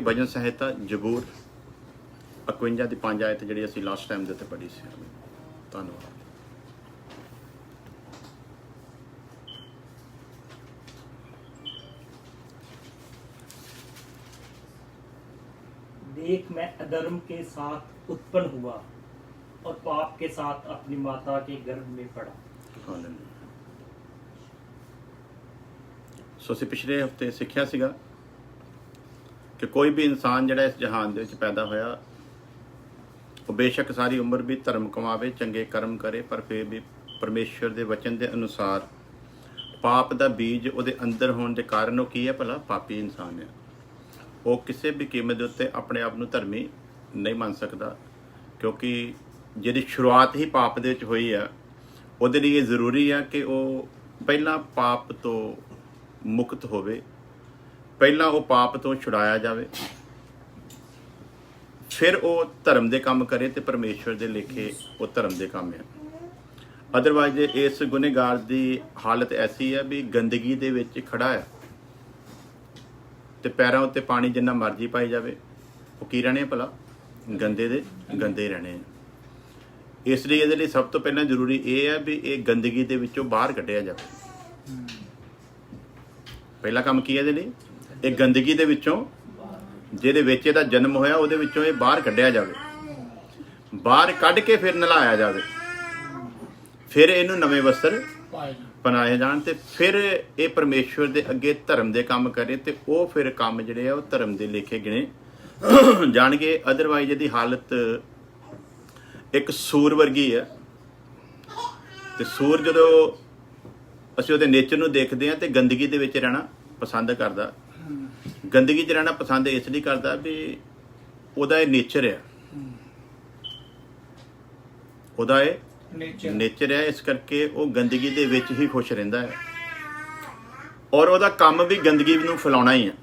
भजन संहिता जबूर 51 ਦੀ 5 ਆਇਤ ਜਿਹੜੀ ਅਸੀਂ ਲਾਸਟ ਟਾਈਮ ਦੇ ਉੱਤੇ ਪੜ੍ਹੀ ਸੀ। ਧੰਨਵਾਦ। देख मैं अधर्म के साथ उत्पन्न हुआ और पाप के साथ अपनी माता के गर्भ में पड़ा। ਸੋ ਅਸੀਂ ਪਿਛਲੇ ਹਫਤੇ ਸਿੱਖਿਆ ਸੀਗਾ ਕਿ ਕੋਈ ਵੀ ਇਨਸਾਨ ਜਿਹੜਾ ਇਸ ਜਹਾਨ ਦੇ ਵਿੱਚ ਪੈਦਾ ਹੋਇਆ ਉਹ ਬੇਸ਼ੱਕ ਸਾਰੀ ਉਮਰ ਵੀ ਧਰਮ ਕਮਾਵੇ, ਚੰਗੇ ਕਰਮ ਕਰੇ, ਪਰ ਫਿਰ ਵੀ ਪਰਮੇਸ਼ਰ ਦੇ ਵਚਨ ਦੇ ਅਨੁਸਾਰ ਪਾਪ ਦਾ ਬੀਜ ਉਹਦੇ ਅੰਦਰ ਹੋਣ ਦੇ ਕਾਰਨ ਉਹ ਕੀ ਹੈ? ਭਲਾ ਪਾਪੀ ਇਨਸਾਨ ਹੈ। ਉਹ ਕਿਸੇ ਵੀ ਕੀਮਤ ਦੇ ਉੱਤੇ ਆਪਣੇ ਆਪ ਨੂੰ ਧਰਮੀ ਨਹੀਂ ਮੰਨ ਸਕਦਾ, ਕਿਉਂਕਿ ਜਿਹੜੀ ਸ਼ੁਰੂਆਤ ਹੀ ਪਾਪ ਦੇ ਵਿੱਚ ਹੋਈ ਆ ਉਹਦੇ ਲਈ ਇਹ ਜ਼ਰੂਰੀ ਆ ਕਿ ਉਹ ਪਹਿਲਾਂ ਪਾਪ ਤੋਂ ਮੁਕਤ ਹੋਵੇ, ਪਹਿਲਾਂ ਉਹ ਪਾਪ ਤੋਂ ਛੁਡਾਇਆ ਜਾਵੇ, ਫਿਰ ਉਹ ਧਰਮ ਦੇ ਕੰਮ ਕਰੇ ਤੇ ਪਰਮੇਸ਼ਵਰ ਦੇ ਲੇਖੇ ਉਹ ਧਰਮ ਦੇ ਕੰਮ ਆ। ਅਦਰਵਾਈਜ਼ ਇਸ ਗੁਨੇਗਾਰ ਦੀ ਹਾਲਤ ਐਸੀ ਹੈ ਵੀ ਗੰਦਗੀ ਦੇ ਵਿੱਚ ਖੜਾ ਹੈ ਤੇ ਪੈਰਾਂ ਉੱਤੇ ਪਾਣੀ ਜਿੰਨਾ ਮਰਜ਼ੀ ਪਾਈ ਜਾਵੇ ਉਹ ਕੀ ਰਹਿਣੇ ਭਲਾ? ਗੰਦੇ ਦੇ ਗੰਦੇ ਰਹਿਣੇ। ਇਸ ਲਈ ਇਹਦੇ ਲਈ ਸਭ ਤੋਂ ਪਹਿਲਾਂ ਜ਼ਰੂਰੀ ਇਹ ਹੈ ਵੀ ਇਹ ਗੰਦਗੀ ਦੇ ਵਿੱਚੋਂ ਬਾਹਰ ਕੱਢਿਆ ਜਾਵੇ। ਪਹਿਲਾ ਕੰਮ ਕੀ ਹੈ ਇਹਦੇ ਲਈ? ਇਹ ਗੰਦਗੀ ਦੇ ਵਿੱਚੋਂ, ਜਿਹਦੇ ਵਿੱਚ ਇਹਦਾ ਜਨਮ ਹੋਇਆ ਉਹਦੇ ਵਿੱਚੋਂ ਇਹ ਬਾਹਰ ਕੱਢਿਆ ਜਾਵੇ, ਬਾਹਰ ਕੱਢ ਕੇ ਫਿਰ ਨਲਾਇਆ ਜਾਵੇ, ਫਿਰ ਇਹਨੂੰ ਨਵੇਂ ਵਸਤਰ ਬਣਾਏ ਜਾਣ ਤੇ ਫਿਰ ਇਹ ਪਰਮੇਸ਼ਵਰ ਦੇ ਅੱਗੇ ਧਰਮ ਦੇ ਕੰਮ ਕਰੇ ਤੇ ਉਹ ਫਿਰ ਕੰਮ ਜਿਹੜੇ ਆ ਉਹ ਧਰਮ ਦੇ ਲੇਖੇ ਗਿਣੇ ਜਾਣਗੇ। ਅਦਰਵਾਈਜ਼ ਇਹਦੀ ਹਾਲਤ ਇੱਕ ਸੂਰ ਵਰਗੀ ਹੈ ਤੇ ਸੂਰ ਜਦੋਂ ਅਸੀਂ ਉਹਦੇ ਨੇਚਰ ਨੂੰ ਦੇਖਦੇ ਹਾਂ ਤੇ ਗੰਦਗੀ ਦੇ ਵਿੱਚ ਰਹਿਣਾ ਪਸੰਦ ਕਰਦਾ। ਗੰਦਗੀ 'ਚ ਰਹਿਣਾ ਪਸੰਦ ਇਸ ਲਈ ਕਰਦਾ ਵੀ ਉਹਦਾ ਇਹ ਨੇਚਰ ਹੈ, ਉਹਦਾ ਇਹ ਨੇਚਰ ਹੈ, ਇਸ ਕਰਕੇ ਉਹ ਗੰਦਗੀ ਦੇ ਵਿੱਚ ਹੀ ਖੁਸ਼ ਰਹਿੰਦਾ ਹੈ ਔਰ ਉਹਦਾ ਕੰਮ ਵੀ ਗੰਦਗੀ ਨੂੰ ਫੈਲਾਉਣਾ ਹੀ ਹੈ।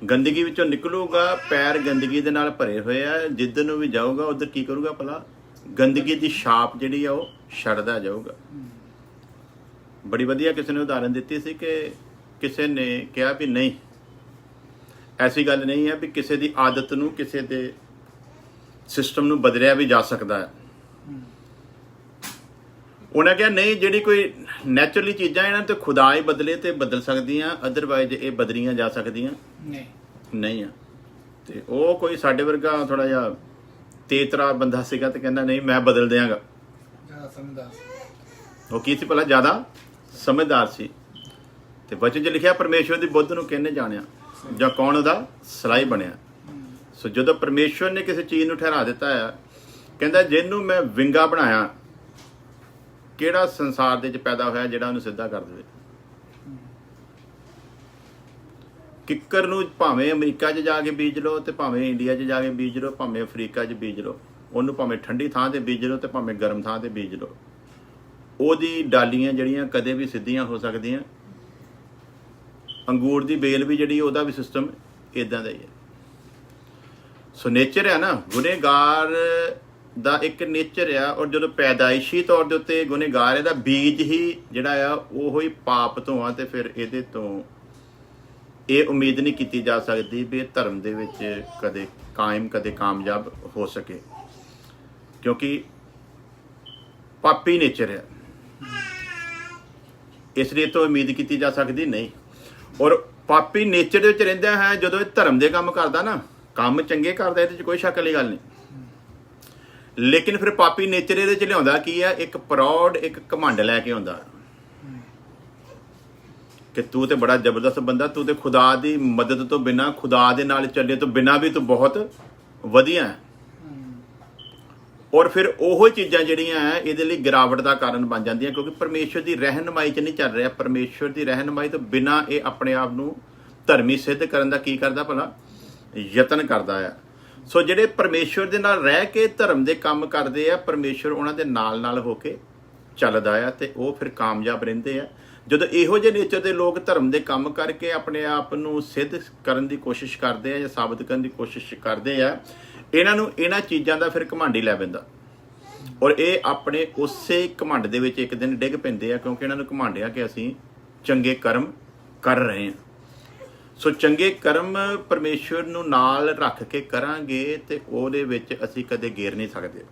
ਗੰਦਗੀ ਵਿੱਚੋਂ ਨਿਕਲੂਗਾ, ਪੈਰ ਗੰਦਗੀ ਦੇ ਨਾਲ ਭਰੇ ਹੋਏ ਆ, ਜਿੱਧਰ ਨੂੰ ਵੀ ਜਾਊਗਾ ਉਧਰ ਕੀ ਕਰੂਗਾ ਭਲਾ? ਗੰਦਗੀ ਦੀ ਛਾਪ ਜਿਹੜੀ ਆ ਉਹ ਛੱਡਦਾ ਜਾਊਗਾ। ਬੜੀ ਵਧੀਆ ਕਿਸੇ ਨੇ ਉਦਾਹਰਨ ਦਿੱਤੀ ਸੀ ਕਿ ਕਿਸੇ ਨੇ ਕਿਹਾ ਵੀ ਨਹੀਂ, ਐਸੀ ਗੱਲ ਨਹੀਂ ਹੈ ਵੀ ਕਿਸੇ ਦੀ ਆਦਤ ਨੂੰ, ਕਿਸੇ ਦੇ ਸਿਸਟਮ ਨੂੰ ਬਦਲਿਆ ਵੀ ਜਾ ਸਕਦਾ ਹੈ। ਉਹਨਾਂ ਕਿਹਾ ਨਹੀਂ, ਜਿਹੜੀ ਕੋਈ ਨੈਚੁਰਲੀ ਚੀਜ਼ਾਂ ਇਹਨਾਂ ਤੇ ਖੁਦਾ ਹੀ ਬਦਲੇ ਤੇ ਬਦਲ ਸਕਦੀਆਂ, ਅਦਰਵਾਈਜ਼ ਇਹ ਬਦਲੀਆਂ ਜਾ ਸਕਦੀਆਂ ਨਹੀਂ ਆ। ਤੇ ਉਹ ਕੋਈ ਸਾਡੇ ਵਰਗਾ ਥੋੜਾ ਜਿਹਾ ਤੇਤਰਾ ਬੰਦਾ ਸੀਗਾ ਤੇ ਕਹਿੰਦਾ ਨਹੀਂ ਮੈਂ ਬਦਲ ਦਿਆਂਗਾ। ਉਹ ਕੀ ਸੀ ਭਲਾ? ਜ਼ਿਆਦਾ ਸਮਝਦਾਰ ਸੀ। ਤੇ ਵਚਨ 'ਚ ਲਿਖਿਆ ਪਰਮੇਸ਼ਵਰ ਦੀ ਬੁੱਧ ਨੂੰ ਕਿਹਨੇ ਜਾਣਿਆ ਜਾਂ ਕੌਣ ਉਹਦਾ ਸਲਾਈ ਬਣਿਆ। ਸੋ ਜਦੋਂ ਪਰਮੇਸ਼ਵਰ ਨੇ ਕਿਸੇ ਚੀਜ਼ ਨੂੰ ਠਹਿਰਾ ਦਿੱਤਾ ਆ, ਕਹਿੰਦਾ ਜਿਹਨੂੰ ਮੈਂ ਵਿੰਗਾ ਬਣਾਇਆ, ਕਿਹੜਾ ਸੰਸਾਰ ਦੇ ਵਿੱਚ ਪੈਦਾ ਹੋਇਆ ਜਿਹੜਾ ਉਹਨੂੰ ਸਿੱਧਾ ਕਰ ਦੇਵੇ? ਕਿੱਕਰ ਨੂੰ ਭਾਵੇਂ ਅਮਰੀਕਾ 'ਚ ਜਾ ਕੇ ਬੀਜ ਲਓ ਤੇ ਭਾਵੇਂ ਇੰਡੀਆ 'ਚ ਜਾ ਕੇ ਬੀਜ ਲਓ, ਭਾਵੇਂ ਅਫਰੀਕਾ 'ਚ ਬੀਜ ਲਓ, ਉਹਨੂੰ ਭਾਵੇਂ ਠੰਡੀ ਥਾਂ ਤੇ ਬੀਜ ਲਓ ਤੇ ਭਾਵੇਂ ਗਰਮ ਥਾਂ ਤੇ ਬੀਜ ਲਓ, ਉਹਦੀ ਡਾਲੀਆਂ ਜਿਹੜੀਆਂ ਕਦੇ ਵੀ ਸਿੱਧੀਆਂ ਹੋ ਸਕਦੀਆਂ। ਅੰਗੂਰ ਦੀ ਬੇਲ ਵੀ ਜਿਹੜੀ ਉਹਦਾ ਵੀ ਸਿਸਟਮ ਇਦਾਂ ਦਾ ਹੀ ਹੈ। ਸੋ ਨੇਚਰ ਹੈ ਨਾ, ਗੁਨੇਗਾਰ ਦਾ ਇੱਕ ਨੇਚਰ ਆ। ਔਰ ਜਦੋਂ ਪੈਦਾਇਸ਼ੀ ਤੌਰ ਦੇ ਉੱਤੇ ਗੁਨੇਗਾਰ, ਇਹਦਾ ਬੀਜ ਹੀ ਜਿਹੜਾ ਆ ਉਹੋ ਹੀ ਪਾਪ ਤੋਂ ਆ ਤੇ ਫਿਰ ਇਹਦੇ ਤੋਂ ਇਹ ਉਮੀਦ ਨਹੀਂ ਕੀਤੀ ਜਾ ਸਕਦੀ ਵੀ ਇਹ ਧਰਮ ਦੇ ਵਿੱਚ ਕਦੇ ਕਾਇਮ, ਕਦੇ ਕਾਮਯਾਬ ਹੋ ਸਕੇ, ਕਿਉਂਕਿ ਪਾਪੀ ਨੇਚਰ ਹੈ। ਇਸ ਲਈ ਤੋਂ ਉਮੀਦ ਕੀਤੀ ਜਾ ਸਕਦੀ ਨਹੀਂ। ਔਰ ਪਾਪੀ ਨੇਚਰ ਦੇ ਵਿੱਚ ਰਹਿੰਦਾ ਹੈ ਜਦੋਂ ਇਹ ਧਰਮ ਦੇ ਕੰਮ ਕਰਦਾ ਨਾ, ਕੰਮ ਚੰਗੇ ਕਰਦਾ, ਇਹਦੇ 'ਚ ਕੋਈ ਸ਼ੱਕ ਵਾਲੀ ਗੱਲ ਨਹੀਂ, ਲੇਕਿਨ ਫਿਰ ਪਾਪੀ ਨੇਚਰ ਇਹਦੇ 'ਚ ਲਿਆਉਂਦਾ ਕੀ ਹੈ? ਇੱਕ ਪ੍ਰਾਊਡ, ਇੱਕ ਘਮੰਡ ਲੈ ਕੇ ਆਉਂਦਾ ਕਿ ਤੂੰ ਤੇ ਬੜਾ ਜ਼ਬਰਦਸਤ ਬੰਦਾ, ਤੂੰ ਤੇ ਖੁਦਾ ਦੀ ਮਦਦ ਤੋਂ ਬਿਨਾਂ, ਖੁਦਾ ਦੇ ਨਾਲ ਚੱਲੇ ਤੋਂ ਬਿਨਾਂ ਵੀ ਤੂੰ ਬਹੁਤ ਵਧੀਆ ਹੈ। ਔਰ ਫਿਰ ਉਹੋ ਚੀਜ਼ਾਂ ਜਿਹੜੀਆਂ ਹੈ ਇਹਦੇ ਲਈ ਗਿਰਾਵਟ ਦਾ ਕਾਰਨ ਬਣ ਜਾਂਦੀਆਂ, ਕਿਉਂਕਿ ਪਰਮੇਸ਼ਵਰ ਦੀ ਰਹਿਨੁਮਾਈ 'ਚ ਨਹੀਂ ਚੱਲ ਰਿਹਾ। ਪਰਮੇਸ਼ਵਰ ਦੀ ਰਹਿਨੁਮਾਈ ਤੋਂ ਬਿਨਾਂ ਇਹ ਆਪਣੇ ਆਪ ਨੂੰ ਧਰਮੀ ਸਿੱਧ ਕਰਨ ਦਾ ਕੀ ਕਰਦਾ ਭਲਾ? ਯਤਨ ਕਰਦਾ ਆ। ਸੋ ਜਿਹੜੇ ਪਰਮੇਸ਼ਵਰ ਦੇ ਨਾਲ ਰਹਿ ਕੇ ਧਰਮ ਦੇ ਕੰਮ ਕਰਦੇ ਆ, ਪਰਮੇਸ਼ਵਰ ਉਹਨਾਂ ਦੇ ਨਾਲ ਨਾਲ ਹੋ ਕੇ ਚੱਲਦਾ ਆ ਤੇ ਉਹ ਫਿਰ ਕਾਮਯਾਬ ਰਹਿੰਦੇ ਆ। ਜਦੋਂ ਇਹੋ ਜਿਹੇ ਨੇਚਰ ਦੇ ਲੋਕ ਧਰਮ ਦੇ ਕੰਮ ਕਰਕੇ ਆਪਣੇ ਆਪ ਨੂੰ ਸਿੱਧ ਕਰਨ ਦੀ ਕੋਸ਼ਿਸ਼ ਕਰਦੇ ਆ ਜਾਂ ਸਾਬਤ ਕਰਨ ਦੀ ਕੋਸ਼ਿਸ਼ ਕਰਦੇ ਆ, ਇਹਨਾਂ ਨੂੰ ਇਹਨਾਂ ਚੀਜ਼ਾਂ ਦਾ ਫਿਰ ਘਮੰਡ ਹੀ ਲੈ ਪੈਂਦਾ ਔਰ ਇਹ ਆਪਣੇ ਉਸੇ ਘਮੰਡ ਦੇ ਵਿੱਚ ਇੱਕ ਦਿਨ ਡਿੱਗ ਪੈਂਦੇ ਆ, ਕਿਉਂਕਿ ਇਹਨਾਂ ਨੂੰ ਘਮੰਡ ਆ ਕਿ ਅਸੀਂ ਚੰਗੇ ਕਰਮ ਕਰ ਰਹੇ ਹਾਂ। ਸੋ ਚੰਗੇ ਕਰਮ ਪਰਮੇਸ਼ਵਰ ਨੂੰ ਨਾਲ ਰੱਖ ਕੇ ਕਰਾਂਗੇ ਤੇ ਉਹਦੇ ਵਿੱਚ ਅਸੀਂ ਕਦੇ ਗੇਰ ਨਹੀਂ ਸਕਦੇ।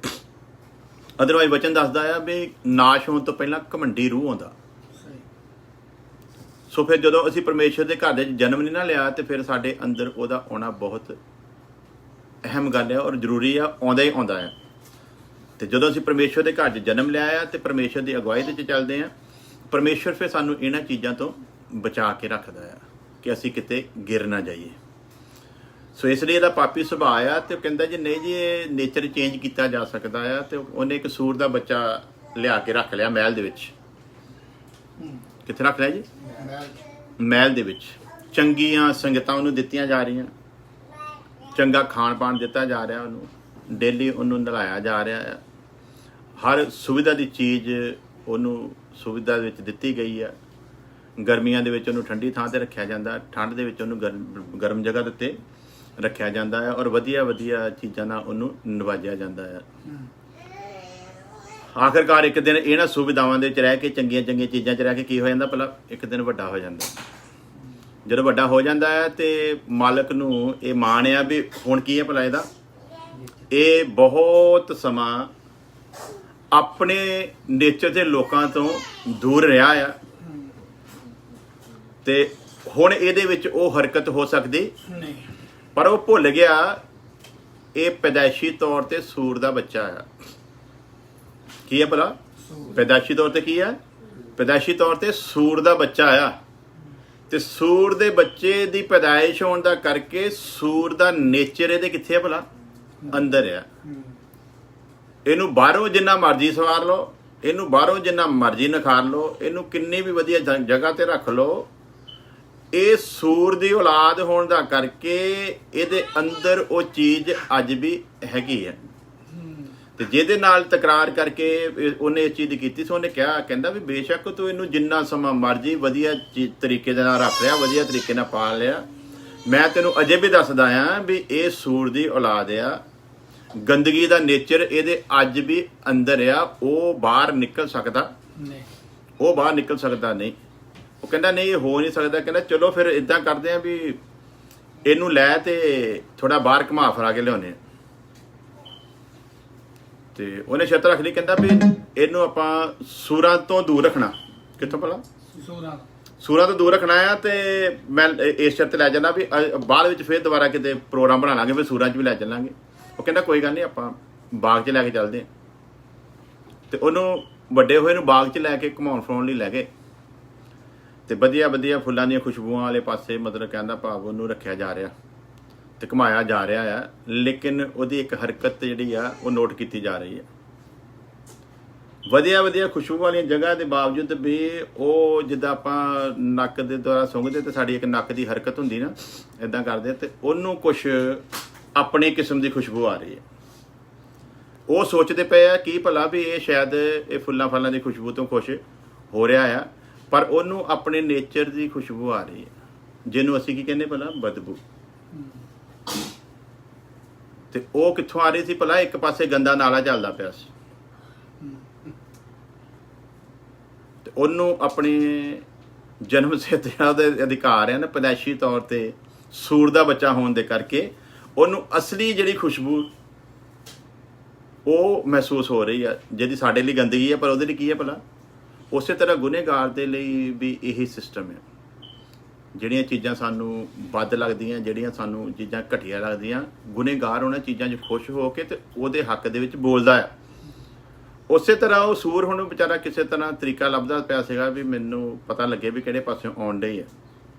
ਅਦਰਵਾਈਜ਼ ਵਚਨ ਦੱਸਦਾ ਆ ਵੀ ਨਾਸ਼ ਹੋਣ ਤੋਂ ਪਹਿਲਾਂ ਘਮੰਡੀ ਰੂਹ ਆਉਂਦਾ। ਸੋ ਫਿਰ ਜਦੋਂ ਅਸੀਂ ਪਰਮੇਸ਼ਵਰ ਦੇ ਘਰ ਦੇ ਵਿੱਚ ਜਨਮ ਨਹੀਂ ਨਾ ਲਿਆ ਤੇ ਫਿਰ ਸਾਡੇ ਅੰਦਰ ਉਹਦਾ ਆਉਣਾ ਬਹੁਤ ਅਹਿਮ ਗੱਲ ਹੈ ਔਰ ਜ਼ਰੂਰੀ ਆ, ਆਉਂਦਾ ਹੀ ਆਉਂਦਾ ਹੈ। ਤੇ ਜਦੋਂ ਅਸੀਂ ਪਰਮੇਸ਼ਵਰ ਦੇ ਘਰ 'ਚ ਜਨਮ ਲਿਆ ਆ ਤੇ ਪਰਮੇਸ਼ਵਰ ਦੀ ਅਗਵਾਈ ਦੇ 'ਚ ਚੱਲਦੇ ਆ, ਪਰਮੇਸ਼ਵਰ ਫਿਰ ਸਾਨੂੰ ਇਹਨਾਂ ਚੀਜ਼ਾਂ ਤੋਂ ਬਚਾ ਕੇ ਰੱਖਦਾ ਆ ਕਿ ਅਸੀਂ ਕਿਤੇ ਗਿਰ ਨਾ ਜਾਈਏ। ਸੋ ਇਸ ਲਈ ਇਹਦਾ ਪਾਪੀ ਸੁਭਾਅ ਆ ਤੇ ਉਹ ਕਹਿੰਦਾ ਜੀ ਨਹੀਂ ਜੀ ਇਹ ਨੇਚਰ ਚੇਂਜ ਕੀਤਾ ਜਾ ਸਕਦਾ ਆ। ਤੇ ਉਹਨੇ ਇੱਕ ਸੂਰ ਦਾ ਬੱਚਾ ਲਿਆ ਕੇ ਰੱਖ ਲਿਆ ਮਹਿਲ ਦੇ ਵਿੱਚ। ਕਿੱਥੇ ਰੱਖ ਲਿਆ ਜੀ? ਮਹਿਲ ਦੇ ਵਿੱਚ। ਚੰਗੀਆਂ ਸੰਗਤਾਂ ਉਹਨੂੰ ਦਿੱਤੀਆਂ ਜਾ ਰਹੀਆਂ, ਚੰਗਾ ਖਾਣ ਪਾਣ ਦਿੱਤਾ ਜਾ ਰਿਹਾ, ਉਹਨੂੰ ਡੇਲੀ ਉਹਨੂੰ ਨਲਾਇਆ ਜਾ ਰਿਹਾ ਆ, ਹਰ ਸੁਵਿਧਾ ਦੀ ਚੀਜ਼ ਉਹਨੂੰ ਸੁਵਿਧਾ ਵਿੱਚ ਦਿੱਤੀ ਗਈ ਆ। ਗਰਮੀਆਂ ਦੇ ਵਿੱਚ ਉਹਨੂੰ ਠੰਡੀ ਥਾਂ ਤੇ ਰੱਖਿਆ ਜਾਂਦਾ, ਠੰਡ ਦੇ ਵਿੱਚ ਉਹਨੂੰ ਗਰਮ ਜਗ੍ਹਾ ਦੇ ਉੱਤੇ ਰੱਖਿਆ ਜਾਂਦਾ ਹੈ ਔਰ ਵਧੀਆ ਵਧੀਆ ਚੀਜ਼ਾਂ ਨਾਲ ਉਹਨੂੰ ਨਵਾਜਿਆ ਜਾਂਦਾ ਹੈ। ਆਖਿਰਕਾਰ ਇੱਕ ਦਿਨ ਇਹਨਾਂ ਸੁਵਿਧਾਵਾਂ ਦੇ ਵਿੱਚ ਰਹਿ ਕੇ, ਚੰਗੀਆਂ ਚੰਗੀਆਂ ਚੀਜ਼ਾਂ 'ਚ ਰਹਿ ਕੇ ਕੀ ਹੋ ਜਾਂਦਾ ਭਲਾ? ਇੱਕ ਦਿਨ ਵੱਡਾ ਹੋ ਜਾਂਦਾ। ਜਦੋਂ ਵੱਡਾ ਹੋ ਜਾਂਦਾ ਹੈ ਤੇ ਮਾਲਕ ਨੂੰ ਇਹ ਮਾਣ ਆ ਵੀ ਹੁਣ ਕੀ ਹੈ ਭਲਾ ਇਹਦਾ? ਇਹ ਬਹੁਤ ਸਮਾਂ ਆਪਣੇ ਨੇਚਰ ਦੇ ਲੋਕਾਂ ਤੋਂ ਦੂਰ ਰਿਹਾ ਆ ਤੇ ਹੁਣ ਇਹਦੇ ਵਿੱਚ ਉਹ ਹਰਕਤ ਹੋ ਸਕਦੀ ਨਹੀਂ। ਪਰ ਉਹ ਭੁੱਲ ਗਿਆ ਇਹ ਪੈਦਾਇਸ਼ੀ ਤੌਰ ਤੇ ਸੂਰ ਦਾ ਬੱਚਾ ਆ। ਕੀ ਹੈ ਭਲਾ? ਪੈਦਾਇਸ਼ੀ ਤੌਰ ਤੇ ਕੀ ਹੈ? ਪੈਦਾਇਸ਼ੀ ਤੌਰ ਤੇ ਸੂਰ ਦਾ ਬੱਚਾ ਆ। ਤੇ ਸੂਰ ਦੇ ਬੱਚੇ ਦੀ ਪੈਦਾਇਸ਼ ਹੋਣ ਦਾ ਕਰਕੇ ਸੂਰ ਦਾ ਨੇਚਰ ਇਹਦੇ ਕਿੱਥੇ ਆ ਭਲਾ? ਅੰਦਰ ਆ। ਇਹਨੂੰ ਬਾਹਰੋਂ ਜਿੰਨਾ ਮਰਜ਼ੀ ਸਵਾਰ ਲਓ, ਇਹਨੂੰ ਬਾਹਰੋਂ ਜਿੰਨਾ ਮਰਜ਼ੀ ਨਖਾਰ ਲਓ, ਇਹਨੂੰ ਕਿੰਨੀ ਵੀ ਵਧੀਆ ਜਗ੍ਹਾ ਤੇ ਰੱਖ ਲਓ, ਇਹ ਸੂਰ ਦੀ ਔਲਾਦ ਹੋਣ ਦਾ ਕਰਕੇ ਇਹਦੇ ਅੰਦਰ ਉਹ ਚੀਜ਼ ਅੱਜ ਵੀ ਹੈਗੀ ਹੈ। ਤੇ ਜਿਹਦੇ ਨਾਲ ਤਕਰਾਰ ਕਰਕੇ ਉਹਨੇ ਇਸ ਚੀਜ਼ ਦੀ ਕੀਤੀ ਸੀ, ਉਹਨੇ ਕਹਿੰਦਾ ਵੀ ਬੇਸ਼ੱਕ ਤੂੰ ਇਹਨੂੰ ਜਿੰਨਾ ਸਮਾਂ ਮਰਜ਼ੀ ਵਧੀਆ ਤਰੀਕੇ ਦੇ ਨਾਲ ਰੱਖ ਲਿਆ, ਵਧੀਆ ਤਰੀਕੇ ਨਾਲ ਪਾਲ ਲਿਆ, ਮੈਂ ਤੈਨੂੰ ਅਜੇ ਵੀ ਦੱਸਦਾ ਆ ਵੀ ਇਹ ਸੂਰ ਦੀ ਔਲਾਦ ਆ। ਗੰਦਗੀ ਦਾ ਨੇਚਰ ਇਹਦੇ ਅੱਜ ਵੀ ਅੰਦਰ ਆ, ਉਹ ਬਾਹਰ ਨਿਕਲ ਸਕਦਾ ਨਹੀਂ। ਉਹ ਬਾਹਰ ਨਿਕਲ ਸਕਦਾ ਨਹੀਂ। ਉਹ ਕਹਿੰਦਾ ਨਹੀਂ ਇਹ ਹੋ ਨਹੀਂ ਸਕਦਾ। ਕਹਿੰਦਾ ਚਲੋ ਫਿਰ ਇਦਾਂ ਕਰਦੇ ਆ ਵੀ ਇਹਨੂੰ ਲੈ ਤੇ ਥੋੜਾ ਬਾਹਰ ਘੁਮਾ ਫਰਾ ਕੇ ਲਿਆਉਨੇ ਆ। ਤੇ ਉਹਨੇ ਸ਼ਰਤ ਰੱਖ ਲਈ, ਕਹਿੰਦਾ ਵੀ ਇਹਨੂੰ ਆਪਾਂ ਸੂਰਾਂ ਤੋਂ ਦੂਰ ਰੱਖਣਾ। ਕਿੱਥੋਂ ਭਲਾ? ਸੂਰਾਂ ਤੋਂ ਦੂਰ ਰੱਖਣਾ ਆ। ਤੇ ਮੈਂ ਇਸ ਸ਼ਰਤ ਲੈ ਜਾਣਾ ਵੀ ਬਾਅਦ ਵਿੱਚ ਫਿਰ ਦੁਬਾਰਾ ਕਿਤੇ ਪ੍ਰੋਗਰਾਮ ਬਣਾ ਲਾਂਗੇ, ਫਿਰ ਸੂਰਾਂ 'ਚ ਵੀ ਲੈ ਚੱਲਾਂਗੇ। ਉਹ ਕਹਿੰਦਾ ਕੋਈ ਗੱਲ ਨਹੀਂ, ਆਪਾਂ ਬਾਗ 'ਚ ਲੈ ਕੇ ਚੱਲਦੇ ਹਾਂ। ਤੇ ਉਹਨੂੰ ਵੱਡੇ ਹੋਏ ਨੂੰ ਬਾਗ 'ਚ ਲੈ ਕੇ ਘੁਮਾਉਣ ਫਿਰਾਉਣ ਲਈ ਲੈ ਗਏ ਤੇ ਵਧੀਆ ਵਧੀਆ ਫੁੱਲਾਂ ਦੀਆਂ ਖੁਸ਼ਬੂਆਂ ਵਾਲੇ ਪਾਸੇ, ਮਤਲਬ ਕਹਿੰਦਾ ਭਾਵ ਉਹਨੂੰ ਰੱਖਿਆ ਜਾ ਰਿਹਾ ਤੇ ਘੁਮਾਇਆ ਜਾ ਰਿਹਾ ਆ। ਲੇਕਿਨ ਉਹਦੀ ਇੱਕ ਹਰਕਤ ਜਿਹੜੀ ਆ ਉਹ ਨੋਟ ਕੀਤੀ ਜਾ ਰਹੀ ਆ। ਵਧੀਆ ਵਧੀਆ ਖੁਸ਼ਬੂ ਵਾਲੀਆਂ ਜਗ੍ਹਾ ਦੇ ਬਾਵਜੂਦ ਵੀ ਉਹ ਜਿੱਦਾਂ ਆਪਾਂ ਨੱਕ ਦੇ ਦੁਆਰਾ ਸੁੰਘਦੇ ਤੇ ਸਾਡੀ ਇੱਕ ਨੱਕ ਦੀ ਹਰਕਤ ਹੁੰਦੀ ਨਾ, ਇਦਾਂ ਕਰਦੇ, ਤੇ ਉਹਨੂੰ ਕੁਛ ਆਪਣੀ ਕਿਸਮ ਦੀ ਖੁਸ਼ਬੂ ਆ ਰਹੀ ਹੈ। ਉਹ ਸੋਚਦੇ ਪਏ ਆ ਕੀ ਭਲਾ ਵੀ ਇਹ ਸ਼ਾਇਦ ਇਹ ਫੁੱਲਾਂ ਫਲਾਂ ਦੀ ਖੁਸ਼ਬੂ ਤੋਂ ਖੁਸ਼ ਹੋ ਰਿਹਾ ਆ, ਪਰ ਉਹਨੂੰ ਆਪਣੇ ਨੇਚਰ ਦੀ ਖੁਸ਼ਬੂ ਆ ਰਹੀ ਹੈ, ਜਿਹਨੂੰ ਅਸੀਂ ਕੀ ਕਹਿੰਦੇ ਭਲਾ? ਬਦਬੂ। ਤੇ ਉਹ ਕਿੱਥੋਂ ਆ ਰਹੀ ਸੀ ਭਲਾ? ਇੱਕ ਪਾਸੇ ਗੰਦਾ ਨਾਲਾ ਚੱਲਦਾ ਪਿਆ ਸੀ ਤੇ ਉਹਨੂੰ ਆਪਣੇ ਜਨਮ ਸਿੱਧ ਦੇ ਅਧਿਕਾਰ ਹੈ ਨਾ, ਪੈਦਾਇਸ਼ੀ ਤੌਰ ਤੇ ਸੂਰ ਦਾ ਬੱਚਾ ਹੋਣ ਦੇ ਕਰਕੇ ਉਹਨੂੰ ਅਸਲੀ ਜਿਹੜੀ ਖੁਸ਼ਬੂ ਉਹ ਮਹਿਸੂਸ ਹੋ ਰਹੀ ਆ, ਜਿਹਦੀ ਸਾਡੇ ਲਈ ਗੰਦਗੀ ਹੈ ਪਰ ਉਹਦੇ ਲਈ ਕੀ ਹੈ ਭਲਾ? ਉਸੇ ਤਰ੍ਹਾਂ ਗੁਨੇਗਾਰ ਦੇ ਲਈ ਵੀ ਇਹੀ ਸਿਸਟਮ ਹੈ। ਜਿਹੜੀਆਂ ਚੀਜ਼ਾਂ ਸਾਨੂੰ ਵੱਧ ਲੱਗਦੀਆਂ, ਜਿਹੜੀਆਂ ਸਾਨੂੰ ਚੀਜ਼ਾਂ ਘਟੀਆ ਲੱਗਦੀਆਂ, ਗੁਨੇਗਾਰ ਉਹਨਾਂ ਚੀਜ਼ਾਂ 'ਚ ਖੁਸ਼ ਹੋ ਕੇ ਤੇ ਉਹਦੇ ਹੱਕ ਦੇ ਵਿੱਚ ਬੋਲਦਾ ਆ। ਉਸੇ ਤਰ੍ਹਾਂ ਉਹ ਸੂਰ ਹੁਣ ਵਿਚਾਰਾ ਕਿਸੇ ਤਰ੍ਹਾਂ ਤਰੀਕਾ ਲੱਭਦਾ ਪਿਆ ਸੀਗਾ ਵੀ ਮੈਨੂੰ ਪਤਾ ਲੱਗੇ ਵੀ ਕਿਹੜੇ ਪਾਸਿਓਂ ਆਉਣ ਡਈ ਹੈ।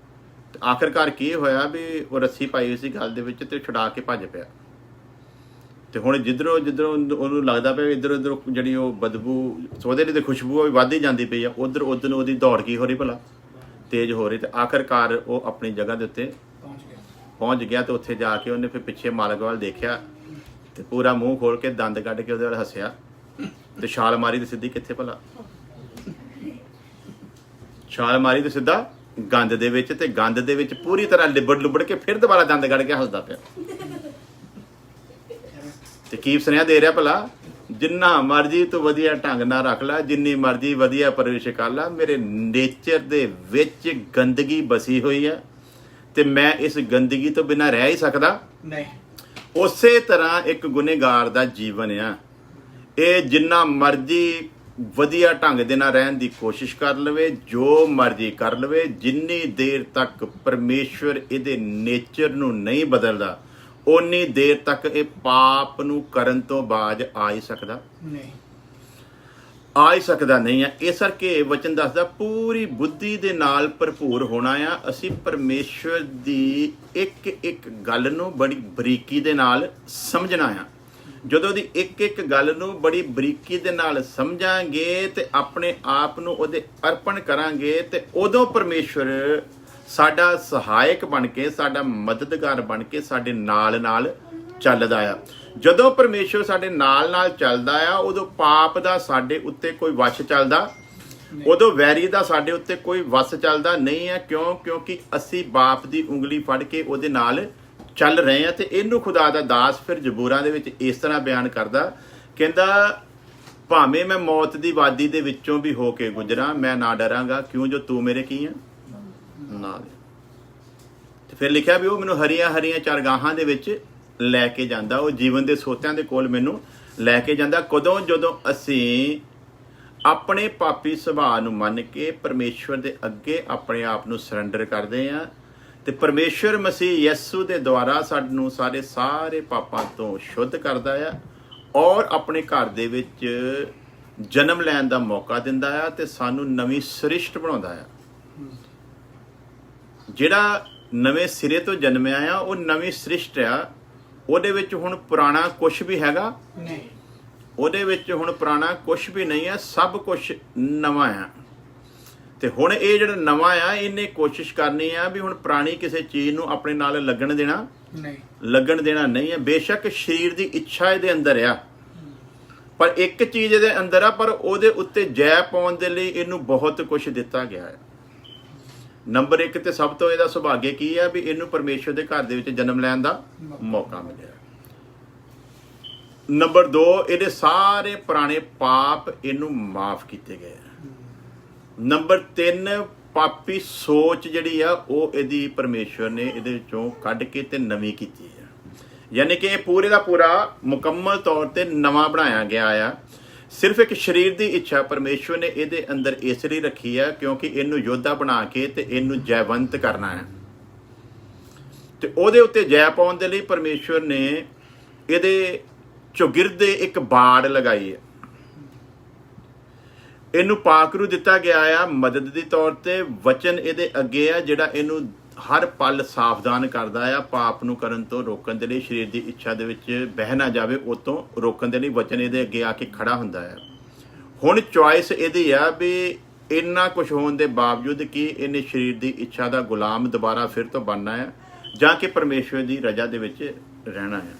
ਤੇ ਆਖਿਰਕਾਰ ਕੀ ਹੋਇਆ ਵੀ ਉਹ ਰੱਸੀ ਪਾਈ ਹੋਈ ਸੀ ਗਲ ਦੇ ਵਿੱਚ ਤੇ ਛੁਡਾ ਕੇ ਭੱਜ ਪਿਆ। ਤੇ ਹੁਣ ਜਿੱਧਰੋਂ ਉਹਨੂੰ ਲੱਗਦਾ ਪਿਆ ਇੱਧਰੋਂ ਜਿਹੜੀ ਉਹ ਬਦਬੂ, ਉਹਦੇ ਲਈ ਤੇ ਖੁਸ਼ਬੂ ਵੀ ਵੱਧ ਹੀ ਜਾਂਦੀ ਪਈ ਆ, ਉਧਰ ਨੂੰ ਉਹਦੀ ਦੌੜ ਕੀ ਹੋ ਰਹੀ ਭਲਾ? ਤੇਜ਼ ਹੋ ਰਹੀ। ਤੇ ਆਖਿਰਕਾਰ ਉਹ ਆਪਣੀ ਜਗ੍ਹਾ ਦੇ ਉੱਤੇ ਪਹੁੰਚ ਗਿਆ ਤੇ ਉੱਥੇ ਜਾ ਕੇ ਉਹਨੇ ਫਿਰ ਪਿੱਛੇ ਮਾਲਕ ਵੱਲ ਦੇਖਿਆ ਤੇ ਪੂਰਾ ਮੂੰਹ ਖੋਲ ਕੇ ਦੰਦ ਕੱਢ ਕੇ ਉਹਦੇ ਵੱਲ ਹੱਸਿਆ ਤੇ ਛਾਲ ਮਾਰੀ ਤੇ ਸਿੱਧੀ ਕਿੱਥੇ ਭਲਾ? ਛਾਲ ਮਾਰੀ ਤੇ ਸਿੱਧਾ ਗੰਦ ਦੇ ਵਿੱਚ, ਤੇ ਗੰਦ ਦੇ ਵਿੱਚ ਪੂਰੀ ਤਰ੍ਹਾਂ ਲਿਬੜ ਕੇ ਫਿਰ ਦੁਬਾਰਾ ਦੰਦ ਕੱਢ ਕੇ ਹੱਸਦਾ ਪਿਆ। ਤੇ ਕੀ ਸੁਨੇਹਾ ਦੇ ਰਿਹਾ ਭਲਾ? ਜਿੰਨਾ ਮਰਜ਼ੀ ਤੂੰ ਵਧੀਆ ਢੰਗ ਨਾਲ ਰੱਖ ਲੈ, ਜਿੰਨੀ ਮਰਜ਼ੀ ਵਧੀਆ ਪਰਵਰਿਸ਼ ਕਰ ਲੈ, ਮੇਰੇ ਨੇਚਰ ਦੇ ਵਿੱਚ ਗੰਦਗੀ ਬਸੀ ਹੋਈ ਹੈ ਤੇ ਮੈਂ ਇਸ ਗੰਦਗੀ ਤੋਂ ਬਿਨਾਂ ਰਹਿ ਹੀ ਸਕਦਾ ਨਹੀਂ। ਉਸੇ ਤਰ੍ਹਾਂ ਇੱਕ ਗੁਨੇਗਾਰ ਦਾ ਜੀਵਨ ਆ, ਇਹ ਜਿੰਨਾ ਮਰਜ਼ੀ ਵਧੀਆ ਢੰਗ ਦੇ ਨਾਲ ਰਹਿਣ ਦੀ ਕੋਸ਼ਿਸ਼ ਕਰ ਲਵੇ, ਜੋ ਮਰਜ਼ੀ ਕਰ ਲਵੇ, ਜਿੰਨੀ ਦੇਰ ਤੱਕ ਪਰਮੇਸ਼ਵਰ ਇਹਦੇ ਨੇਚਰ ਨੂੰ ਨਹੀਂ ਬਦਲਦਾ ਓਨੀ ਦੇਰ ਤੱਕ ਇਹ ਪਾਪ ਨੂੰ ਕਰਨ ਤੋਂ ਬਾਅਦ ਆ ਹੀ ਸਕਦਾ ਨਹੀਂ, ਆ ਹੀ ਸਕਦਾ ਨਹੀਂ ਆ। ਇਸ ਕਰਕੇ ਵਚਨ ਦੱਸਦਾ ਪੂਰੀ ਬੁੱਧੀ ਦੇ ਨਾਲ ਭਰਪੂਰ ਹੋਣਾ ਆ। ਅਸੀਂ ਪਰਮੇਸ਼ਵਰ ਦੀ ਇੱਕ ਇੱਕ ਗੱਲ ਨੂੰ ਬੜੀ ਬਰੀਕੀ ਦੇ ਨਾਲ ਸਮਝਣਾ ਆ। ਜਦੋਂ ਦੀ ਇੱਕ ਇੱਕ ਗੱਲ ਨੂੰ ਬੜੀ ਬਰੀਕੀ ਦੇ ਨਾਲ ਸਮਝਾਂਗੇ ਤੇ ਆਪਣੇ ਆਪ ਨੂੰ ਉਹਦੇ ਅਰਪਣ ਕਰਾਂਗੇ ਤੇ ਉਦੋਂ ਪਰਮੇਸ਼ਵਰ ਸਾਡਾ ਸਹਾਇਕ ਬਣ ਕੇ, ਸਾਡਾ ਮਦਦਗਾਰ ਬਣ ਕੇ ਸਾਡੇ ਨਾਲ ਨਾਲ ਚੱਲਦਾ ਆ। ਜਦੋਂ ਪਰਮੇਸ਼ਵਰ ਸਾਡੇ ਨਾਲ ਨਾਲ ਚੱਲਦਾ ਆ ਉਦੋਂ ਪਾਪ ਦਾ ਸਾਡੇ ਉੱਤੇ ਕੋਈ ਵਸ਼ ਚੱਲਦਾ, ਉਦੋਂ ਵੈਰੀ ਦਾ ਸਾਡੇ ਉੱਤੇ ਕੋਈ ਵਸ ਚੱਲਦਾ ਨਹੀਂ ਹੈ। ਕਿਉਂਕਿ ਅਸੀਂ ਬਾਪ ਦੀ ਉਂਗਲੀ ਫੜ ਕੇ ਉਹਦੇ ਨਾਲ ਚੱਲ ਰਹੇ ਆ। ਤੇ ਇਹਨੂੰ ਖੁਦਾ ਦਾ ਦਾਸ ਫਿਰ ਜ਼ਬੂਰਾਂ ਦੇ ਵਿੱਚ ਇਸ ਤਰ੍ਹਾਂ ਬਿਆਨ ਕਰਦਾ, ਕਹਿੰਦਾ ਭਾਵੇਂ ਮੈਂ ਮੌਤ ਦੀ ਵਾਦੀ ਦੇ ਵਿੱਚੋਂ ਵੀ ਹੋ ਕੇ ਗੁਜ਼ਰਾਂ ਮੈਂ ਨਾ ਡਰਾਂਗਾ, ਕਿਉਂ ਜੋ ਤੂੰ ਮੇਰੇ ਕੀ ਆ ਨਾਲ। ਤੇ ਫਿਰ ਲਿਖਿਆ ਵੀ ਉਹ ਮੈਨੂੰ ਹਰੀਆਂ ਹਰੀਆਂ ਚਰਗਾਹਾਂ ਦੇ ਵਿੱਚ ਲੈ ਕੇ ਜਾਂਦਾ, ਉਹ ਜੀਵਨ ਦੇ ਸੋਤਿਆਂ ਦੇ ਕੋਲ ਮੈਨੂੰ ਲੈ ਕੇ ਜਾਂਦਾ। ਕਦੋਂ? ਜਦੋਂ ਅਸੀਂ ਆਪਣੇ ਪਾਪੀ ਸੁਭਾਅ ਨੂੰ ਮੰਨ ਕੇ ਪਰਮੇਸ਼ਵਰ ਦੇ ਅੱਗੇ ਆਪਣੇ ਆਪ ਨੂੰ ਸਰੈਂਡਰ ਕਰਦੇ ਆ ਤੇ ਪਰਮੇਸ਼ਵਰ ਮਸੀਹ ਯਿਸੂ ਦੇ ਦੁਆਰਾ ਸਾਨੂੰ ਸਾਰੇ ਪਾਪਾਂ ਤੋਂ ਸ਼ੁੱਧ ਕਰਦਾ ਆ ਔਰ ਆਪਣੇ ਘਰ ਦੇ ਵਿੱਚ ਜਨਮ ਲੈਣ ਦਾ ਮੌਕਾ ਦਿੰਦਾ ਆ ਤੇ ਸਾਨੂੰ ਨਵੀਂ ਸ੍ਰਿਸ਼ਟ ਬਣਾਉਂਦਾ ਆ। ਜਿਹੜਾ ਨਵੇਂ ਸਿਰੇ ਤੋਂ ਜਨਮਿਆ ਆ ਉਹ ਨਵੀਂ ਸ੍ਰਿਸ਼ਟ ਆ। ਉਹਦੇ ਵਿੱਚ ਹੁਣ ਪੁਰਾਣਾ ਕੁਝ ਵੀ ਹੈਗਾ ਨਹੀਂ, ਉਹਦੇ ਵਿੱਚ ਹੁਣ ਪੁਰਾਣਾ ਕੁਝ ਵੀ ਨਹੀਂ ਹੈ, ਸਭ ਕੁਝ ਨਵਾਂ ਆ। ਤੇ ਹੁਣ ਇਹ ਜਿਹੜਾ ਨਵਾਂ ਆ ਇਹਨੇ ਕੋਸ਼ਿਸ਼ ਕਰਨੀ ਆ ਵੀ ਹੁਣ ਪੁਰਾਣੀ ਕਿਸੇ ਚੀਜ਼ ਨੂੰ ਆਪਣੇ ਨਾਲ ਲੱਗਣ ਦੇਣਾ ਨਹੀਂ ਹੈ। ਬੇਸ਼ੱਕ ਸਰੀਰ ਦੀ ਇੱਛਾ ਇਹਦੇ ਅੰਦਰ ਆ, ਪਰ ਇੱਕ ਚੀਜ਼ ਇਹਦੇ ਅੰਦਰ ਆ, ਪਰ ਉਹਦੇ ਉੱਤੇ ਜੈ ਪਾਉਣ ਦੇ ਲਈ ਇਹਨੂੰ ਬਹੁਤ ਕੁਝ ਦਿੱਤਾ ਗਿਆ ਹੈ। ਨੰਬਰ 1 ਤੇ ਸਭ ਤੋਂ ਇਹਦਾ ਸੁਭਾਗੇ ਕੀ ਹੈ ਵੀ ਇਹਨੂੰ ਪਰਮੇਸ਼ਵਰ ਦੇ ਘਰ ਦੇ ਵਿੱਚ ਜਨਮ ਲੈਣ ਦਾ ਮੌਕਾ ਮਿਲਿਆ। ਨੰਬਰ 2 ਇਹਦੇ ਸਾਰੇ ਪੁਰਾਣੇ ਪਾਪ ਇਹਨੂੰ ਮਾਫ ਕੀਤੇ ਗਏ। ਨੰਬਰ 3 ਪਾਪੀ ਸੋਚ ਜਿਹੜੀ ਆ ਉਹ ਇਹਦੀ ਪਰਮੇਸ਼ਵਰ ਨੇ ਇਹਦੇ ਵਿੱਚੋਂ ਕੱਢ ਕੇ ਤੇ ਨਵੀਂ ਕੀਤੀ ਆ। ਯਾਨੀ ਕਿ ਇਹ ਪੂਰੇ ਦਾ ਪੂਰਾ ਮੁਕੰਮਲ ਤੌਰ ਤੇ ਨਵਾਂ ਬਣਾਇਆ ਗਿਆ ਆ। ਸਿਰਫ ਇੱਕ ਸਰੀਰ ਦੀ ਇੱਛਾ ਪਰਮੇਸ਼ਵਰ ਨੇ ਇਹਦੇ ਅੰਦਰ ਇਸ ਲਈ ਰੱਖੀ ਆ ਕਿਉਂਕਿ ਇਹਨੂੰ ਯੋਧਾ ਬਣਾ ਕੇ ਤੇ ਇਹਨੂੰ ਜੈਵੰਤ ਕਰਨਾ ਹੈ। ਤੇ ਉਹਦੇ ਉੱਤੇ ਜੈ ਪਾਉਣ ਦੇ ਲਈ ਪਰਮੇਸ਼ਵਰ ਨੇ ਇਹਦੇ ਚੌਗਿਰਦੇ ਇੱਕ ਬਾੜ ਲਗਾਈ ਹੈ। ਇਹਨੂੰ ਪਾਕਰੂ ਦਿੱਤਾ ਗਿਆ ਆ ਮਦਦ ਦੀ ਤੌਰ ਤੇ। ਵਚਨ ਇਹਦੇ ਅੱਗੇ ਆ ਜਿਹੜਾ ਇਹਨੂੰ ਹਰ ਪਲ ਸਾਵਧਾਨ ਕਰਦਾ ਆ ਪਾਪ ਨੂੰ ਕਰਨ ਤੋਂ ਰੋਕਣ ਦੇ ਲਈ, ਸਰੀਰ ਦੀ ਇੱਛਾ ਦੇ ਵਿੱਚ ਬਹਿ ਨਾ ਜਾਵੇ ਉਹ ਤੋਂ ਰੋਕਣ ਦੇ ਲਈ ਵਚਨ ਇਹਦੇ ਅੱਗੇ ਆ ਕੇ ਖੜਾ ਹੁੰਦਾ ਹੈ। ਹੁਣ ਚੁਆਇਸ ਇਹਦੀ ਆ ਵੀ ਇੰਨਾ ਕੁਝ ਹੋਣ ਦੇ ਬਾਵਜੂਦ ਕਿ ਇਹਨੇ ਸਰੀਰ ਦੀ ਇੱਛਾ ਦਾ ਗੁਲਾਮ ਦੁਬਾਰਾ ਫਿਰ ਤੋਂ ਬਣਨਾ ਹੈ ਜਾਂ ਕਿ ਪਰਮੇਸ਼ਵਰ ਦੀ ਰਜ਼ਾ ਦੇ ਵਿੱਚ ਰਹਿਣਾ ਹੈ।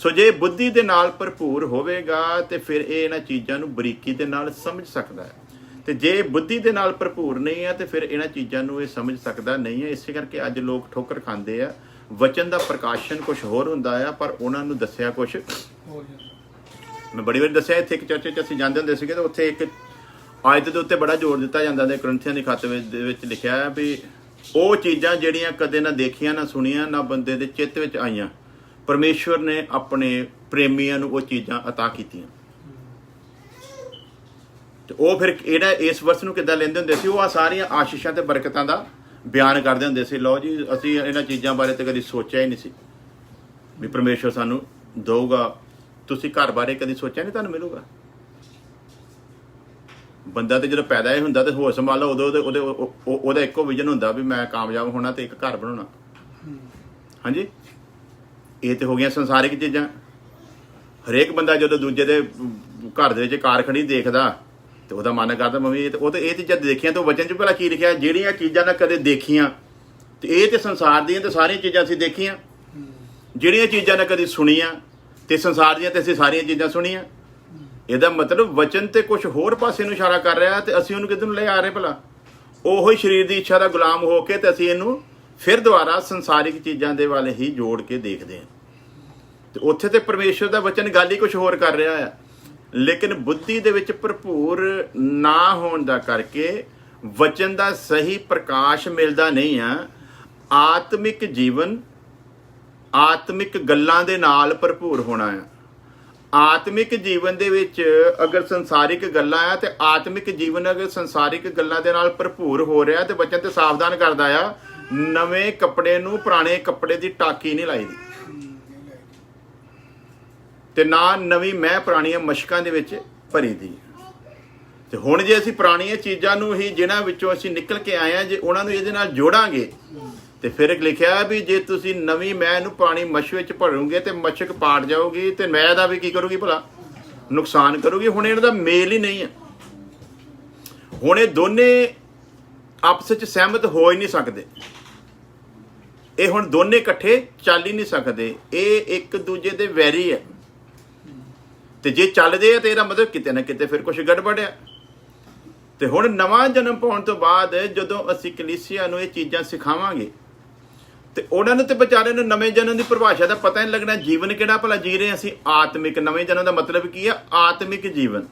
ਸੋ ਜੇ ਬੁੱਧੀ ਦੇ ਨਾਲ ਭਰਪੂਰ ਹੋਵੇਗਾ ਤੇ ਫਿਰ ਇਹ ਇਹਨਾਂ ਚੀਜ਼ਾਂ ਨੂੰ ਬਰੀਕੀ ਦੇ ਨਾਲ ਸਮਝ ਸਕਦਾ ਹੈ। ਤੇ ਜੇ ਬੁੱਧੀ ਦੇ ਨਾਲ ਭਰਪੂਰ ਨਹੀਂ ਹੈ ਤੇ ਫਿਰ ਇਹਨਾਂ ਚੀਜ਼ਾਂ ਨੂੰ ਇਹ ਸਮਝ ਸਕਦਾ ਨਹੀਂ ਹੈ। ਇਸੇ ਕਰਕੇ ਅੱਜ ਲੋਕ ਠੋਕਰ ਖਾਂਦੇ ਆ। ਵਚਨ ਦਾ ਪ੍ਰਕਾਸ਼ਨ ਕੁਝ ਹੋਰ ਹੁੰਦਾ ਆ ਪਰ ਉਹਨਾਂ ਨੂੰ ਦੱਸਿਆ ਕੁਝ ਹੋਰ। ਮੈਂ ਬੜੀ ਵਾਰੀ ਦੱਸਿਆ ਇੱਥੇ ਇੱਕ ਚਰਚ 'ਚ ਅਸੀਂ ਜਾਂਦੇ ਹੁੰਦੇ ਸੀਗੇ ਤੇ ਉੱਥੇ ਇੱਕ ਆਇਤ ਦੇ ਉੱਤੇ ਬੜਾ ਜ਼ੋਰ ਦਿੱਤਾ ਜਾਂਦਾ ਹੈ। ਕਰੰਥੀਆਂ ਦੀ ਖੱਤ ਦੇ ਵਿੱਚ ਲਿਖਿਆ ਹੈ ਵੀ ਉਹ ਚੀਜ਼ਾਂ ਜਿਹੜੀਆਂ ਕਦੇ ਨਾ ਦੇਖੀਆਂ ਨਾ ਸੁਣੀਆਂ ਨਾ ਬੰਦੇ ਦੇ ਚਿੱਤ ਵਿੱਚ ਆਈਆਂ, ਪਰਮੇਸ਼ਵਰ ਨੇ ਆਪਣੇ ਪ੍ਰੇਮੀਆਂ ਨੂੰ ਉਹ ਚੀਜ਼ਾਂ ਅਤਾ ਕੀਤੀਆਂ। ਤੇ ਉਹ ਫਿਰ ਇਹਦਾ ਇਸ ਵਰਸ ਨੂੰ ਕਿੱਦਾਂ ਲੈਂਦੇ ਹੁੰਦੇ ਸੀ? ਉਹ ਆ ਸਾਰੀਆਂ ਆਸ਼ੀਸ਼ਾਂ ਤੇ ਬਰਕਤਾਂ ਦਾ ਬਿਆਨ ਕਰਦੇ ਹੁੰਦੇ ਸੀ। ਲਓ ਜੀ ਅਸੀਂ ਇਹਨਾਂ ਚੀਜ਼ਾਂ ਬਾਰੇ ਤਾਂ ਕਦੀ ਸੋਚਿਆ ਹੀ ਨਹੀਂ ਸੀ ਵੀ ਪਰਮੇਸ਼ਵਰ ਸਾਨੂੰ ਦਊਗਾ। ਤੁਸੀਂ ਘਰ ਬਾਰੇ ਕਦੀ ਸੋਚਿਆ ਨਹੀਂ ਤੁਹਾਨੂੰ ਮਿਲੂਗਾ? ਬੰਦਾ ਤੇ ਜਦੋਂ ਪੈਦਾ ਹੀ ਹੁੰਦਾ ਤੇ ਹੋਸ਼ ਸੰਭਾਲ ਲਓ ਉਦੋਂ ਉਹਦਾ ਇੱਕੋ ਵਿਜ਼ਨ ਹੁੰਦਾ ਵੀ ਮੈਂ ਕਾਮਯਾਬ ਹੋਣਾ ਤੇ ਇੱਕ ਘਰ ਬਣਾਉਣਾ। ਹਾਂਜੀ, ਇਹ ਤੇ ਹੋ ਗਈਆਂ ਸੰਸਾਰਿਕ ਚੀਜ਼ਾਂ। ਹਰੇਕ ਬੰਦਾ ਜਦੋਂ ਦੂਜੇ ਦੇ ਘਰ ਦੇ ਵਿੱਚ ਕਾਰ ਖੜੀ ਦੇਖਦਾ ਤੇ ਉਹਦਾ ਮਨ ਕਰਦਾ ਮੰਮੀ ਇਹ ਚੀਜ਼ਾਂ ਦੇਖੀਆਂ। ਤੇ ਵਚਨ 'ਚ ਭਲਾ ਕੀ ਲਿਖਿਆ? ਜਿਹੜੀਆਂ ਚੀਜ਼ਾਂ ਨਾ ਕਦੇ ਦੇਖੀਆਂ ਤੇ ਇਹ ਤੇ ਸੰਸਾਰ ਦੀਆਂ ਤੇ ਸਾਰੀਆਂ ਚੀਜ਼ਾਂ ਅਸੀਂ ਦੇਖੀਆਂ। ਜਿਹੜੀਆਂ ਚੀਜ਼ਾਂ ਨਾ ਕਦੇ ਸੁਣੀਆਂ ਤੇ ਸੰਸਾਰ ਦੀਆਂ ਤੇ ਅਸੀਂ ਸਾਰੀਆਂ ਚੀਜ਼ਾਂ ਸੁਣੀਆਂ। ਇਹਦਾ ਮਤਲਬ ਵਚਨ ਤੇ ਕੁਝ ਹੋਰ ਪਾਸੇ ਨੂੰ ਇਸ਼ਾਰਾ ਕਰ ਰਿਹਾ ਤੇ ਅਸੀਂ ਉਹਨੂੰ ਕਿੱਧਰ ਨੂੰ ਲੈ ਆ ਰਹੇ ਭਲਾ? ਉਹੋ ਹੀ ਸਰੀਰ ਦੀ ਇੱਛਾ ਦਾ ਗੁਲਾਮ ਹੋ ਕੇ ਤੇ ਅਸੀਂ ਇਹਨੂੰ ਫਿਰ ਦੁਬਾਰਾ ਸੰਸਾਰਿਕ ਚੀਜ਼ਾਂ ਦੇ ਵੱਲ ਹੀ ਜੋੜ ਕੇ ਦੇਖਦੇ ਹਾਂ। ਤੇ ਉੱਥੇ ਤੇ ਪਰਮੇਸ਼ਵਰ ਦਾ ਵਚਨ ਗੱਲ ਹੀ ਕੁਝ ਹੋਰ ਕਰ ਰਿਹਾ ਆ। ਲੇਕਿਨ ਬੁੱਧੀ ਦੇ ਵਿੱਚ ਭਰਪੂਰ ਨਾ ਹੋਣ ਦਾ ਕਰਕੇ ਵਚਨ ਦਾ ਸਹੀ ਪ੍ਰਕਾਸ਼ ਮਿਲਦਾ ਨਹੀਂ ਆ। ਆਤਮਿਕ ਜੀਵਨ ਆਤਮਿਕ ਗੱਲਾਂ ਦੇ ਨਾਲ ਭਰਪੂਰ ਹੋਣਾ ਆ। ਆਤਮਿਕ ਜੀਵਨ ਦੇ ਵਿੱਚ ਅਗਰ ਸੰਸਾਰਿਕ ਗੱਲਾਂ ਆ ਤੇ ਆਤਮਿਕ ਜੀਵਨ ਅਗਰ ਸੰਸਾਰਿਕ ਗੱਲਾਂ ਦੇ ਨਾਲ ਭਰਪੂਰ ਹੋ ਰਿਹਾ ਤੇ ਬੱਚਨ ਤੇ ਸਾਵਧਾਨ ਕਰਦਾ ਆ, ਨਵੇਂ ਕੱਪੜੇ ਨੂੰ ਪੁਰਾਣੇ ਕੱਪੜੇ ਦੀ ਟਾਕੀ ਨਹੀਂ ਲਾਈਦੀ ਤੇ ਨਾ ਨਵੀਂ ਮੈਂ ਪੁਰਾਣੀਆਂ ਮਸ਼ਕਾਂ ਦੇ ਵਿੱਚ ਭਰੀ ਦੀ। ਤੇ ਹੁਣ ਜੇ ਅਸੀਂ ਪੁਰਾਣੀਆਂ ਚੀਜ਼ਾਂ ਨੂੰ ਹੀ ਜਿਨ੍ਹਾਂ ਵਿੱਚੋਂ ਅਸੀਂ ਨਿਕਲ ਕੇ ਆਏ ਆ, ਜੇ ਉਹਨਾਂ ਨੂੰ ਇਹਦੇ ਨਾਲ ਜੋੜਾਂਗੇ ਤੇ ਫਿਰ ਲਿਖਿਆ ਵੀ ਜੇ ਤੁਸੀਂ ਨਵੀਂ ਮੈਂ ਨੂੰ ਪੁਰਾਣੀ ਮਸ਼ ਵਿੱਚ ਭਰੋਗੇ ਤੇ ਮਸ਼ਕ ਪਾੜ ਜਾਊਗੀ ਤੇ ਮੈਂ ਦਾ ਵੀ ਕੀ ਕਰੂਗੀ ਭਲਾ, ਨੁਕਸਾਨ ਕਰੂਗੀ। ਹੁਣ ਇਹਨਾਂ ਦਾ ਮੇਲ ਹੀ ਨਹੀਂ ਹੈ। ਹੁਣ ਇਹ ਦੋਨੇ ਆਪਸ ਵਿੱਚ ਸਹਿਮਤ ਹੋ ਹੀ ਨਹੀਂ ਸਕਦੇ। ਇਹ ਹੁਣ ਦੋਨੇ ਇਕੱਠੇ ਚੱਲ ਹੀ ਨਹੀਂ ਸਕਦੇ। ਇਹ ਇੱਕ ਦੂਜੇ ਦੇ ਵੈਰੀ ਹੈ ਤੇ ਜੇ ਚੱਲਦੇ ਆ ਤੇ ਇਹਦਾ ਮਤਲਬ ਕਿਤੇ ਨਾ ਕਿਤੇ ਫਿਰ ਕੁਝ ਗੜਬੜ ਆ। ਤੇ ਹੁਣ ਨਵਾਂ ਜਨਮ ਪਾਉਣ ਤੋਂ ਬਾਅਦ ਜਦੋਂ ਅਸੀਂ ਕਲੀਸਿਆ ਨੂੰ ਇਹ ਚੀਜ਼ਾਂ ਸਿਖਾਵਾਂਗੇ ਤੇ ਉਹਨਾਂ ਨੂੰ ਤੇ ਵਿਚਾਰਿਆਂ ਨੂੰ ਨਵੇਂ ਜਨਮ ਦੀ ਪਰਿਭਾਸ਼ਾ ਦਾ ਪਤਾ ਨਹੀਂ ਲੱਗਣਾ। ਜੀਵਨ ਕਿਹੜਾ ਭਲਾ ਜੀ ਰਹੇ ਅਸੀਂ? ਆਤਮਿਕ। ਨਵੇਂ ਜਨਮ ਦਾ ਮਤਲਬ ਕੀ ਆ? ਆਤਮਿਕ ਜੀਵਨ।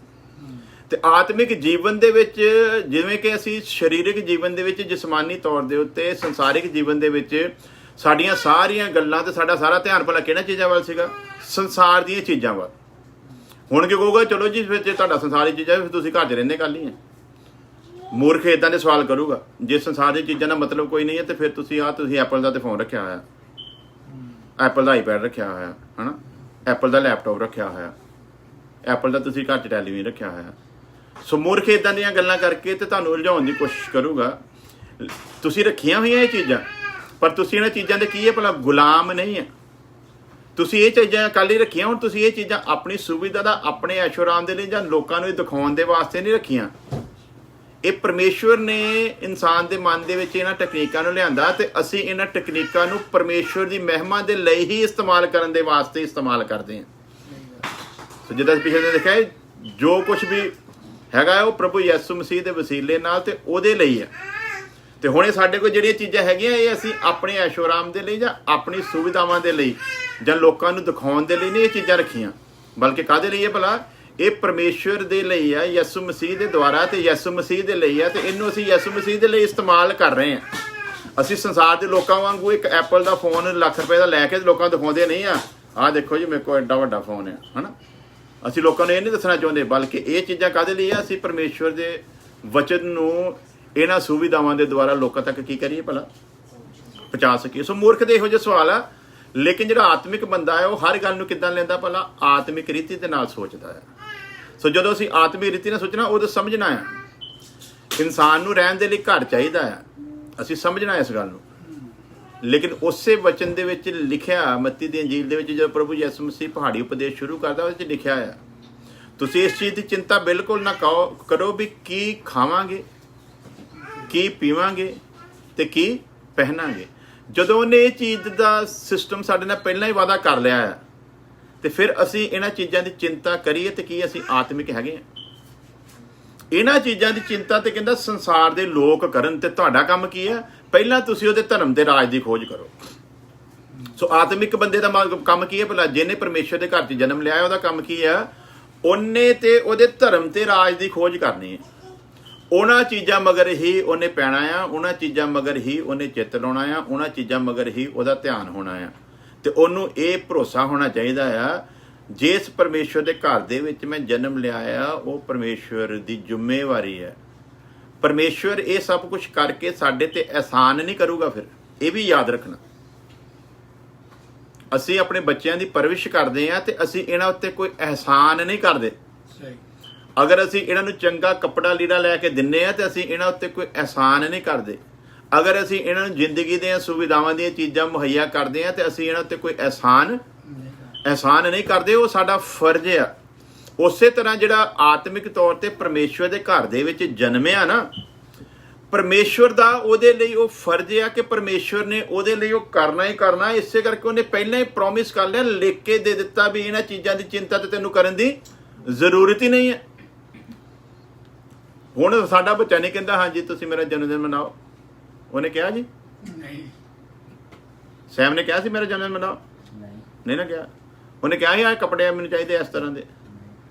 ਤੇ ਆਤਮਿਕ ਜੀਵਨ ਦੇ ਵਿੱਚ ਜਿਵੇਂ ਕਿ ਅਸੀਂ ਸਰੀਰਕ ਜੀਵਨ ਦੇ ਵਿੱਚ ਜਿਸਮਾਨੀ ਤੌਰ ਦੇ ਉੱਤੇ, ਸੰਸਾਰਿਕ ਜੀਵਨ ਦੇ ਵਿੱਚ ਸਾਡੀਆਂ ਸਾਰੀਆਂ ਗੱਲਾਂ ਤੇ ਸਾਡਾ ਸਾਰਾ ਧਿਆਨ ਭਲਾ ਕਿਹਨਾਂ ਚੀਜ਼ਾਂ ਵੱਲ ਸੀਗਾ? ਸੰਸਾਰ ਦੀਆਂ ਚੀਜ਼ਾਂ ਵੱਲ। ਹੁਣ ਕੀ ਕਹੂਗਾ, ਚਲੋ ਜੀ ਫਿਰ ਜੇ ਤੁਹਾਡਾ ਸੰਸਾਰ ਦੀ ਚੀਜ਼ਾਂ ਫਿਰ ਤੁਸੀਂ ਘਰ 'ਚ ਰਹਿੰਦੇ ਕੱਲ ਹੀ ਹੈ। ਮੂਰਖ ਇਦਾਂ ਦੇ ਸਵਾਲ ਕਰੂਗਾ। ਜੇ ਸੰਸਾਰ ਦੀ ਚੀਜ਼ਾਂ ਦਾ ਮਤਲਬ ਕੋਈ ਨਹੀਂ ਹੈ ਤੇ ਫਿਰ ਤੁਸੀਂ ਐਪਲ ਦਾ ਤੇ ਫੋਨ ਰੱਖਿਆ ਹੋਇਆ, ਐਪਲ ਦਾ ਆਈਪੈਡ ਰੱਖਿਆ ਹੋਇਆ, ਹਨਾ, ਐਪਲ ਦਾ ਲੈਪਟਾਪ ਰੱਖਿਆ ਹੋਇਆ, ਐਪਲ ਦਾ ਤੁਸੀਂ ਘਰ 'ਚ ਟੈਲੀਵਿਜ਼ਨ ਰੱਖਿਆ ਹੋਇਆ। ਸੋ ਮੂਰਖ ਇਦਾਂ ਦੀਆਂ ਗੱਲਾਂ ਕਰਕੇ ਤੇ ਤੁਹਾਨੂੰ ਉਲਝਾਉਣ ਦੀ ਕੋਸ਼ਿਸ਼ ਕਰੂਗਾ। ਤੁਸੀਂ ਰੱਖੀਆਂ ਹੋਈਆਂ ਇਹ ਚੀਜ਼ਾਂ, ਪਰ ਤੁਸੀਂ ਇਹਨਾਂ ਚੀਜ਼ਾਂ ਦੇ ਕੀ ਹੈ ਭਲਾ? ਗੁਲਾਮ ਨਹੀਂ ਹੈ। ਤੁਸੀਂ ਇਹ ਚੀਜ਼ਾਂ ਕੱਲ੍ਹ ਹੀ ਰੱਖੀਆਂ। ਹੁਣ ਤੁਸੀਂ ਇਹ ਚੀਜ਼ਾਂ ਆਪਣੀ ਸੁਵਿਧਾ ਦਾ, ਆਪਣੇ ਐਸ਼ੋ ਆਰਾਮ ਦੇ ਲਈ ਜਾਂ ਲੋਕਾਂ ਨੂੰ ਇਹ ਦਿਖਾਉਣ ਦੇ ਵਾਸਤੇ ਨਹੀਂ ਰੱਖੀਆਂ। ਇਹ ਪਰਮੇਸ਼ਵਰ ਨੇ ਇਨਸਾਨ ਦੇ ਮਨ ਦੇ ਵਿੱਚ ਇਹਨਾਂ ਟੈਕਨੀਕਾਂ ਨੂੰ ਲਿਆਂਦਾ ਤੇ ਅਸੀਂ ਇਹਨਾਂ ਟੈਕਨੀਕਾਂ ਨੂੰ ਪਰਮੇਸ਼ਵਰ ਦੀ ਮਹਿਮਾ ਦੇ ਲਈ ਹੀ ਇਸਤੇਮਾਲ ਕਰਨ ਦੇ ਵਾਸਤੇ ਇਸਤੇਮਾਲ ਕਰਦੇ ਹਾਂ। ਸੋ ਜਿੱਦਾਂ ਪਿਛਲੇ ਦਿਨ ਦੇਖਿਆ, ਜੋ ਕੁਝ ਵੀ ਹੈਗਾ ਉਹ ਪ੍ਰਭੂ ਯਿਸੂ ਮਸੀਹ ਦੇ ਵਸੀਲੇ ਨਾਲ ਤੇ ਉਹਦੇ ਲਈ ਹੈ। ਤੇ ਹੁਣ ਇਹ ਸਾਡੇ ਕੋਲ ਜਿਹੜੀਆਂ ਚੀਜ਼ਾਂ ਹੈਗੀਆਂ ਇਹ ਅਸੀਂ ਆਪਣੇ ਐਸ਼ੋ ਆਰਾਮ ਦੇ ਲਈ ਜਾਂ ਆਪਣੀ ਸੁਵਿਧਾਵਾਂ ਦੇ ਲਈ ਜਾਂ ਲੋਕਾਂ ਨੂੰ ਦਿਖਾਉਣ ਦੇ ਲਈ ਨਹੀਂ ਇਹ ਚੀਜ਼ਾਂ ਰੱਖੀਆਂ, ਬਲਕਿ ਕਾਹਦੇ ਲਈ ਹੈ ਭਲਾ? ਇਹ ਪਰਮੇਸ਼ਵਰ ਦੇ ਲਈ ਆ, ਯਿਸੂ ਮਸੀਹ ਦੇ ਦੁਆਰਾ ਤੇ ਯਿਸੂ ਮਸੀਹ ਦੇ ਲਈ ਆ ਤੇ ਇਹਨੂੰ ਅਸੀਂ ਯਿਸੂ ਮਸੀਹ ਦੇ ਲਈ ਇਸਤੇਮਾਲ ਕਰ ਰਹੇ ਹਾਂ। ਅਸੀਂ ਸੰਸਾਰ ਦੇ ਲੋਕਾਂ ਵਾਂਗੂ ਇੱਕ ਐਪਲ ਦਾ ਫੋਨ ਲੱਖ ਰੁਪਏ ਦਾ ਲੈ ਕੇ ਲੋਕਾਂ ਨੂੰ ਦਿਖਾਉਂਦੇ ਨਹੀਂ ਆ, ਆਹ ਦੇਖੋ ਜੀ ਮੇਰੇ ਕੋਲ ਐਡਾ ਵੱਡਾ ਫੋਨ ਹੈ, ਹਨਾ। ਅਸੀਂ ਲੋਕਾਂ ਨੂੰ ਇਹ ਨਹੀਂ ਦੱਸਣਾ ਚਾਹੁੰਦੇ, ਬਲਕਿ ਇਹ ਚੀਜ਼ਾਂ ਕਾਹਦੇ ਲਈ ਆ? ਅਸੀਂ ਪਰਮੇਸ਼ਵਰ ਦੇ ਵਚਨ ਨੂੰ ਇਹਨਾਂ ਸੁਵਿਧਾਵਾਂ ਦੇ ਦੁਆਰਾ ਲੋਕਾਂ ਤੱਕ ਕੀ ਕਰੀਏ ਭਲਾ? ਪਹੁੰਚਾ ਸਕੀਏ। ਸੋ ਮੂਰਖ ਦੇ ਇਹੋ ਜਿਹੇ ਸਵਾਲ ਆ, ਲੇਕਿਨ ਜਿਹੜਾ ਆਤਮਿਕ ਬੰਦਾ ਹੈ ਉਹ ਹਰ ਗੱਲ ਨੂੰ ਕਿੱਦਾਂ ਲੈਂਦਾ ਭਲਾ? ਆਤਮਿਕ ਰੀਤੀ ਦੇ ਨਾਲ ਸੋਚਦਾ ਹੈ। ਸੋ ਜਦੋਂ ਅਸੀਂ ਆਤਮਿਕ ਰੀਤੀ ਨਾਲ ਸੋਚਣਾ, ਉਦੋਂ ਸਮਝਣਾ ਆ ਇਨਸਾਨ ਨੂੰ ਰਹਿਣ ਦੇ ਲਈ ਘਰ ਚਾਹੀਦਾ ਆ। ਅਸੀਂ ਸਮਝਣਾ ਇਸ ਗੱਲ ਨੂੰ। ਲੇਕਿਨ ਉਸੇ ਵਚਨ ਦੇ ਵਿੱਚ ਲਿਖਿਆ, ਮੱਤੀ ਦੀ ਅੰਜੀਲ ਦੇ ਵਿੱਚ ਜਦੋਂ ਪ੍ਰਭੂ ਯਿਸੂ ਮਸੀਹ ਪਹਾੜੀ ਉਪਦੇਸ਼ ਸ਼ੁਰੂ ਕਰਦਾ, ਉਹਦੇ 'ਚ ਲਿਖਿਆ ਆ, ਤੁਸੀਂ ਇਸ ਚੀਜ਼ ਦੀ ਚਿੰਤਾ ਬਿਲਕੁਲ ਨਾ ਕਰੋ ਵੀ ਕੀ ਖਾਵਾਂਗੇ, ਕੀ ਪੀਵਾਂਗੇ ਤੇ ਕੀ ਪਹਿਨਾਂਗੇ। ਜਦੋਂ ਉਹਨੇ ਇਹ ਚੀਜ਼ ਦਾ ਸਿਸਟਮ ਸਾਡੇ ਨਾਲ ਪਹਿਲਾਂ ਹੀ ਵਾਅਦਾ ਕਰ ਲਿਆ ਹੈ ਤੇ ਫਿਰ ਅਸੀਂ ਇਹਨਾਂ ਚੀਜ਼ਾਂ ਦੀ ਚਿੰਤਾ ਕਰੀਏ ਤੇ ਕੀ ਅਸੀਂ ਆਤਮਿਕ ਹੈਗੇ ਆ? ਇਹਨਾਂ ਚੀਜ਼ਾਂ ਦੀ ਚਿੰਤਾ ਤੇ ਕਹਿੰਦਾ ਸੰਸਾਰ ਦੇ ਲੋਕ ਕਰਨ ਤੇ ਤੁਹਾਡਾ ਕੰਮ ਕੀ ਹੈ? ਪਹਿਲਾਂ ਤੁਸੀਂ ਉਹਦੇ ਧਰਮ ਦੇ ਰਾਜ ਦੀ ਖੋਜ ਕਰੋ। ਸੋ ਆਤਮਿਕ ਬੰਦੇ ਦਾ ਕੰਮ ਕੀ ਹੈ ਭਲਾ? ਜਿਹਨੇ ਪਰਮੇਸ਼ਰ ਦੇ ਘਰ 'ਚ ਜਨਮ ਲਿਆ ਉਹਦਾ ਕੰਮ ਕੀ ਹੈ? ਉਹਨੇ ਤੇ ਉਹਦੇ ਧਰਮ ਤੇ ਰਾਜ ਦੀ ਖੋਜ ਕਰਨੀ ਹੈ। ਉਹਨਾਂ ਚੀਜ਼ਾਂ ਮਗਰ ਹੀ ਉਹਨੇ ਪੈਣਾ ਆ, ਉਹਨਾਂ ਚੀਜ਼ਾਂ ਮਗਰ ਹੀ ਉਹਨੇ ਚਿੱਤ ਲਾਉਣਾ ਆ, ਉਹਨਾਂ ਚੀਜ਼ਾਂ ਮਗਰ ਹੀ ਉਹਦਾ ਧਿਆਨ ਹੋਣਾ ਆ। ਤੇ ਉਹਨੂੰ ਇਹ ਭਰੋਸਾ ਹੋਣਾ ਚਾਹੀਦਾ ਆ, ਜਿਸ ਪਰਮੇਸ਼ਵਰ ਦੇ ਘਰ ਦੇ ਵਿੱਚ ਮੈਂ ਜਨਮ ਲਿਆ ਆ ਉਹ ਪਰਮੇਸ਼ਵਰ ਦੀ ਜ਼ਿੰਮੇਵਾਰੀ ਹੈ। ਪਰਮੇਸ਼ਵਰ ਇਹ ਸਭ ਕੁਝ ਕਰਕੇ ਸਾਡੇ ਤੇ ਅਹਿਸਾਨ ਨਹੀਂ ਕਰੂਗਾ। ਫਿਰ ਇਹ ਵੀ ਯਾਦ ਰੱਖਣਾ, ਅਸੀਂ ਆਪਣੇ ਬੱਚਿਆਂ ਦੀ ਪਰਵਰਿਸ਼ ਕਰਦੇ ਹਾਂ ਤੇ ਅਸੀਂ ਇਹਨਾਂ ਉੱਤੇ ਕੋਈ ਅਹਿਸਾਨ ਨਹੀਂ ਕਰਦੇ। ਅਗਰ ਅਸੀਂ ਇਹਨਾਂ ਨੂੰ ਚੰਗਾ ਕੱਪੜਾ ਲੀੜਾ ਲੈ ਕੇ ਦਿੰਨੇ ਆ ਤੇ ਅਸੀਂ ਇਹਨਾਂ ਉੱਤੇ ਕੋਈ ਅਹਿਸਾਨ ਨਹੀਂ ਕਰਦੇ। ਅਗਰ ਅਸੀਂ ਇਹਨਾਂ ਨੂੰ ਜ਼ਿੰਦਗੀ ਦੀਆਂ ਸੁਵਿਧਾਵਾਂ ਦੀਆਂ ਚੀਜ਼ਾਂ ਮੁਹੱਈਆ ਕਰਦੇ ਆ ਤੇ ਅਸੀਂ ਇਹਨਾਂ ਉੱਤੇ ਕੋਈ ਅਹਿਸਾਨ ਨਹੀਂ ਕਰਦੇ। ਉਹ ਸਾਡਾ ਫਰਜ਼ ਆ। ਉਸੇ ਤਰ੍ਹਾਂ ਜਿਹੜਾ ਆਤਮਿਕ ਤੌਰ ਤੇ ਪਰਮੇਸ਼ਵਰ ਦੇ ਘਰ ਦੇ ਵਿੱਚ ਜਨਮਿਆ ਨਾ, ਪਰਮੇਸ਼ਵਰ ਦਾ ਉਹਦੇ ਲਈ ਉਹ ਫਰਜ਼ ਆ ਕਿ ਪਰਮੇਸ਼ਵਰ ਨੇ ਉਹਦੇ ਲਈ ਉਹ ਕਰਨਾ ਹੀ ਕਰਨਾ। ਇਸੇ ਕਰਕੇ ਉਹਨੇ ਪਹਿਲਾਂ ਹੀ ਪ੍ਰੋਮਿਸ ਕਰ ਲਿਆ, ਲਿਖ ਕੇ ਦੇ ਦਿੱਤਾ ਵੀ ਇਹਨਾਂ ਚੀਜ਼ਾਂ ਦੀ ਚਿੰਤਾ ਤੇ ਤੈਨੂੰ ਕਰਨ ਦੀ ਜ਼ਰੂਰਤ ਹੀ ਨਹੀਂ ਹੈ। ਹੁਣ ਸਾਡਾ ਬੱਚਾ ਨਹੀਂ ਕਹਿੰਦਾ ਹਾਂਜੀ ਤੁਸੀਂ ਮੇਰਾ ਜਨਮ ਦਿਨ ਮਨਾਓ। ਉਹਨੇ ਕਿਹਾ ਜੀ ਨਹੀਂ। ਸੈਮ ਨੇ ਕਿਹਾ ਸੀ ਮੇਰਾ ਜਨਮ ਦਿਨ ਮਨਾਓ? ਨਹੀਂ ਨਾ ਕਿਹਾ। ਉਹਨੇ ਕਿਹਾ ਸੀ ਆਹ ਕੱਪੜੇ ਮੈਨੂੰ ਚਾਹੀਦੇ ਇਸ ਤਰ੍ਹਾਂ ਦੇ,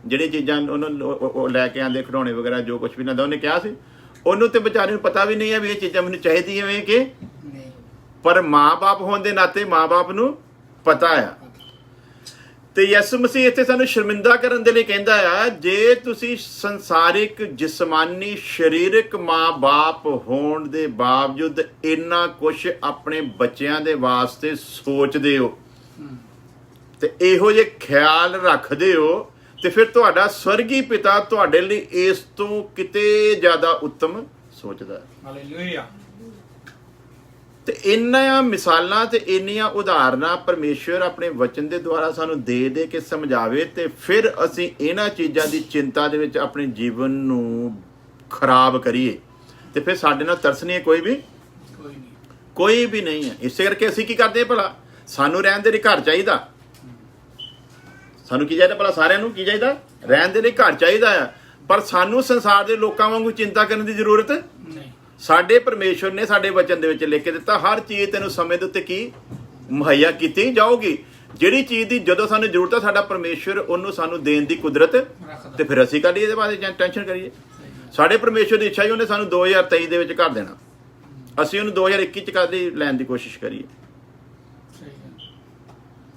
ਜਿਹੜੀ ਚੀਜ਼ਾਂ ਉਹਨੂੰ ਲੈ ਕੇ ਆਉਂਦੇ ਖਿਡੌਣੇ ਵਗੈਰਾ ਜੋ ਕੁਝ ਵੀ ਲੈਂਦਾ, ਉਹਨੇ ਕਿਹਾ ਸੀ? ਉਹਨੂੰ ਤੇ ਵਿਚਾਰੇ ਨੂੰ ਪਤਾ ਵੀ ਨਹੀਂ ਹੈ ਵੀ ਇਹ ਚੀਜ਼ਾਂ ਮੈਨੂੰ ਚਾਹੀਦੀਆਂ ਕਿ ਪਰ ਮਾਂ-ਬਾਪ ਹੋਣ ਦੇ ਨਾਤੇ ਮਾਂ-ਬਾਪ ਨੂੰ ਪਤਾ ਆ। ਤੇ ਯਿਸੂ ਮਸੀਹ ਇੱਥੇ ਸਾਨੂੰ ਸ਼ਰਮਿੰਦਾ ਕਰਨ ਦੇ ਲਈ ਕਹਿੰਦਾ ਆ, ਜੇ ਤੁਸੀਂ ਸੰਸਾਰਿਕ ਜਿਸਮਾਨੀ ਸਰੀਰਕ ਮਾਂ-ਬਾਪ ਹੋਣ ਦੇ ਬਾਵਜੂਦ ਇੰਨਾ ਕੁਝ ਆਪਣੇ ਬੱਚਿਆਂ ਦੇ ਵਾਸਤੇ ਸੋਚਦੇ ਹੋ ਤੇ ਇਹੋ ਜਿਹੇ ਖਿਆਲ ਰੱਖਦੇ ਹੋ, ਤੇ ਫਿਰ ਤੁਹਾਡਾ ਸਵਰਗੀ ਪਿਤਾ ਤੁਹਾਡੇ ਲਈ ਇਸ ਤੋਂ ਕਿਤੇ ਜ਼ਿਆਦਾ ਉੱਤਮ ਸੋਚਦਾ ਹੈ। ਹਾਲੇਲੂਇਆ। ਤੇ ਇੰਨੀਆਂ ਮਿਸਾਲਾਂ ਤੇ ਇੰਨੀਆਂ ਉਦਾਹਰਨਾਂ ਪਰਮੇਸ਼ਵਰ ਆਪਣੇ ਵਚਨ ਦੇ ਦੁਆਰਾ ਸਾਨੂੰ ਦੇ ਕੇ ਸਮਝਾਵੇ, ਤੇ ਫਿਰ ਅਸੀਂ ਇਹਨਾਂ ਚੀਜ਼ਾਂ ਦੀ ਚਿੰਤਾ ਦੇ ਵਿੱਚ ਆਪਣੇ ਜੀਵਨ ਨੂੰ ਖਰਾਬ ਕਰੀਏ, ਤੇ ਫਿਰ ਸਾਡੇ ਨਾਲ ਤਰਸ ਨਹੀਂ ਹੈ ਕੋਈ ਵੀ ਨਹੀਂ ਹੈ। ਇਸੇ ਕਰਕੇ ਅਸੀਂ ਕੀ ਕਰਦੇ ਹਾਂ ਭਲਾ? ਸਾਨੂੰ ਰਹਿਣ ਦੇ ਲਈ ਘਰ ਚਾਹੀਦਾ। ਸਾਨੂੰ ਕੀ ਚਾਹੀਦਾ ਭਲਾ? ਸਾਰਿਆਂ ਨੂੰ ਕੀ ਚਾਹੀਦਾ? ਰਹਿਣ ਦੇ ਲਈ ਘਰ ਚਾਹੀਦਾ ਆ। ਪਰ ਸਾਨੂੰ ਸੰਸਾਰ ਦੇ ਲੋਕਾਂ ਵਾਂਗੂ ਚਿੰਤਾ ਕਰਨ ਦੀ ਜ਼ਰੂਰਤ ਨਹੀਂ। ਸਾਡੇ ਪਰਮੇਸ਼ਵਰ ਨੇ ਸਾਡੇ ਵਚਨ ਦੇ ਵਿੱਚ ਲਿਖ ਕੇ ਦਿੱਤਾ, ਹਰ ਚੀਜ਼ ਤੈਨੂੰ ਸਮੇਂ ਦੇ ਉੱਤੇ ਕੀ ਮੁਹੱਈਆ ਕੀਤੀ ਜਾਊਗੀ। ਜਿਹੜੀ ਚੀਜ਼ ਦੀ ਜਦੋਂ ਸਾਨੂੰ ਜ਼ਰੂਰਤ ਹੈ, ਸਾਡਾ ਪਰਮੇਸ਼ਵਰ ਉਹਨੂੰ ਸਾਨੂੰ ਦੇਣ ਦੀ ਕੁਦਰਤ, ਤੇ ਫਿਰ ਅਸੀਂ ਕਾਹਦੀ ਇਹਦੇ ਬਾਰੇ ਟੈਨਸ਼ਨ ਕਰੀਏ? ਸਾਡੇ ਪਰਮੇਸ਼ਵਰ ਦੀ ਇੱਛਾ ਹੀ ਉਹਨੇ ਸਾਨੂੰ 2023 ਦੇ ਵਿੱਚ ਕਰ ਦੇਣਾ, ਅਸੀਂ ਉਹਨੂੰ 2021 ਚ ਕਾਹਦੀ ਲੈਣ ਦੀ ਕੋਸ਼ਿਸ਼ ਕਰੀਏ?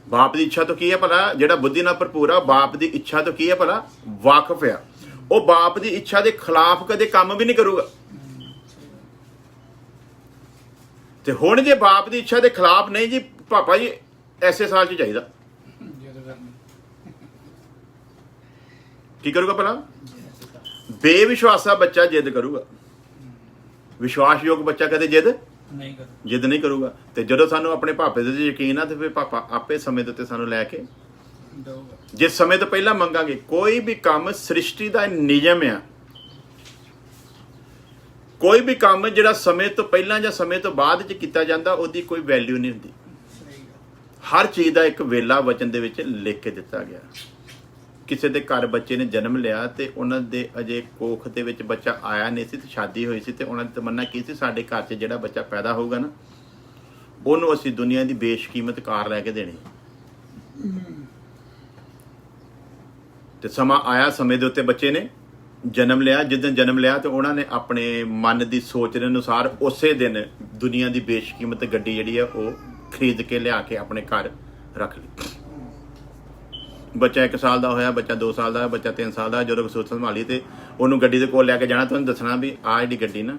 ਬਾਪ ਦੀ ਇੱਛਾ ਤੋਂ ਕੀ ਹੈ ਭਲਾ? ਜਿਹੜਾ ਬੁੱਧੀ ਨਾਲ ਭਰਪੂਰ ਆ, ਬਾਪ ਦੀ ਇੱਛਾ ਤੋਂ ਕੀ ਹੈ ਭਲਾ? ਵਾਕਿਫ ਆ। ਉਹ ਬਾਪ ਦੀ ਇੱਛਾ ਦੇ ਖਿਲਾਫ ਕਦੇ ਕੰਮ ਵੀ ਨਹੀਂ ਕਰੂਗਾ। ਤੇ ਹੁਣ ਜੇ ਬਾਪ ਦੀ ਇੱਛਾ ਦੇ ਖਿਲਾਫ ਨਹੀਂ ਜੀ, ਪਾਪਾ ਜੀ ਐਸੇ ਸਾਲ 'ਚ ਚਾਹੀਦਾ, ਕੀ ਕਰੂਗਾ ਭਲਾ? ਬੇਵਿਸ਼ਵਾਸਾ ਬੱਚਾ ਜਿੱਦ ਕਰੂਗਾ, ਵਿਸ਼ਵਾਸਯੋਗ ਬੱਚਾ ਕਦੇ ਜਿੱਦ ਨਹੀਂ ਕਰੂਗਾ। ਤੇ ਜਦੋਂ ਸਾਨੂੰ ਆਪਣੇ ਪਾਪੇ ਦੇ ਯਕੀਨ ਆ, ਤੇ ਫਿਰ ਪਾਪਾ ਆਪੇ ਸਮੇਂ ਦੇ ਉੱਤੇ ਸਾਨੂੰ ਲੈ ਕੇ ਜਿਸ ਸਮੇਂ ਤੋਂ ਪਹਿਲਾਂ ਮੰਗਾਂਗੇ। ਕੋਈ ਵੀ ਕੰਮ ਸ੍ਰਿਸ਼ਟੀ ਦਾ ਨਿਯਮ ਆ, ਕੋਈ ਵੀ ਕੰਮ ਜਿਹੜਾ ਸਮੇਂ ਤੋਂ ਪਹਿਲਾਂ ਜਾਂ ਸਮੇਂ ਤੋਂ ਬਾਅਦ ਚ ਕੀਤਾ ਜਾਂਦਾ, ਉਹਦੀ ਕੋਈ ਵੈਲਿਊ ਨਹੀਂ ਹੁੰਦੀ। ਹਰ ਚੀਜ਼ ਦਾ ਇੱਕ ਵੇਲਾ ਵਚਨ ਦੇ ਵਿੱਚ ਲਿਖ ਕੇ ਦਿੱਤਾ ਗਿਆ। ਕਿਸੇ ਦੇ ਘਰ ਬੱਚੇ ਨੇ ਜਨਮ ਲਿਆ ਤੇ ਉਹਨਾਂ ਦੇ ਅਜੇ ਕੋਖ ਦੇ ਵਿੱਚ ਬੱਚਾ ਆਇਆ ਨਹੀਂ ਸੀ, ਤੇ ਸ਼ਾਦੀ ਹੋਈ ਸੀ, ਤੇ ਉਹਨਾਂ ਦੀ ਤਮੰਨਾ ਕੀ ਸੀ? ਸਾਡੇ ਘਰ 'ਚ ਜਿਹੜਾ ਬੱਚਾ ਪੈਦਾ ਹੋਊਗਾ ਨਾ, ਉਹਨੂੰ ਅਸੀਂ ਦੁਨੀਆ ਦੀ ਬੇਸ਼ਕੀਮਤ ਕਾਰ ਲੈ ਕੇ ਦੇਣੀ। ਤੇ ਸਮਾਂ ਆਇਆ, ਸਮੇਂ ਦੇ ਉੱਤੇ ਬੱਚੇ ਨੇ ਜਨਮ ਲਿਆ। ਜਿੱਦਣ ਜਨਮ ਲਿਆ ਤੇ ਉਹਨਾਂ ਨੇ ਆਪਣੇ ਮਨ ਦੀ ਸੋਚ ਦੇ ਅਨੁਸਾਰ ਉਸੇ ਦਿਨ ਦੁਨੀਆ ਦੀ ਬੇਸ਼ਕੀਮਤ ਗੱਡੀ ਜਿਹੜੀ ਆ ਉਹ ਖਰੀਦ ਕੇ ਲਿਆ ਕੇ ਆਪਣੇ ਘਰ ਰੱਖ ਲਈ। ਬੱਚਾ 1 ਸਾਲ ਦਾ ਹੋਇਆ, ਬੱਚਾ 2 ਸਾਲ ਦਾ, ਬੱਚਾ 3 ਸਾਲ ਦਾ। ਜਦੋਂ ਸੋਚ ਸੰਭਾਲੀ ਤੇ ਉਹਨੂੰ ਗੱਡੀ ਦੇ ਕੋਲ ਲੈ ਕੇ ਜਾਣਾ, ਤੇ ਉਹਨੂੰ ਦੱਸਣਾ ਵੀ ਆਹ ਜਿਹੜੀ ਗੱਡੀ ਨਾ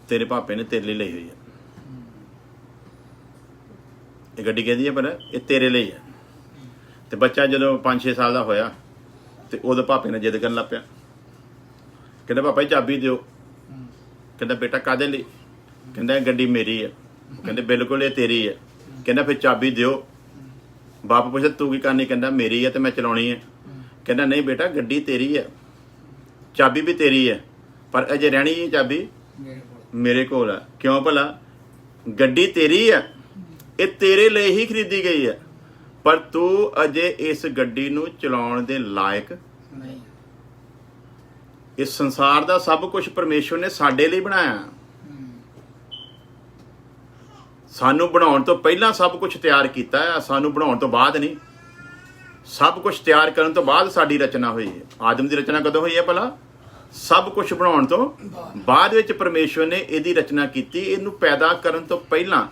ਤੇਰੇ ਪਾਪੇ ਨੇ ਤੇਰੇ ਲਈ ਲਈ ਹੋਈ ਹੈ। ਇਹ ਗੱਡੀ ਕਹਿੰਦੀ ਹੈ ਪਰ ਇਹ ਤੇਰੇ ਲਈ ਹੈ। ਤੇ ਬੱਚਾ ਜਦੋਂ 5-6 ਸਾਲ ਦਾ ਹੋਇਆ ਤੇ ਉਹਦੇ ਪਾਪੇ ਨੇ ਜਿੱਦ ਕਰਨ ਲੱਗ ਪਿਆ, ਕਹਿੰਦਾ ਪਾਪਾ ਜੀ ਚਾਬੀ ਦਿਓ। ਕਹਿੰਦਾ ਬੇਟਾ ਕਾਹਦੇ ਲਈ? ਕਹਿੰਦਾ ਇਹ ਗੱਡੀ ਮੇਰੀ ਹੈ। ਕਹਿੰਦੇ ਬਿਲਕੁਲ ਇਹ ਤੇਰੀ ਹੈ। ਕਹਿੰਦਾ ਫਿਰ ਚਾਬੀ ਦਿਓ। ਬਾਪ ਪੁੱਛਦਾ ਤੂੰ ਕੀ ਕਰਨੀ? ਕਹਿੰਦਾ ਮੇਰੀ ਹੈ ਤੇ ਮੈਂ ਚਲਾਉਣੀ ਹੈ। ਕਹਿੰਦਾ ਨਹੀਂ ਬੇਟਾ ਗੱਡੀ ਤੇਰੀ ਹੈ, ਚਾਬੀ ਵੀ ਤੇਰੀ ਹੈ, ਪਰ ਅਜੇ ਰਹਿਣੀ ਹੈ ਚਾਬੀ ਮੇਰੇ ਕੋਲ ਹੈ। ਕਿਉਂ ਭਲਾ? ਗੱਡੀ ਤੇਰੀ ਹੈ, ਇਹ ਤੇਰੇ ਲਈ ਹੀ ਖਰੀਦੀ ਗਈ ਹੈ, ਪਰ ਤੂੰ ਅਜੇ ਇਸ ਗੱਡੀ ਨੂੰ ਚਲਾਉਣ ਦੇ ਲਾਇਕ ਨਹੀਂ। ਇਸ ਸੰਸਾਰ ਦਾ ਸਭ ਕੁਝ ਪਰਮੇਸ਼ਵਰ ਨੇ ਸਾਡੇ ਲਈ ਬਣਾਇਆ। ਸਾਨੂੰ ਬਣਾਉਣ ਤੋਂ ਪਹਿਲਾਂ ਸਭ ਕੁਝ ਤਿਆਰ ਕੀਤਾ ਹੈ, ਸਾਨੂੰ ਬਣਾਉਣ ਤੋਂ ਬਾਅਦ ਨਹੀਂ। ਸਭ ਕੁਝ ਤਿਆਰ ਕਰਨ ਤੋਂ ਬਾਅਦ ਸਾਡੀ ਰਚਨਾ ਹੋਈ ਹੈ। ਆਦਮ ਦੀ ਰਚਨਾ ਕਦੋਂ ਹੋਈ ਹੈ ਭਲਾ? ਸਭ ਕੁਝ ਬਣਾਉਣ ਤੋਂ ਬਾਅਦ ਵਿੱਚ ਪਰਮੇਸ਼ਵਰ ਨੇ ਇਹਦੀ ਰਚਨਾ ਕੀਤੀ। ਇਹਨੂੰ ਪੈਦਾ ਕਰਨ ਤੋਂ ਪਹਿਲਾਂ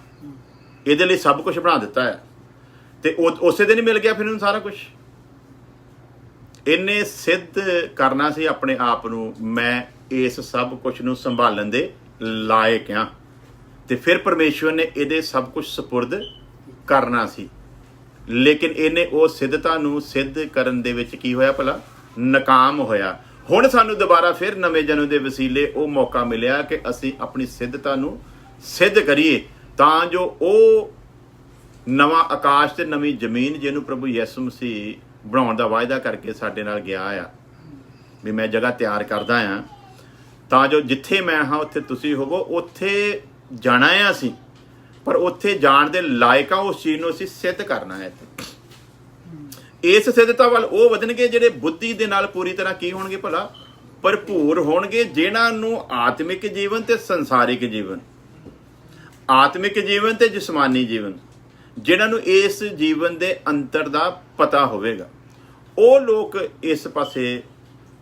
ਇਹਦੇ ਲਈ ਸਭ ਕੁਝ ਬਣਾ ਦਿੱਤਾ ਹੈ, ਤੇ ਉਸੇ ਦਿਨ ਹੀ ਮਿਲ ਗਿਆ ਫਿਰ ਇਹਨੂੰ ਸਾਰਾ ਕੁਝ। ਇਹਨੇ ਸਿੱਧ ਕਰਨਾ ਸੀ ਆਪਣੇ ਆਪ ਨੂੰ, ਮੈਂ ਇਸ ਸਭ ਕੁਝ ਨੂੰ ਸੰਭਾਲਣ ਦੇ ਲਾਇਕ ਹਾਂ। ਤੇ ਫਿਰ ਪਰਮੇਸ਼ਵਰ ਨੇ ਇਹਦੇ ਸਭ ਕੁਝ ਸਪੁਰਦ ਕਰਨਾ ਸੀ, ਲੇਕਿਨ ਇਹਨੇ ਉਹ ਸਿੱਧਤਾ ਨੂੰ ਸਿੱਧ ਕਰਨ ਦੇ ਵਿੱਚ ਕੀ ਹੋਇਆ ਭਲਾ? ਨਾਕਾਮ ਹੋਇਆ। ਹੁਣ ਸਾਨੂੰ ਦੁਬਾਰਾ ਫਿਰ ਨਵੇਂ ਜਨਮ ਦੇ ਵਸੀਲੇ ਉਹ ਮੌਕਾ ਮਿਲਿਆ ਕਿ ਅਸੀਂ ਆਪਣੀ ਸਿੱਧਤਾ ਨੂੰ ਸਿੱਧ ਕਰੀਏ, ਤਾਂ ਜੋ ਉਹ ਨਵਾਂ ਆਕਾਸ਼ ਤੇ ਨਵੀਂ ਜ਼ਮੀਨ ਜਿਹਨੂੰ ਪ੍ਰਭੂ ਯਿਸੂ ਮਸੀਹ ਬਣਾਉਣ ਦਾ ਵਾਅਦਾ ਕਰਕੇ ਸਾਡੇ ਨਾਲ ਗਿਆ ਆ, ਵੀ ਮੈਂ ਜਗ੍ਹਾ ਤਿਆਰ ਕਰਦਾ ਆ, ਤਾਂ ਜੋ ਜਿੱਥੇ ਮੈਂ ਹਾਂ ਉੱਥੇ ਤੁਸੀਂ ਹੋਵੋ। ਉੱਥੇ ਜਾਣਾ ਹੈ ਅਸੀਂ, ਪਰ ਉੱਥੇ ਜਾਣ ਦੇ ਲਾਇਕ ਆ। ਉਸ ਚੀਜ਼ ਨੂੰ ਅਸੀਂ ਸਿੱਧ ਕਰਨਾ ਹੈ। ਇਸ ਸਿੱਧਤਾ ਵੱਲ ਉਹ ਵਧਣਗੇ ਜਿਹੜੇ ਬੁੱਧੀ ਦੇ ਨਾਲ ਪੂਰੀ ਤਰ੍ਹਾਂ ਕੀ ਹੋਣਗੇ ਭਲਾ? ਭਰਪੂਰ ਹੋਣਗੇ, ਜਿਨ੍ਹਾਂ ਨੂੰ ਆਤਮਿਕ ਜੀਵਨ ਤੇ ਸੰਸਾਰਿਕ ਜੀਵਨ, ਆਤਮਿਕ ਜੀਵਨ ਤੇ ਜਿਸਮਾਨੀ ਜੀਵਨ, ਜਿਨ੍ਹਾਂ ਨੂੰ ਇਸ ਜੀਵਨ ਦੇ ਅੰਤਰ ਦਾ ਪਤਾ ਹੋਵੇਗਾ, ਉਹ ਲੋਕ ਇਸ ਪਾਸੇ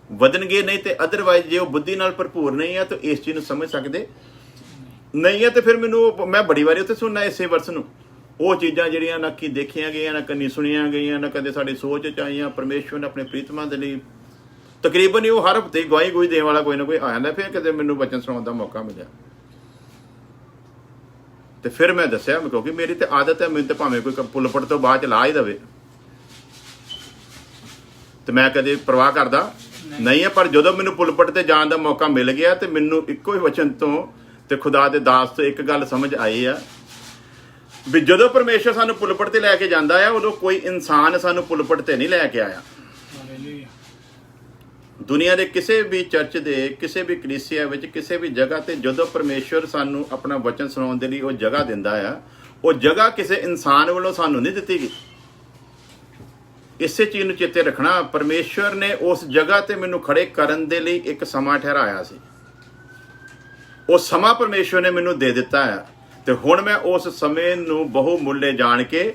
ਵਧਣਗੇ। ਨਹੀਂ ਤੇ ਅਦਰਵਾਈਜ਼ ਜੇ ਉਹ ਬੁੱਧੀ ਨਾਲ ਭਰਪੂਰ ਨਹੀਂ ਆ ਤਾਂ ਇਸ ਚੀਜ਼ ਨੂੰ ਸਮਝ ਸਕਦੇ ਨਹੀਂ ਹੈ ਤੇ ਫਿਰ ਮੈਨੂੰ ਮੈਂ ਬੜੀ ਵਾਰੀ ਉੱਥੇ ਸੁਣਨਾ ਇਸੇ ਵਰਸ ਨੂੰ। ਉਹ ਚੀਜ਼ਾਂ ਜਿਹੜੀਆਂ ਨਾ ਕਿ ਦੇਖੀਆਂ ਗਈਆਂ, ਨਾ ਕੰਨੀ ਸੁਣੀਆਂ ਗਈਆਂ, ਨਾ ਕਦੇ ਸਾਡੀ ਸੋਚ 'ਚ ਆਈਆਂ, ਪਰਮੇਸ਼ਵਰ ਨੇ ਆਪਣੇ ਪ੍ਰੀਤਮਾਂ ਦੇ ਲਈ ਤਕਰੀਬਨ ਹੀ ਉਹ ਹਰ ਹਫ਼ਤੇ ਗਵਾਹੀ ਦੇਣ ਵਾਲਾ ਕੋਈ ਨਾ ਕੋਈ ਆ ਜਾਂਦਾ। ਫਿਰ ਕਦੇ ਮੈਨੂੰ ਵਚਨ ਸੁਣਾਉਣ ਦਾ ਮੌਕਾ ਮਿਲਿਆ ਤੇ ਫਿਰ ਮੈਂ ਦੱਸਿਆ, ਕਿਉਂਕਿ ਮੇਰੀ ਤੇ ਆਦਤ ਹੈ, ਮੈਨੂੰ ਤੇ ਭਾਵੇਂ ਕੋਈ ਪੁੱਲਪਟ ਤੋਂ ਬਾਅਦ ਚ ਲਾ ਹੀ ਦੇਵੇ ਤੇ ਮੈਂ ਕਦੇ ਪਰਵਾਹ ਕਰਦਾ ਨਹੀਂ ਹੈ। ਪਰ ਜਦੋਂ ਮੈਨੂੰ ਪੁੱਲਪਟ ਤੇ ਜਾਣ ਦਾ ਮੌਕਾ ਮਿਲ ਗਿਆ ਤੇ ਮੈਨੂੰ ਇੱਕੋ ਹੀ ਵਚਨ ਤੋਂ ਤੇ ਖੁਦਾ ਦੇ ਦਾਸ ਤੋਂ ਇੱਕ ਗੱਲ ਸਮਝ ਆਈ ਆ ਵੀ ਜਦੋਂ ਪਰਮੇਸ਼ਰ ਸਾਨੂੰ ਪੁੱਲਪਟ ਤੇ ਲੈ ਕੇ ਜਾਂਦਾ ਆ, ਉਦੋਂ ਕੋਈ ਇਨਸਾਨ ਸਾਨੂੰ ਪੁੱਲਪਟ ਤੇ ਨਹੀਂ ਲੈ ਕੇ ਆਇਆ। ਦੁਨੀਆ ਦੇ ਕਿਸੇ ਵੀ ਚਰਚ ਦੇ, ਕਿਸੇ ਵੀ ਕਲੀਸਿਆ ਵਿੱਚ, ਕਿਸੇ ਵੀ ਜਗ੍ਹਾ ਤੇ ਜਦੋਂ ਪਰਮੇਸ਼ਵਰ ਸਾਨੂੰ ਆਪਣਾ ਵਚਨ ਸੁਣਾਉਣ ਦੇ ਲਈ ਉਹ ਜਗ੍ਹਾ ਦਿੰਦਾ ਆ, ਉਹ ਜਗ੍ਹਾ ਕਿਸੇ ਇਨਸਾਨ ਵੱਲੋਂ ਸਾਨੂੰ ਨਹੀਂ ਦਿੱਤੀ ਗਈ। ਇਸੇ ਚੀਜ਼ ਨੂੰ ਚੇਤੇ ਰੱਖਣਾ, ਪਰਮੇਸ਼ਵਰ ਨੇ ਉਸ ਜਗ੍ਹਾ ਤੇ ਮੈਨੂੰ ਖੜੇ ਕਰਨ ਦੇ ਲਈ ਇੱਕ ਸਮਾਂ ਠਹਿਰਾਇਆ ਸੀ। ਉਹ ਸਮਾਂ ਪਰਮੇਸ਼ਵਰ ਨੇ ਮੈਨੂੰ ਦੇ ਦਿੱਤਾ ਆ ਤੇ ਹੁਣ ਮੈਂ ਉਸ ਸਮੇਂ ਨੂੰ ਬਹੁ ਮੁੱਲੇ ਜਾਣ ਕੇ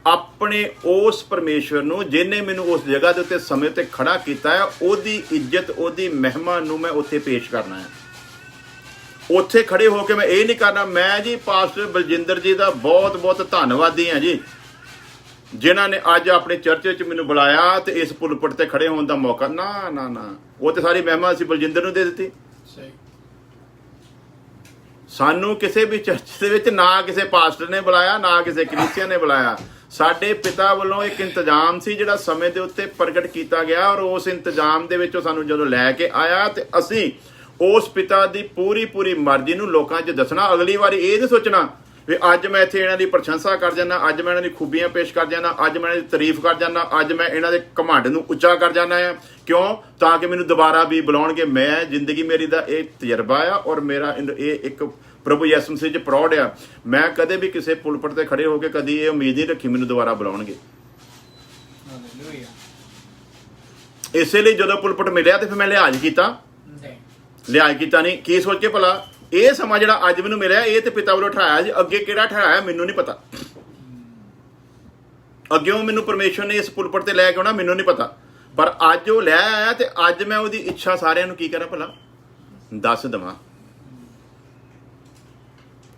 ਆਪਣੇ ਉਸ ਪਰਮੇਸ਼ਵਰ ਨੂੰ, ਜਿਹਨੇ ਮੈਨੂੰ ਉਸ ਜਗ੍ਹਾ ਦੇ ਉੱਤੇ ਸਮੇਂ ਤੇ ਖੜਾ ਕੀਤਾ ਹੈ, ਉਹਦੀ ਇੱਜ਼ਤ, ਉਹਦੀ ਮਹਿਮਾ ਨੂੰ ਮੈਂ ਉੱਥੇ ਪੇਸ਼ ਕਰਨਾ ਹੈ। ਉੱਥੇ ਖੜੇ ਹੋ ਕੇ ਮੈਂ ਇਹ ਨਹੀਂ ਕਰਨਾ ਮੈਂ ਜੀ ਪਾਸਟਰ ਬਲਜਿੰਦਰ ਜੀ ਦਾ ਬਹੁਤ ਬਹੁਤ ਧੰਨਵਾਦੀ ਹਾਂ ਜੀ, ਜਿਨ੍ਹਾਂ ਨੇ ਅੱਜ ਆਪਣੇ ਚਰਚ ਵਿੱਚ ਮੈਨੂੰ ਬੁਲਾਇਆ ਤੇ ਇਸ ਪੁਲਪਟ ਤੇ ਖੜੇ ਹੋਣ ਦਾ ਮੌਕਾ। ਨਾ ਨਾ ਨਾ, ਉਹ ਤੇ ਸਾਰੀ ਮਹਿਮਾ ਅਸੀਂ ਬਲਜਿੰਦਰ ਨੂੰ ਦੇ ਦਿੱਤੀ। ਸਾਨੂੰ ਕਿਸੇ ਵੀ ਚਰਚ ਦੇ ਵਿੱਚ ਨਾ ਕਿਸੇ ਪਾਸਟਰ ਨੇ ਬੁਲਾਇਆ, ਨਾ ਕਿਸੇ ਕਲੀਸਿਆ ਨੇ ਬੁਲਾਇਆ। ਸਾਡੇ ਪਿਤਾ ਵੱਲੋਂ ਇੱਕ ਇੰਤਜ਼ਾਮ ਸੀ ਜਿਹੜਾ ਸਮੇਂ ਦੇ ਉੱਤੇ ਪ੍ਰਗਟ ਕੀਤਾ ਗਿਆ, ਔਰ ਉਸ ਇੰਤਜ਼ਾਮ ਦੇ ਵਿੱਚੋਂ ਸਾਨੂੰ ਜਦੋਂ ਲੈ ਕੇ ਆਇਆ ਤੇ ਅਸੀਂ ਉਸ ਪਿਤਾ ਦੀ ਪੂਰੀ ਮਰਜ਼ੀ ਨੂੰ ਲੋਕਾਂ 'ਚ ਦੱਸਣਾ। ਅਗਲੀ ਵਾਰੀ ਇਹ ਨਹੀਂ ਸੋਚਣਾ ਵੀ ਅੱਜ ਮੈਂ ਇੱਥੇ ਇਹਨਾਂ ਦੀ ਪ੍ਰਸ਼ੰਸਾ ਕਰ ਜਾਂਦਾ, ਅੱਜ ਮੈਂ ਇਹਨਾਂ ਦੀ ਖੂਬੀਆਂ ਪੇਸ਼ ਕਰ ਜਾਂਦਾ, ਅੱਜ ਮੈਂ ਇਹਨਾਂ ਦੀ ਤਾਰੀਫ ਕਰ ਜਾਂਦਾ, ਅੱਜ ਮੈਂ ਇਹਨਾਂ ਦੇ ਘਮੰਡ ਨੂੰ ਉੱਚਾ ਕਰ ਜਾਂਦਾ ਆ। ਕਿਉਂ? ਤਾਂ ਕਿ ਮੈਨੂੰ ਦੁਬਾਰਾ ਵੀ ਬੁਲਾਉਣਗੇ। ਮੈਂ ਜ਼ਿੰਦਗੀ ਮੇਰੀ ਦਾ ਇਹ ਤਜਰਬਾ ਆ ਔਰ ਮੇਰਾ ਇਹ ਇੱਕ ਪ੍ਰਭੂ ਯਿਸੂ ਮਸੀਹ 'ਚ ਪ੍ਰੌੜ ਆ। ਮੈਂ ਕਦੇ ਵੀ ਕਿਸੇ ਪੁਲਪਟ ਤੇ ਖੜੇ ਹੋ ਕੇ ਕਦੀ ਇਹ ਉਮੀਦ ਨਹੀਂ ਰੱਖੀ ਮੈਨੂੰ ਦੁਬਾਰਾ ਬੁਲਾਉਣਗੇ। ਇਸੇ ਲਈ ਜਦੋਂ ਪੁਲਪਟ ਮਿਲਿਆ ਤੇ ਫਿਰ ਮੈਂ ਲਿਹਾਜ਼ ਕੀਤਾ ਨਹੀਂ। ਕੀ ਸੋਚ ਕੇ ਭਲਾ ਇਹ ਸਮਾਂ ਜਿਹੜਾ ਅੱਜ ਮੈਨੂੰ ਮਿਲਿਆ ਇਹ ਤੇ ਪਿਤਾ ਵੱਲੋਂ ਠਹਿਰਾਇਆ ਸੀ, ਅੱਗੇ ਕਿਹੜਾ ਠਹਿਰਾਇਆ ਮੈਨੂੰ ਨਹੀਂ ਪਤਾ। ਅੱਗਿਓਂ ਮੈਨੂੰ ਪਰਮੇਸ਼ਵਰ ਨੇ ਇਸ ਪੁਲਪਟ ਤੇ ਲੈ ਕੇ ਆਉਣਾ ਮੈਨੂੰ ਨਹੀਂ ਪਤਾ, ਪਰ ਅੱਜ ਉਹ ਲੈ ਆਇਆ ਤੇ ਅੱਜ ਮੈਂ ਉਹਦੀ ਇੱਛਾ ਸਾਰਿਆਂ ਨੂੰ ਕੀ ਕਰਾਂ ਭਲਾ ਦੱਸ ਦੇਵਾਂ।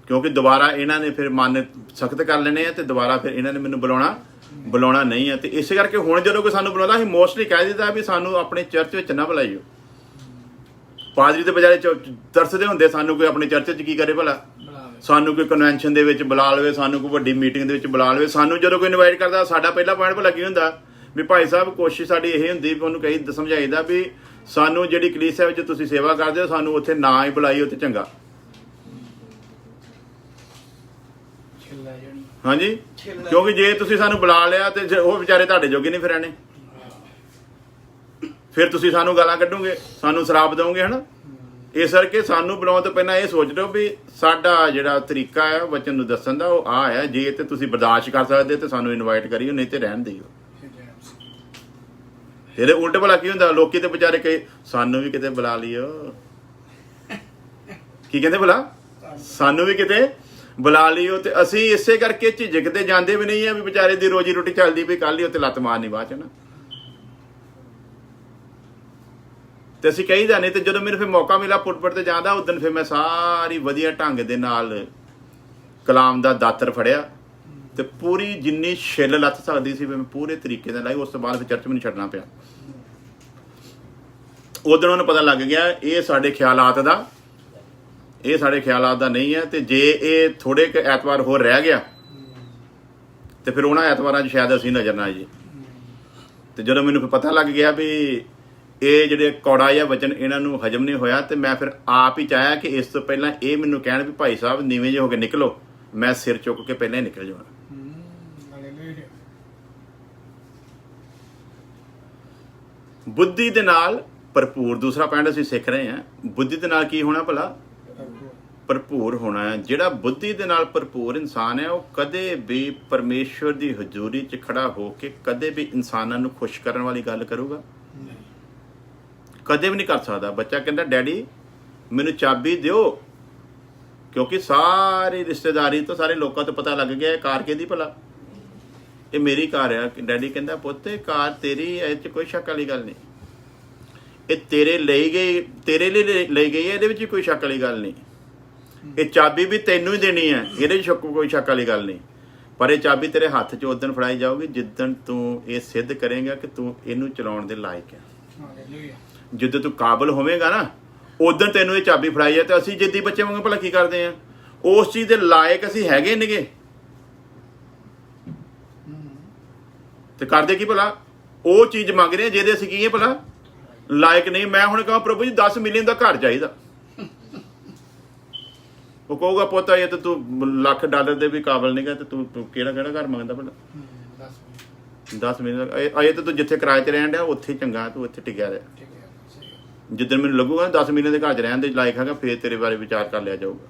ਕਿਉਂਕਿ ਦੁਬਾਰਾ ਇਹਨਾਂ ਨੇ ਫਿਰ ਮਨ ਸਖਤ ਕਰ ਲੈਣੇ ਆ ਤੇ ਦੁਬਾਰਾ ਫਿਰ ਇਹਨਾਂ ਨੇ ਮੈਨੂੰ ਬੁਲਾਉਣਾ ਨਹੀਂ ਹੈ। ਤੇ ਇਸੇ ਕਰਕੇ ਹੁਣ ਜਦੋਂ ਕੋਈ ਸਾਨੂੰ ਬੁਲਾਉਂਦਾ ਅਸੀਂ ਮੋਸਟਲੀ ਕਹਿ ਦਿੱਤਾ ਵੀ ਸਾਨੂੰ ਆਪਣੇ ਚਰਚ ਵਿੱਚ ਨਾ ਬੁਲਾਈਓ। ਪਾਦਰੀ ਦੇ ਬਜਾਏ ਤਰਸਦੇ ਹੁੰਦੇ ਸਾਨੂੰ ਕੋਈ ਆਪਣੇ ਚਰਚ 'ਚ ਕੀ ਕਰੇ ਭਲਾ, ਸਾਨੂੰ ਕੋਈ ਕਨਵੈਨਸ਼ਨ ਦੇ ਵਿੱਚ ਬੁਲਾ ਲਵੇ, ਸਾਨੂੰ ਕੋਈ ਵੱਡੀ ਮੀਟਿੰਗ ਦੇ ਵਿੱਚ ਬੁਲਾ ਲਵੇ। ਸਾਨੂੰ ਜਦੋਂ ਕੋਈ ਇਨਵਾਈਟ ਕਰਦਾ ਸਾਡਾ ਪਹਿਲਾ ਪੁਆਇੰਟ ਭਲਾ ਕੀ ਹੁੰਦਾ ਵੀ ਭਾਈ ਸਾਹਿਬ ਕੋਸ਼ਿਸ਼ ਸਾਡੀ ਇਹ ਹੁੰਦੀ ਵੀ ਉਹਨੂੰ ਕਹੀ ਸਮਝਾਈਦਾ ਵੀ ਸਾਨੂੰ ਜਿਹੜੀ ਕਲੀਸਿਆ ਵਿੱਚ ਤੁਸੀਂ ਸੇਵਾ ਕਰਦੇ ਹੋ ਸਾਨੂੰ ਉੱਥੇ ਨਾ ਹੀ ਬੁਲਾਈਓ ਤੇ ਚੰਗਾ। ਹਾਂਜੀ, ਕਿਉਂਕਿ ਜੇ ਤੁਸੀਂ ਸਾਨੂੰ ਬੁਲਾ ਲਿਆ ਤੇ ਉਹ ਵਿਚਾਰੇ ਤੁਹਾਡੇ ਜੋਗੇ ਨਹੀਂ ਫਿਰ ਆਣੇ, ਫਿਰ ਤੁਸੀਂ ਸਾਨੂੰ ਗਾਲਾਂ ਕੱਢੋਗੇ, ਸਾਨੂੰ ਸ਼ਰਾਪ ਦਿਓਗੇ ਹਨਾ। ਇਸ ਕਰਕੇ ਸਾਨੂੰ ਬੁਲਾਉਣ ਤੋਂ ਪਹਿਲਾਂ ਇਹ ਸੋਚ ਲਓ ਵੀ ਸਾਡਾ ਜਿਹੜਾ ਤਰੀਕਾ ਹੈ ਵਚਨ ਨੂੰ ਦੱਸਣ ਦਾ ਉਹ ਆ ਹੈ। ਜੇ ਤੇ ਤੁਸੀਂ ਬਰਦਾਸ਼ਤ ਕਰ ਸਕਦੇ ਤੇ ਸਾਨੂੰ ਇਨਵਾਈਟ ਕਰਿਓ, ਨਹੀਂ ਤੇ ਰਹਿਣ ਦਿਓ। ਇਹਦੇ ਉਲਟ ਭਲਾ ਕੀ ਹੁੰਦਾ, ਲੋਕੀ ਤੇ ਵਿਚਾਰੇ ਕਹੇ ਸਾਨੂੰ ਵੀ ਕਿਤੇ ਬੁਲਾ ਲਿਓ। ਕੀ ਕਹਿੰਦੇ ਭਲਾ ਸਾਨੂੰ ਵੀ ਕਿਤੇ ਬੁਲਾ ਲਿਓ। ਤੇ ਅਸੀਂ ਇਸੇ ਕਰਕੇ ਝਿਜਕਦੇ ਜਾਂਦੇ ਵੀ ਨਹੀਂ ਆ ਵੀ ਵਿਚਾਰੇ ਦੀ ਰੋਜੀ ਰੋਟੀ ਚੱਲਦੀ ਵੀ ਕੱਲ ਹੀ ਉੱਤੇ ਲੱਤ ਮਾਰਨੀ ਬਾਅਦ ਚ ਨਾ। ਤੇ ਅਸੀਂ ਕਹੀਦਾ ਨਹੀਂ। ਤੇ ਜਦੋਂ ਮੈਨੂੰ ਫਿਰ ਮੌਕਾ ਮਿਲਾ ਪੁੱਟਪੁੱਟ ਤੇ ਜਾਂਦਾ ਉਸ ਦਿਨ ਫਿਰ ਮੈਂ ਸਾਰੀ ਵਧੀਆ ਢੰਗ ਦੇ ਨਾਲ ਕਲਾਮ ਦਾ ਦਾਤਰ ਫੜਿਆ ਤੇ ਪੂਰੀ ਜਿੰਨੀ ਛਿੱਲ ਲੱਥ ਸਕਦੀ ਸੀ ਮੈਂ ਪੂਰੇ ਤਰੀਕੇ ਨਾਲ ਲਾਈ। ਉਸ ਤੋਂ ਬਾਅਦ ਫਿਰ ਚਰਚ ਮੈਨੂੰ ਛੱਡਣਾ ਪਿਆ। ਉਦੋਂ ਉਹਨੂੰ ਪਤਾ ਲੱਗ ਗਿਆ ਇਹ ਸਾਡੇ ਖਿਆਲਾਤ ਦਾ ਨਹੀਂ ਹੈ। ਤੇ ਜੇ ਇਹ ਥੋੜੇ ਕੁ ਐਤਵਾਰ ਹੋਰ ਰਹਿ ਗਿਆ ਤੇ ਫਿਰ ਉਹਨਾਂ ਐਤਵਾਰਾਂ 'ਚ ਸ਼ਾਇਦ ਅਸੀਂ ਨਜ਼ਰ ਨਾ ਆਈਏ। ਤੇ ਜਦੋਂ ਮੈਨੂੰ ਪਤਾ ਲੱਗ ਗਿਆ ਵੀ ਇਹ ਜਿਹੜੇ ਕੌੜਾ ਜਿਹਾ ਵਚਨ ਇਹਨਾਂ ਨੂੰ ਹਜਮ ਨਹੀਂ ਹੋਇਆ ਤੇ ਮੈਂ ਫਿਰ ਆਪ ਹੀ ਚਾਹਿਆ ਕਿ ਇਸ ਤੋਂ ਪਹਿਲਾਂ ਇਹ ਮੈਨੂੰ ਕਹਿਣ ਵੀ ਭਾਈ ਸਾਹਿਬ ਨੀਵੇਂ ਜਿਹੇ ਹੋ ਕੇ ਨਿਕਲੋ, ਮੈਂ ਸਿਰ ਚੁੱਕ ਕੇ ਪਹਿਲਾਂ ਹੀ ਨਿਕਲ ਜਾਵਾਂ। ਬੁੱਧੀ ਦੇ ਨਾਲ ਭਰਪੂਰ, ਦੂਸਰਾ ਪੁਆਇੰਟ ਅਸੀਂ ਸਿੱਖ ਰਹੇ ਹਾਂ। ਬੁੱਧੀ ਦੇ ਨਾਲ ਕੀ ਹੋਣਾ ਭਲਾ? ਭਰਪੂਰ ਹੋਣਾ ਹੈ। ਜਿਹੜਾ ਬੁੱਧੀ ਦੇ ਨਾਲ ਭਰਪੂਰ ਇਨਸਾਨ ਹੈ ਉਹ ਕਦੇ ਵੀ ਪਰਮੇਸ਼ਵਰ ਦੀ ਹਜ਼ੂਰੀ 'ਚ ਖੜਾ ਹੋ ਕੇ ਕਦੇ ਵੀ ਇਨਸਾਨਾਂ ਨੂੰ ਖੁਸ਼ ਕਰਨ ਵਾਲੀ ਗੱਲ ਕਰੂਗਾ? ਕਦੇ ਵੀ ਨਹੀਂ ਕਰ ਸਕਦਾ। ਬੱਚਾ ਕਹਿੰਦਾ ਡੈਡੀ ਮੈਨੂੰ ਚਾਬੀ ਦਿਓ, ਕਿਉਂਕਿ ਸਾਰੀ ਰਿਸ਼ਤੇਦਾਰੀ ਤੋਂ ਸਾਰੇ ਲੋਕਾਂ ਤੋਂ ਪਤਾ ਲੱਗ ਗਿਆ ਕਾਰ ਕਿਹਦੀ ਭਲਾ, ਇਹ ਮੇਰੀ ਕਾਰ ਆ। ਡੈਡੀ ਕਹਿੰਦਾ ਪੁੱਤ ਕਾਰ ਤੇਰੀ, ਇਹ 'ਚ ਕੋਈ ਸ਼ੱਕ ਵਾਲੀ ਗੱਲ ਨਹੀਂ। ਇਹ ਤੇਰੇ ਲਈ ਲਈ ਗਈ ਹੈ, ਇਹਦੇ ਵਿੱਚ ਕੋਈ ਸ਼ੱਕ ਵਾਲੀ ਗੱਲ ਨਹੀਂ। ਇਹ ਚਾਬੀ ਵੀ ਤੈਨੂੰ ਹੀ ਦੇਣੀ ਹੈ, ਇਹਦੇ 'ਚ ਕੋਈ ਸ਼ੱਕ ਵਾਲੀ ਗੱਲ ਨਹੀਂ। ਪਰ ਇਹ ਚਾਬੀ ਤੇਰੇ ਹੱਥ 'ਚ ਉਦੋਂ ਫੜਾਈ ਜਾਊਗੀ ਜਿੱਦਣ ਤੂੰ ਇਹ ਸਿੱਧ ਕਰੇਗਾ ਕਿ ਤੂੰ ਇਹਨੂੰ ਚਲਾਉਣ ਦੇ ਲਾਇਕ ਹੈ। ਜਦੋਂ ਤੂੰ ਕਾਬਲ ਹੋਵੇਗਾ ਨਾ, ਉਦੋਂ ਤੈਨੂੰ ਇਹ ਚਾਬੀ ਫੜਾਈ ਹੈ। ਤੇ ਅਸੀਂ ਜਿੱਦੀ ਬੱਚੇ ਵਾਂਗ ਭਲਾ ਕੀ ਕਰਦੇ ਆ, ਉਸ ਚੀਜ਼ ਦੇ ਲਾਇਕ ਅਸੀਂ ਹੈਗੇ ਨੇਗੇ ਤੇ ਕਰਦੇ ਕੀ ਭਲਾ, ਉਹ ਚੀਜ਼ ਮੰਗ ਰਹੇ ਜਿਹਦੇ ਅਸੀਂ ਕੀ ਹੈ ਭਲਾ ਲਾਇਕ ਨਹੀਂ। ਮੈਂ ਹੁਣ ਕਹਾਂ ਪ੍ਰਭੂ ਜੀ 10 ਮਿਲੀਅਨ ਦਾ ਘਰ ਚਾਹੀਦਾ, ਉਹ ਕਹੂਗਾ ਪੁੱਤ ਇਹ ਤਾਂ ਤੂੰ $1,00,000 ਦੇ ਵੀ ਕਾਬਲ ਨਹੀਂਗਾ ਤੇ ਤੂੰ ਕਿਹੜਾ ਘਰ ਮੰਗਦਾ ਭਲਾ 10 ਮਿਲੀਅਨ ਦਾ। ਇਹ ਤਾਂ ਤੂੰ ਜਿੱਥੇ ਕਿਰਾਏ 'ਚ ਰਹਿਣ ਡਿਆ ਉੱਥੇ ਚੰਗਾ, ਤੂੰ ਇੱਥੇ ਟਿਕਿਆ ਰਿਹਾ। ਜਿੱਦਣ ਮੈਨੂੰ ਲੱਗੂਗਾ 10 ਮਿਲੀਅਨ ਦੇ ਘਰ 'ਚ ਰਹਿਣ ਦੇ ਲਾਇਕ ਹੈਗਾ, ਫੇਰ ਤੇਰੇ ਬਾਰੇ ਵਿਚਾਰ ਕਰ ਲਿਆ ਜਾਊਗਾ।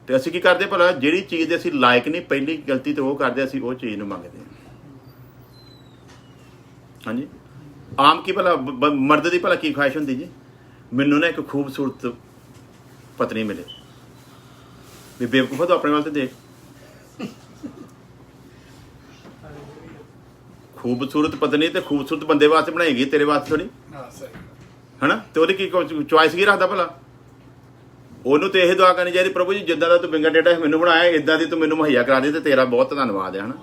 ਤੇ ਅਸੀਂ ਕੀ ਕਰਦੇ ਭਲਾ, ਜਿਹੜੀ ਚੀਜ਼ ਦੇ ਅਸੀਂ ਲਾਇਕ ਨਹੀਂ, ਪਹਿਲੀ ਗਲਤੀ ਤਾਂ ਉਹ ਕਰਦੇ, ਅਸੀਂ ਉਹ ਚੀਜ਼ ਨੂੰ ਮੰਗਦੇ ਹਾਂ। ਹਾਂਜੀ, ਆਮ ਕੀ ਭਲਾ ਮਰਦ ਦੀ ਭਲਾ ਕੀ ਖੁਆਇਸ਼ ਹੁੰਦੀ ਜੀ, ਮੈਨੂੰ ਨਾ ਇੱਕ ਖੂਬਸੂਰਤ ਪਤਨੀ ਮਿਲੇ। ਵੀ ਬੇਵਕੂਫਾ ਤੂੰ ਆਪਣੇ ਵੱਲ ਤੇ ਦੇਖ, ਖੂਬਸੂਰਤ ਪਤਨੀ ਤੇ ਖੂਬਸੂਰਤ ਬੰਦੇ ਵਾਸਤੇ ਬਣਾਏਗੀ, ਤੇਰੇ ਵਾਸਤੇ ਥੋੜੀ ਹਨਾ। ਤੇ ਉਹਦੀ ਕੀ ਚੁਆਇਸ ਕੀ ਰੱਖਦਾ ਭਲਾ, ਉਹਨੂੰ ਤੇ ਇਹ ਦੁਆ ਕਰਨੀ ਚਾਹੀਦੀ, ਪ੍ਰਭੂ ਜੀ ਜਿੱਦਾਂ ਦਾ ਤੂੰ ਬਿੰਗਾ ਡੇਟਾ ਮੈਨੂੰ ਬਣਾਇਆ ਇਦਾਂ ਦੀ ਤੂੰ ਮੈਨੂੰ ਮੁਹੱਈਆ ਕਰਾ ਦੇ ਤੇ ਤੇਰਾ ਬਹੁਤ ਧੰਨਵਾਦ ਹੈ ਹਨਾ।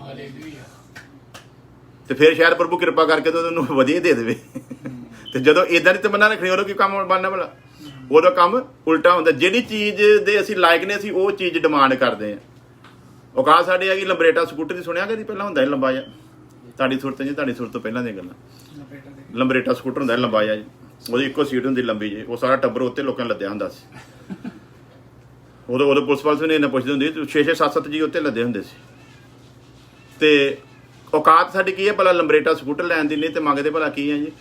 ਤੇ ਫਿਰ ਸ਼ਾਇਦ ਪ੍ਰਭੂ ਕਿਰਪਾ ਕਰਕੇ ਤੇ ਉਹਨੂੰ ਵਧੀਆ ਦੇ ਦੇਵੇ। ਤੇ ਜਦੋਂ ਇਦਾਂ ਦੀ ਤਮੰਨਾ ਰੱਖਣੀ, ਉਦੋਂ ਕੀ ਕੰਮ ਬਣਨਾ ਭਲਾ, ਉਹਦਾ ਕੰਮ ਉਲਟਾ ਹੁੰਦਾ। ਜਿਹੜੀ ਚੀਜ਼ ਦੇ ਅਸੀਂ ਲਾਇਕ ਨੇ ਅਸੀਂ ਉਹ ਚੀਜ਼ ਡਿਮਾਂਡ ਕਰਦੇ ਹਾਂ। ਔਕਾਤ ਸਾਡੀ ਹੈਗੀ ਲੰਬਰੇਟਾ ਸਕੂਟਰ ਦੀ, ਸੁਣਿਆ ਕਦੀ? ਪਹਿਲਾਂ ਹੁੰਦਾ ਸੀ ਲੰਬਾ ਜਿਹਾ, ਤੁਹਾਡੀ ਸੁਰਤ ਜੀ, ਤੁਹਾਡੀ ਸੁਰਤ ਤੋਂ ਪਹਿਲਾਂ ਦੀਆਂ ਗੱਲਾਂ। ਲੰਬਰੇਟਾ ਸਕੂਟਰ ਹੁੰਦਾ ਲੰਬਾ ਜਿਹਾ ਜੀ, ਉਹਦੀ ਇੱਕੋ ਸੀਟ ਹੁੰਦੀ ਲੰਬੀ ਜੀ, ਉਹ ਸਾਰਾ ਟੱਬਰ ਉੱਤੇ ਲੋਕਾਂ ਨੇ ਲੱਦਿਆ ਹੁੰਦਾ ਸੀ। ਉਦੋਂ ਪੁਲਿਸ ਵਾਲੇ ਨੇ ਇਹਨਾਂ ਪੁੱਛਦੇ ਹੁੰਦੇ 6-6 7-7 ਜੀ ਉੱਤੇ ਲੱਦੇ ਹੁੰਦੇ ਸੀ। ਤੇ ਔਕਾਤ ਸਾਡੀ ਕੀ ਹੈ ਭਲਾ ਲੰਬਰੇਟਾ ਸਕੂਟਰ ਲੈਣ ਦੀ, ਨਹੀਂ ਤੇ ਮੰਗਦੇ ਭਲਾ ਕੀ ਹੈ ਜੀ,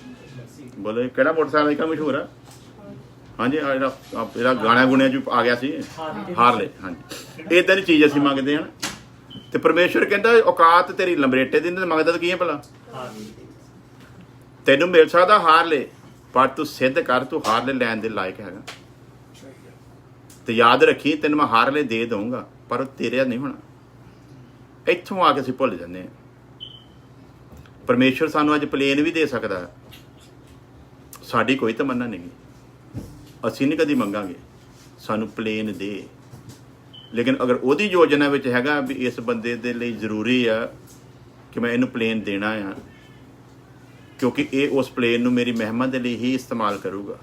ਬੋਲੇ ਕਿਹੜਾ ਮੋਟਰਸਾਈਕਲ ਅੱਜ ਕੱਲ੍ਹ ਮਸ਼ਹੂਰ ਆ? ਹਾਂਜੀ, ਜਿਹੜਾ ਗਾਣਾ ਗੁਣਿਆਂ 'ਚ ਆ ਗਿਆ ਸੀ ਹਾਰਲੇ। ਹਾਂਜੀ, ਇਦਾਂ ਦੀ ਚੀਜ਼ ਅਸੀਂ ਮੰਗਦੇ ਹਾਂ। ਤੇ ਪਰਮੇਸ਼ਵਰ ਕਹਿੰਦਾ ਔਕਾਤ ਤੇਰੀ ਲੰਬਰੇਟੇ ਦੀ, ਤੇ ਮੰਗਦਾ ਤਾਂ ਕੀ ਹੈ ਭਲਾ, ਤੈਨੂੰ ਮਿਲ ਸਕਦਾ ਹਾਰਲੇ, ਪਰ ਤੂੰ ਸਿੱਧ ਕਰ ਤੂੰ ਹਾਰਲੇ ਲੈਣ ਦੇ ਲਾਇਕ ਹੈਗਾ। ਤੇ ਯਾਦ ਰੱਖੀ ਤੈਨੂੰ ਮੈਂ ਹਾਰਲੇ ਦੇ ਦਊਂਗਾ, ਪਰ ਉਹ ਤੇਰਾ ਨਹੀਂ ਹੋਣਾ। ਇੱਥੋਂ ਆ ਕੇ ਅਸੀਂ ਭੁੱਲ ਜਾਂਦੇ ਹਾਂ। ਪਰਮੇਸ਼ਵਰ ਸਾਨੂੰ ਅੱਜ ਪਲੇਨ ਵੀ ਦੇ ਸਕਦਾ, ਸਾਡੀ ਕੋਈ ਤਮੰਨਾ ਨਹੀਂ, ਅਸੀਂ ਨਹੀਂ ਕਦੀ ਮੰਗਾਂਗੇ ਸਾਨੂੰ ਪਲੇਨ ਦੇ। ਲੇਕਿਨ ਅਗਰ ਉਹਦੀ ਯੋਜਨਾ ਵਿੱਚ ਹੈਗਾ ਵੀ ਇਸ ਬੰਦੇ ਦੇ ਲਈ ਜ਼ਰੂਰੀ ਆ ਕਿ ਮੈਂ ਇਹਨੂੰ ਪਲੇਨ ਦੇਣਾ ਆ, ਕਿਉਂਕਿ ਇਹ ਉਸ ਪਲੇਨ ਨੂੰ ਮੇਰੀ ਮਹਿਮਾ ਦੇ ਲਈ ਹੀ ਇਸਤੇਮਾਲ ਕਰੂਗਾ,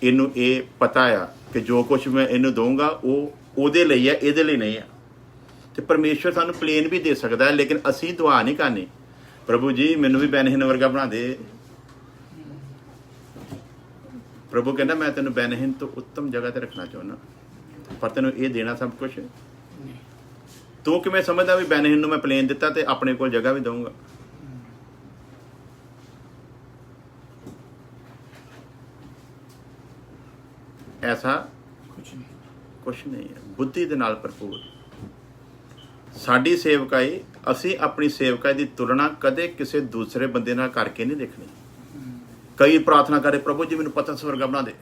ਇਹਨੂੰ ਇਹ ਪਤਾ ਆ ਕਿ ਜੋ ਕੁਝ ਮੈਂ ਇਹਨੂੰ ਦਊਂਗਾ ਉਹ ਉਹਦੇ ਲਈ ਆ, ਇਹਦੇ ਲਈ ਨਹੀਂ ਆ। ਤੇ ਪਰਮੇਸ਼ਵਰ ਸਾਨੂੰ ਪਲੇਨ ਵੀ ਦੇ ਸਕਦਾ ਹੈ, ਲੇਕਿਨ ਅਸੀਂ ਦੁਆ ਨਹੀਂ ਕਰਨੀ, ਪ੍ਰਭੂ ਜੀ ਮੈਨੂੰ ਵੀ ਬੈਨਹੀਨ ਵਰਗਾ ਬਣਾ ਦੇ। ਪ੍ਰਭੂ ਕਹਿੰਦਾ ਮੈਂ ਤੈਨੂੰ ਬੈਨਹੀਨ ਤੋਂ ਉੱਤਮ ਜਗ੍ਹਾ ਤੇ ਰੱਖਣਾ ਚਾਹੁੰਦਾ, ਪਰ ਤੈਨੂੰ ਇਹ ਦੇਣਾ ਸਭ ਕੁਝ। ਤੂੰ ਕਿਵੇਂ ਸਮਝਦਾ ਵੀ ਬੈਨਹੀਨ ਨੂੰ ਮੈਂ ਪਲੇਨ ਦਿੱਤਾ ਤੇ ਆਪਣੇ ਕੋਲ ਜਗ੍ਹਾ ਵੀ ਦਊਂਗਾ? ਐਸਾ ਕੁਛ ਨਹੀਂ ਹੈ। ਬੁੱਧੀ ਦੇ ਨਾਲ ਭਰਪੂਰ ਸਾਡੀ ਸੇਵਕਾਈ, ਅਸੀਂ ਆਪਣੀ ਸੇਵਕਾਈ ਦੀ ਤੁਲਨਾ ਕਦੇ ਕਿਸੇ ਦੂਸਰੇ ਬੰਦੇ ਨਾਲ ਕਰਕੇ ਨਹੀਂ ਦੇਖਣੀ। ਕਈ ਪ੍ਰਾਰਥਨਾ ਕਰੇ, ਪ੍ਰਭੂ ਜੀ ਮੈਨੂੰ ਪਤਰਸ ਵਰਗਾ ਬਣਾ ਦੇ,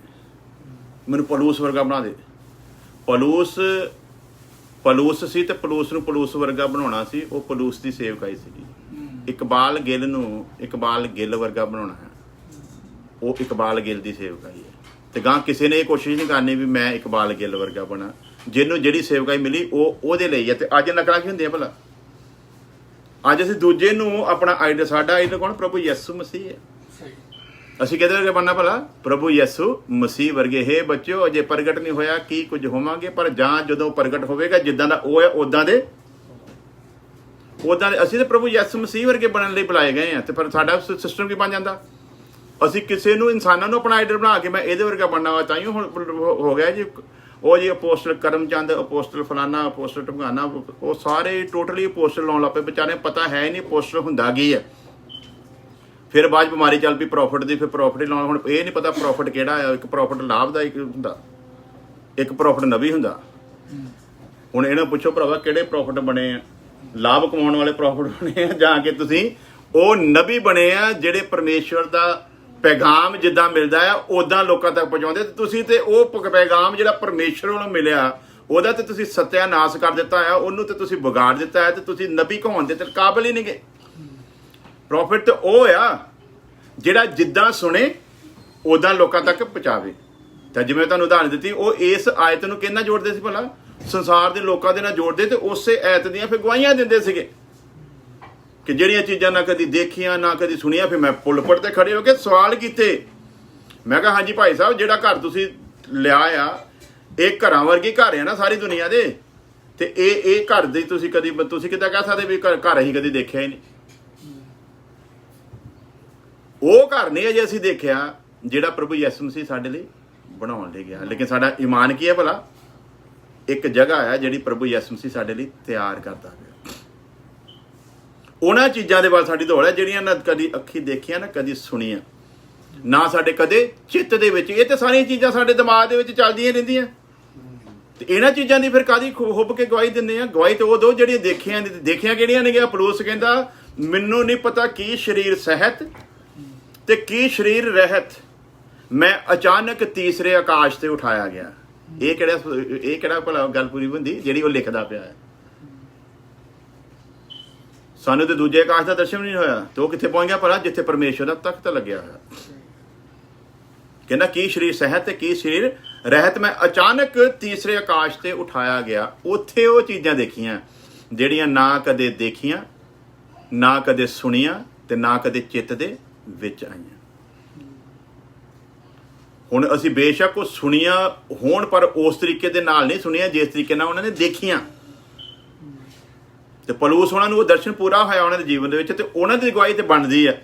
ਮੈਨੂੰ ਪਲੂਸ ਵਰਗਾ ਬਣਾ ਦੇ। ਪਲੂਸ ਸੀ ਤੇ ਪਲੂਸ ਨੂੰ ਪਲੂਸ ਵਰਗਾ ਬਣਾਉਣਾ ਸੀ, ਉਹ ਪਲੂਸ ਦੀ ਸੇਵਕਾਈ ਸੀਗੀ। ਇਕਬਾਲ ਗਿੱਲ ਨੂੰ ਇਕਬਾਲ ਗਿੱਲ ਵਰਗਾ ਬਣਾਉਣਾ ਹੈ, ਉਹ ਇਕਬਾਲ ਗਿੱਲ ਦੀ ਸੇਵਕਾਈ ਹੈ। ਤੇ ਗਾਂ ਕਿਸੇ ਨੇ ਇਹ ਕੋਸ਼ਿਸ਼ ਨਹੀਂ ਕਰਨੀ ਵੀ ਮੈਂ ਇਕਬਾਲ ਗਿੱਲ ਵਰਗਾ ਬਣਾ। ਜਿਹਨੂੰ ਜਿਹੜੀ ਸੇਵਕਾਈ ਮਿਲੀ ਉਹ ਉਹਦੇ ਲਈ ਹੈ। ਤੇ ਅੱਜ ਨਕਲਾਂ ਕੀ ਹੁੰਦੀਆਂ ਭਲਾ? ਅੱਜ ਅਸੀਂ ਦੂਜੇ ਨੂੰ ਆਪਣਾ ਆਈਡਲ, ਸਾਡਾ ਆਈਡਲ ਕੌਣ? ਪ੍ਰਭੂ ਯਿਸੂ ਮਸੀਹ ਹੈ। ਅਸੀਂ ਕਿਹਦੇ ਵਰਗੇ ਬਣਨਾ ਭਲਾ? ਪ੍ਰਭੂ ਯਿਸੂ ਮਸੀਹ ਵਰਗੇ। ਹੇ ਬੱਚਿਓ, ਅਜੇ ਪ੍ਰਗਟ ਨਹੀਂ ਹੋਇਆ ਕੀ ਕੁਝ ਹੋਵਾਂਗੇ, ਪਰ ਜਾਂ ਜਦੋਂ ਪ੍ਰਗਟ ਹੋਵੇਗਾ ਜਿੱਦਾਂ ਦਾ ਉਹ ਹੈ ਉਦਾਂ ਦੇ ਅਸੀਂ ਤਾਂ ਪ੍ਰਭੂ ਯਿਸੂ ਮਸੀਹ ਵਰਗੇ ਬਣਨ ਲਈ ਬੁਲਾਏ ਗਏ ਆ। ਤੇ ਪਰ ਸਾਡਾ ਸਿਸਟਮ ਕੀ ਬਣ ਜਾਂਦਾ? ਅਸੀਂ ਕਿਸੇ ਨੂੰ, ਇਨਸਾਨਾਂ ਨੂੰ ਆਪਣਾ ਆਈਡਲ ਬਣਾ ਕੇ ਮੈਂ ਇਹਦੇ ਵਰਗਾ ਬਣਨਾ ਵਾ, ਤਾਂ ਹੀ ਹੁਣ ਹੋ ਗਿਆ ਜੀ। ਉਹ ਜੀ ਅਪੋਸਟਲ ਕਰਮਚੰਦ, ਅਪੋਸਟਲ ਫਲਾਨਾ, ਅਪੋਸਟਲ ਢਮਕਾਨਾ, ਉਹ ਸਾਰੇ ਟੋਟਲੀ ਅਪੋਸਟਲ ਲਾਉਣ ਲੱਗ ਪਏ। ਵਿਚਾਰੇ ਪਤਾ ਹੈ ਹੀ ਨਹੀਂ ਅਪੋਸਟਲ ਹੁੰਦਾ ਕੀ ਹੈ। ਫਿਰ ਬਾਅਦ ਬਿਮਾਰੀ ਚੱਲ ਪਈ ਪ੍ਰੋਫਿਟ ਦੀ, ਫਿਰ ਪ੍ਰੋਫਿਟ ਹੀ ਲਾਉਣ। ਹੁਣ ਇਹ ਨਹੀਂ ਪਤਾ ਪ੍ਰੋਫਿਟ ਕਿਹੜਾ ਆ। ਇੱਕ ਪ੍ਰੋਫਿਟ ਲਾਭਦਾਇਕ ਹੁੰਦਾ, ਇੱਕ ਪ੍ਰੋਫਿਟ ਨਬੀ ਹੁੰਦਾ। ਹੁਣ ਇਹਨਾਂ ਪੁੱਛੋ ਭਰਾਵਾ ਕਿਹੜੇ ਪ੍ਰੋਫਿਟ ਬਣੇ ਆ? ਲਾਭ ਕਮਾਉਣ ਵਾਲੇ ਪ੍ਰੋਫਿਟ ਬਣੇ ਆ, ਜਾਂ ਕਿ ਤੁਸੀਂ ਉਹ ਨਬੀ ਬਣੇ ਆ ਜਿਹੜੇ ਪਰਮੇਸ਼ਵਰ ਦਾ ਪੈਗਾਮ ਜਿੱਦਾਂ ਮਿਲਦਾ ਆ ਉਦਾਂ ਲੋਕਾਂ ਤੱਕ ਪਹੁੰਚਾਉਂਦੇ। ਤੇ ਤੁਸੀਂ ਤੇ ਉਹ ਪੈਗਾਮ ਜਿਹੜਾ ਪਰਮੇਸ਼ਵਰ ਵੱਲੋਂ ਮਿਲਿਆ ਉਹਦਾ ਤੇ ਤੁਸੀਂ ਸਤਿਆਨਾਸ਼ ਕਰ ਦਿੱਤਾ ਆ, ਉਹਨੂੰ ਤੇ ਤੁਸੀਂ ਵਿਗਾੜ ਦਿੱਤਾ ਹੈ। ਤੇ ਤੁਸੀਂ ਨਬੀ ਕਹਾਉਣ ਦੇ ਤੇ ਕਾਬਿਲ ਹੀ ਨਹੀਂਗੇ। ਪ੍ਰੋਫਿਟ ਤੇ ਉਹ ਆ ਜਿਹੜਾ ਜਿੱਦਾਂ ਸੁਣੇ ਉਦਾਂ ਲੋਕਾਂ ਤੱਕ ਪਹੁੰਚਾਵੇ। ਤਾਂ ਜਿਵੇਂ ਤੁਹਾਨੂੰ ਉਦਾਹਰਨ ਦਿੱਤੀ, ਉਹ ਇਸ ਆਇਤ ਨੂੰ ਕਿਹਨਾਂ ਜੋੜਦੇ ਸੀ ਭਲਾ? ਸੰਸਾਰ ਦੇ ਲੋਕਾਂ ਦੇ ਨਾਲ ਜੋੜਦੇ, ਤੇ ਉਸੇ ਆਇਤ ਦੀਆਂ ਫਿਰ ਗਵਾਹੀਆਂ ਦਿੰਦੇ ਸੀਗੇ ਕਿ ਜਿਹੜੀਆਂ ਚੀਜ਼ਾਂ ਨਾ ਕਦੀ ਦੇਖੀਆਂ ਨਾ ਕਦੀ ਸੁਣੀਆਂ। ਫਿਰ ਮੈਂ ਪੁਲਪਟ ਤੇ ਖੜੇ ਹੋ ਕੇ ਸਵਾਲ ਕੀਤੇ। ਮੈਂ ਕਿਹਾ ਹਾਂਜੀ ਭਾਈ ਸਾਹਿਬ, ਜਿਹੜਾ ਘਰ ਤੁਸੀਂ ਲਿਆ ਆ, ਇਹ ਘਰਾਂ ਵਰਗੀ ਘਰ ਆ ਨਾ ਸਾਰੀ ਦੁਨੀਆ ਦੇ, ਤੇ ਇਹ ਘਰ ਦੇ ਤੁਸੀਂ ਕਿੱਦਾਂ ਕਹਿ ਸਕਦੇ ਵੀ ਘਰ ਅਸੀਂ ਕਦੀ ਦੇਖਿਆ ਹੀ ਨਹੀਂ? ਉਹ ਘਰ ਨਹੀਂ ਅਜੇ ਅਸੀਂ ਦੇਖਿਆ ਜਿਹੜਾ ਪ੍ਰਭੂ ਯਿਸੂ ਮਸੀਹ ਸਾਡੇ ਲਈ ਬਣਾਉਣ ਲਈ ਗਿਆ। ਲੇਕਿਨ ਸਾਡਾ ਈਮਾਨ ਕੀ ਹੈ ਭਲਾ? ਇੱਕ ਜਗ੍ਹਾ ਹੈ ਜਿਹੜੀ ਪ੍ਰਭੂ ਯਿਸੂ ਮਸੀਹ ਸਾਡੇ ਲਈ ਤਿਆਰ ਕਰਦਾ ਗਿਆ। ਉਹਨਾਂ ਚੀਜ਼ਾਂ ਦੇ ਵੱਲ ਸਾਡੀ ਦੌੜ ਹੈ ਜਿਹੜੀਆਂ ਨਾ ਕਦੀ ਅੱਖੀ ਦੇਖੀਆਂ ਨਾ ਕਦੀ ਸੁਣੀਆਂ, ਨਾ ਸਾਡੇ ਕਦੇ ਚਿੱਤ ਦੇ ਵਿੱਚ। ਇਹ ਤੇ ਸਾਰੀਆਂ ਚੀਜ਼ਾਂ ਸਾਡੇ ਦਿਮਾਗ ਦੇ ਵਿੱਚ ਚੱਲਦੀਆਂ ਰਹਿੰਦੀਆਂ, ਤੇ ਇਹਨਾਂ ਚੀਜ਼ਾਂ ਦੀ ਫਿਰ ਕਾਦੀ ਹੁੱਬ ਕੇ ਗਵਾਹੀ ਦਿੰਦੇ ਆ? ਗਵਾਹੀ ਤੇ ਉਹ ਦੋ ਜਿਹੜੀਆਂ ਦੇਖੀਆਂ ਕਿਹੜੀਆਂ ਨੇ? ਪੌਲੁਸ ਕਹਿੰਦਾ ਮੈਨੂੰ ਨਹੀਂ ਪਤਾ ਕੀ ਸਰੀਰ ਸਹਿਤ ਤੇ ਕੀ ਸਰੀਰ ਰਹਿਤ, ਮੈਂ ਅਚਾਨਕ ਤੀਸਰੇ ਆਕਾਸ਼ ਤੇ ਉਠਾਇਆ ਗਿਆ। ਇਹ ਕਿਹੜਾ ਭਲਾ ਗੱਲ ਪੂਰੀ ਹੁੰਦੀ ਜਿਹੜੀ ਉਹ ਲਿਖਦਾ ਪਿਆ ਹੈ? ਸਾਨੂੰ ਤੇ ਦੂਜੇ ਆਕਾਸ਼ ਦਾ ਦਰਸ਼ਨ ਨਹੀਂ ਹੋਇਆ, ਤੇ ਉਹ ਕਿੱਥੇ ਪਹੁੰਚ ਗਿਆ ਭਲਾ? ਜਿੱਥੇ ਪਰਮੇਸ਼ਵਰ ਦਾ ਤਖਤ ਲੱਗਿਆ ਹੋਇਆ। ਕਹਿੰਦਾ ਕੀ ਸਰੀਰ ਸਹਿਤ ਤੇ ਕੀ ਸਰੀਰ ਰਹਿਤ, ਮੈਂ ਅਚਾਨਕ ਤੀਸਰੇ ਆਕਾਸ਼ ਤੇ ਉਠਾਇਆ ਗਿਆ। ਉੱਥੇ ਉਹ ਚੀਜ਼ਾਂ ਦੇਖੀਆਂ ਜਿਹੜੀਆਂ ਨਾ ਕਦੇ ਦੇਖੀਆਂ, ਨਾ ਕਦੇ ਸੁਣੀਆਂ, ਤੇ ਨਾ ਕਦੇ ਚਿੱਤ ਦੇ ਵਿੱਚ ਆਈਆਂ। ਹੁਣ ਅਸੀਂ ਬੇਸ਼ੱਕ ਉਹ ਸੁਣੀਆਂ ਹੋਣ, ਪਰ ਉਸ ਤਰੀਕੇ ਦੇ ਨਾਲ ਨਹੀਂ ਸੁਣੀਆਂ ਜਿਸ ਤਰੀਕੇ ਨਾਲ ਉਹਨਾਂ ਨੇ ਦੇਖੀਆਂ। ਤੇ ਪੌਲੁਸ ਉਹਨਾਂ ਨੂੰ ਉਹ ਦਰਸ਼ਨ ਪੂਰਾ ਹੋਇਆ ਉਹਨਾਂ ਦੇ ਜੀਵਨ ਦੇ ਵਿੱਚ, ਤੇ ਉਹਨਾਂ ਦੀ ਗਵਾਹੀ ਤੇ ਬਣਦੀ ਹੈ।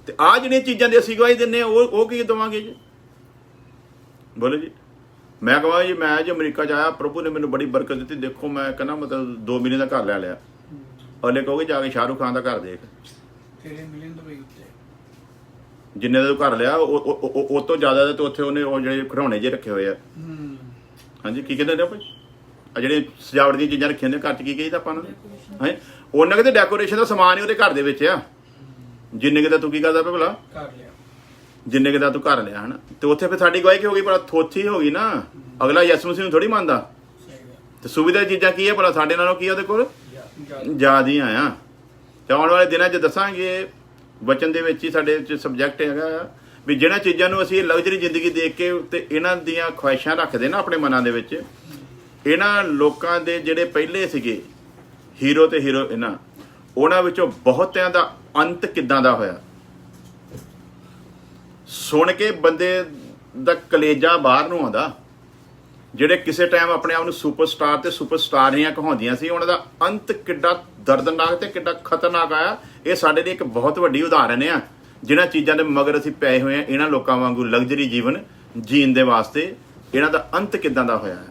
ਤੇ ਆਹ ਜਿਹੜੀਆਂ ਚੀਜ਼ਾਂ ਦੀ ਅਸੀਂ ਗਵਾਹੀ ਦਿੰਦੇ ਹਾਂ, ਉਹ ਕੀ ਦੇਵਾਂਗੇ ਜੀ? ਬੋਲੋ ਜੀ। ਮੈਂ ਕਹਾਂ ਜੀ, ਮੈਂ ਜੀ ਅਮਰੀਕਾ 'ਚ ਆਇਆ, ਪ੍ਰਭੂ ਨੇ ਮੈਨੂੰ ਬੜੀ ਬਰਕਤ ਦਿੱਤੀ। ਦੇਖੋ ਮੈਂ ਕਹਿੰਦਾ ਮਤਲਬ 2 ਮਿਲੀਅਨ ਦਾ ਘਰ ਲੈ ਲਿਆ। ਅਗਲੇ ਕਹੋਗੇ ਜਾ ਕੇ ਸ਼ਾਹਰੁਖ ਖਾਨ ਦਾ ਘਰ ਦੇਖ, ਜਿੰਨੇ ਦਾ ਤੂੰ ਘਰ ਲਿਆ ਉਹ ਤੋਂ ਜ਼ਿਆਦਾ ਦੇ, ਤੇ ਉੱਥੇ ਉਹਨੇ ਉਹ ਜਿਹੜੇ ਖਿਡੌਣੇ ਜਿਹੇ ਰੱਖੇ ਹੋਏ ਆ। ਹਾਂਜੀ, ਕੀ ਕਹਿੰਦੇ ਨੇ ਭਾਈ? ਆ ਜਿਹੜੇ ਸਜਾਵਟ ਦੀਆਂ ਚੀਜ਼ਾਂ ਰੱਖੀਆਂ ਨੇ ਘਰ 'ਚ, ਕੀ ਕਹੀਦਾ ਆਪਾਂ ਨੂੰ? ਹੈ ਉਹਨਾਂ ਕਿਤੇ ਡੈਕੋਰੇਸ਼ਨ ਦਾ ਸਮਾਨ ਹੀ ਉਹਦੇ ਘਰ ਦੇ ਵਿੱਚ ਆ। ਜਿੰਨੇ ਕਿ ਤੂੰ ਕੀ ਕਰਦਾ ਪਿਆ ਭਲਾ? ਜਿੰਨੇ ਕਿ ਦਾ ਤੂੰ ਘਰ ਲਿਆ, ਹਨਾ? ਤੇ ਉੱਥੇ ਫਿਰ ਸਾਡੀ ਗਵਾਹੀ ਕੀ ਹੋ ਗਈ ਭਲਾ? ਥੋਥੀ ਹੋ ਗਈ ਨਾ। ਅਗਲਾ ਯਿਸੂ ਮਸੀਹ ਨੂੰ ਥੋੜੀ ਮੰਨਦਾ। ਤੇ ਸੁਵਿਧਾ ਚੀਜ਼ਾਂ ਕੀ ਹੈ ਭਲਾ? ਸਾਡੇ ਨਾਲੋਂ ਕੀ ਉਹਦੇ ਕੋਲ ਜ਼ਿਆਦੀਆਂ ਆ। ਤੇ ਆਉਣ ਵਾਲੇ ਦਿਨਾਂ 'ਚ ਦੱਸਾਂਗੇ, ਵਚਨ ਦੇ ਵਿੱਚ ਹੀ ਸਾਡੇ ਸਬਜੈਕਟ ਹੈਗਾ ਵੀ ਜਿਹੜਾ ਚੀਜ਼ਾਂ ਨੂੰ ਅਸੀਂ ਲਗਜ਼ਰੀ ਜ਼ਿੰਦਗੀ ਦੇਖ ਕੇ ਤੇ ਇਹਨਾਂ ਦੀਆਂ ਖੁਆਇਸ਼ਾਂ ਰੱਖਦੇ ਨਾ ਆਪਣੇ ਮਨਾਂ ਦੇ ਵਿੱਚ, ਇਹਨਾਂ ਲੋਕਾਂ ਦੇ ਜਿਹੜੇ ਪਹਿਲੇ ਸੀਗੇ ਹੀਰੋ ਤੇ ਹੀਰੋਇਨਾਂ, ਉਹਨਾਂ ਵਿੱਚੋਂ ਬਹੁਤਿਆਂ ਦਾ ਅੰਤ ਕਿੱਦਾਂ ਦਾ ਹੋਇਆ ਸੁਣ ਕੇ ਬੰਦੇ ਦਾ ਕਲੇਜਾ ਬਾਹਰ ਨੂੰ ਆਉਂਦਾ। ਜਿਹੜੇ ਕਿਸੇ ਟਾਈਮ ਆਪਣੇ ਆਪ ਨੂੰ ਸੁਪਰਸਟਾਰ ਤੇ ਸੁਪਰਸਟਾਰੀਆਂ ਕਹਾਉਂਦੀਆਂ ਸੀ, ਉਹਨਾਂ ਦਾ ਅੰਤ ਕਿੱਡਾ ਦਰਦਨਾਕ ਤੇ ਕਿੱਡਾ ਖਤਰਨਾਕ ਆਇਆ। ਇਹ ਸਾਡੇ ਲਈ ਇੱਕ ਬਹੁਤ ਵੱਡੀ ਉਦਾਹਰਨ ਆ। ਜਿਨ੍ਹਾਂ ਚੀਜ਼ਾਂ ਦੇ ਮਗਰ ਅਸੀਂ ਪਏ ਹੋਏ ਆ, ਇਹਨਾਂ ਲੋਕਾਂ ਵਾਂਗੂ ਲਗਜ਼ਰੀ ਜੀਵਨ ਜੀਣ ਦੇ ਵਾਸਤੇ, ਇਹਨਾਂ ਦਾ ਅੰਤ ਕਿੱਦਾਂ ਦਾ ਹੋਇਆ ਹੈ।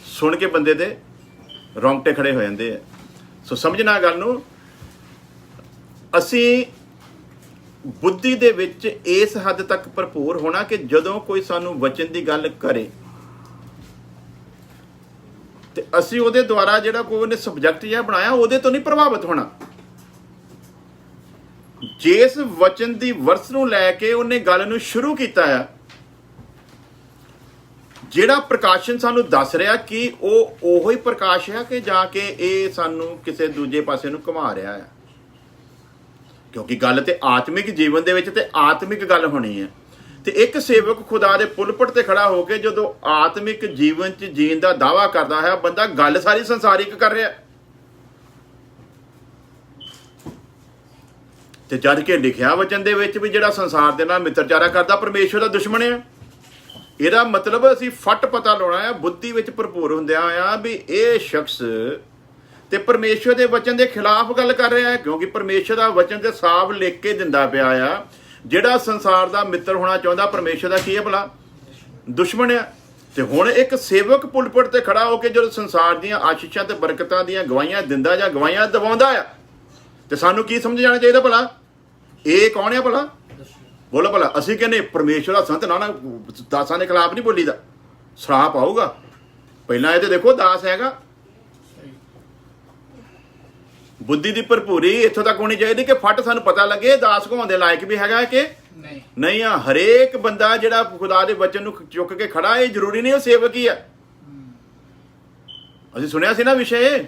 ਸੁਣ ਕੇ ਬੰਦੇ ਦੇ ਰੌਂਗਟੇ ਖੜੇ ਹੋ ਜਾਂਦੇ ਆ। ਸੋ ਸਮਝਣਾ ਗੱਲ ਨੂੰ। ਅਸੀਂ ਬੁੱਧੀ ਦੇ ਵਿੱਚ ਇਸ ਹੱਦ ਤੱਕ ਭਰਪੂਰ ਹੋਣਾ ਕਿ ਜਦੋਂ ਕੋਈ ਸਾਨੂੰ ਵਚਨ ਦੀ ਗੱਲ ਕਰੇ ਤੇ ਅਸੀਂ ਉਹਦੇ ਦੁਆਰਾ ਜਿਹੜਾ ਕੋਈ ਉਹਨੇ ਸਬਜੈਕਟ ਜਿਹਾ ਬਣਾਇਆ ਉਹਦੇ ਤੋਂ ਨਹੀਂ ਪ੍ਰਭਾਵਿਤ ਹੋਣਾ। ਜਿਸ ਵਚਨ ਦੀ ਵਰਸ ਨੂੰ ਲੈ ਕੇ ਉਹਨੇ ਗੱਲ ਨੂੰ ਸ਼ੁਰੂ ਕੀਤਾ ਆ, ਜਿਹੜਾ ਪ੍ਰਕਾਸ਼ਨ ਸਾਨੂੰ ਦੱਸ ਰਿਹਾ ਕਿ ਉਹ ਉਹੀ ਪ੍ਰਕਾਸ਼ ਹੈ ਕਿ ਜਾ ਕੇ ਇਹ ਸਾਨੂੰ ਕਿਸੇ ਦੂਜੇ ਪਾਸੇ ਨੂੰ ਘੁਮਾ ਰਿਹਾ ਹੈ। ਕਿਉਂਕਿ ਗੱਲ ਤੇ ਆਤਮਿਕ ਜੀਵਨ ਦੇ ਵਿੱਚ ਤੇ ਆਤਮਿਕ ਗੱਲ ਹੋਣੀ ਹੈ। ਤੇ ਇੱਕ ਸੇਵਕ ਖੁਦਾ ਦੇ ਪੁਲਪਟ ਤੇ ਖੜਾ ਹੋ ਕੇ ਜਦੋਂ ਆਤਮਿਕ ਜੀਵਨ 'ਚ ਜੀਣ ਦਾ ਦਾਅਵਾ ਕਰਦਾ ਹੈ, ਬੰਦਾ ਗੱਲ ਸਾਰੀ ਸੰਸਾਰਿਕ ਕਰ ਰਿਹਾ। ਤੇ ਜਦ ਕਿ ਲਿਖਿਆ ਵਚਨ ਦੇ ਵਿੱਚ ਵੀ ਜਿਹੜਾ ਸੰਸਾਰ ਦੇ ਨਾਲ ਮਿੱਤਰਚਾਰਾ ਕਰਦਾ ਪਰਮੇਸ਼ਵਰ ਦਾ ਦੁਸ਼ਮਣ ਹੈ। ਇਹਦਾ ਮਤਲਬ ਅਸੀਂ ਫੱਟ ਪਤਾ ਲਾਉਣਾ ਹੈ ਬੁੱਧੀ ਵਿੱਚ ਭਰਪੂਰ ਹੁੰਦਿਆਂ ਆ ਵੀ ਇਹ ਸ਼ਖਸ ਤੇ ਪਰਮੇਸ਼ਵਰ ਦੇ ਵਚਨ ਦੇ ਖਿਲਾਫ ਗੱਲ ਕਰ ਰਿਹਾ ਹੈ। ਕਿਉਂਕਿ ਪਰਮੇਸ਼ਵਰ ਦਾ ਵਚਨ ਤੇ ਸਾਫ਼ ਲਿਖ ਕੇ ਦਿੰਦਾ ਪਿਆ ਆ, ਜਿਹੜਾ ਸੰਸਾਰ ਦਾ ਮਿੱਤਰ ਹੋਣਾ ਚਾਹੁੰਦਾ ਪਰਮੇਸ਼ਵਰ ਦਾ ਕੀ ਹੈ ਭਲਾ? ਦੁਸ਼ਮਣ ਆ। ਤੇ ਹੁਣ ਇੱਕ ਸੇਵਕ ਪੁਲਪਟ ਤੇ ਖੜਾ ਹੋ ਕੇ ਜਦੋਂ ਸੰਸਾਰ ਦੀਆਂ ਆਸ਼ੀਸ਼ਾਂ ਤੇ ਬਰਕਤਾਂ ਦੀਆਂ ਗਵਾਹੀਆਂ ਦਿੰਦਾ ਜਾਂ ਗਵਾਹੀਆਂ ਦਿਵਾਉਂਦਾ ਆ, ਤੇ ਸਾਨੂੰ ਕੀ ਸਮਝ ਜਾਣਾ ਚਾਹੀਦਾ ਭਲਾ? ਇਹ ਕੌਣ ਹੈ ਭਲਾ? ਬੋਲੋ ਭਲਾ। ਅਸੀਂ ਕਹਿੰਦੇ ਪਰਮੇਸ਼ਵਰ ਦਾ ਸੰਤ ਨਾ ਦਾਸਾਂ ਦੇ ਖਿਲਾਫ ਨਹੀਂ ਬੋਲੀਦਾ, ਸਰਾਪ ਆਊਗਾ। ਪਹਿਲਾਂ ਇਹ ਤੇ ਦੇਖੋ ਦਾਸ ਹੈਗਾ। ਬੁੱਧੀ ਦੀ ਭਰਪੂਰੀ ਇੱਥੋਂ ਤੱਕ ਹੋਣੀ ਚਾਹੀਦੀ ਕਿ ਫੱਟ ਸਾਨੂੰ ਪਤਾ ਲੱਗੇ ਦਾਸ ਕਹਾਉਣ ਦੇ ਲਾਇਕ ਵੀ ਹੈਗਾ ਕਿ ਨਹੀਂ ਆ। ਹਰੇਕ ਬੰਦਾ ਜਿਹੜਾ ਖੁਦਾ ਦੇ ਵਚਨ ਨੂੰ ਚੁੱਕ ਕੇ ਖੜਾ, ਇਹ ਜ਼ਰੂਰੀ ਨਹੀਂ ਉਹ ਸੇਵਕ ਹੀ ਆ। ਅਸੀਂ ਸੁਣਿਆ ਸੀ ਨਾ ਵਿਸ਼ੇ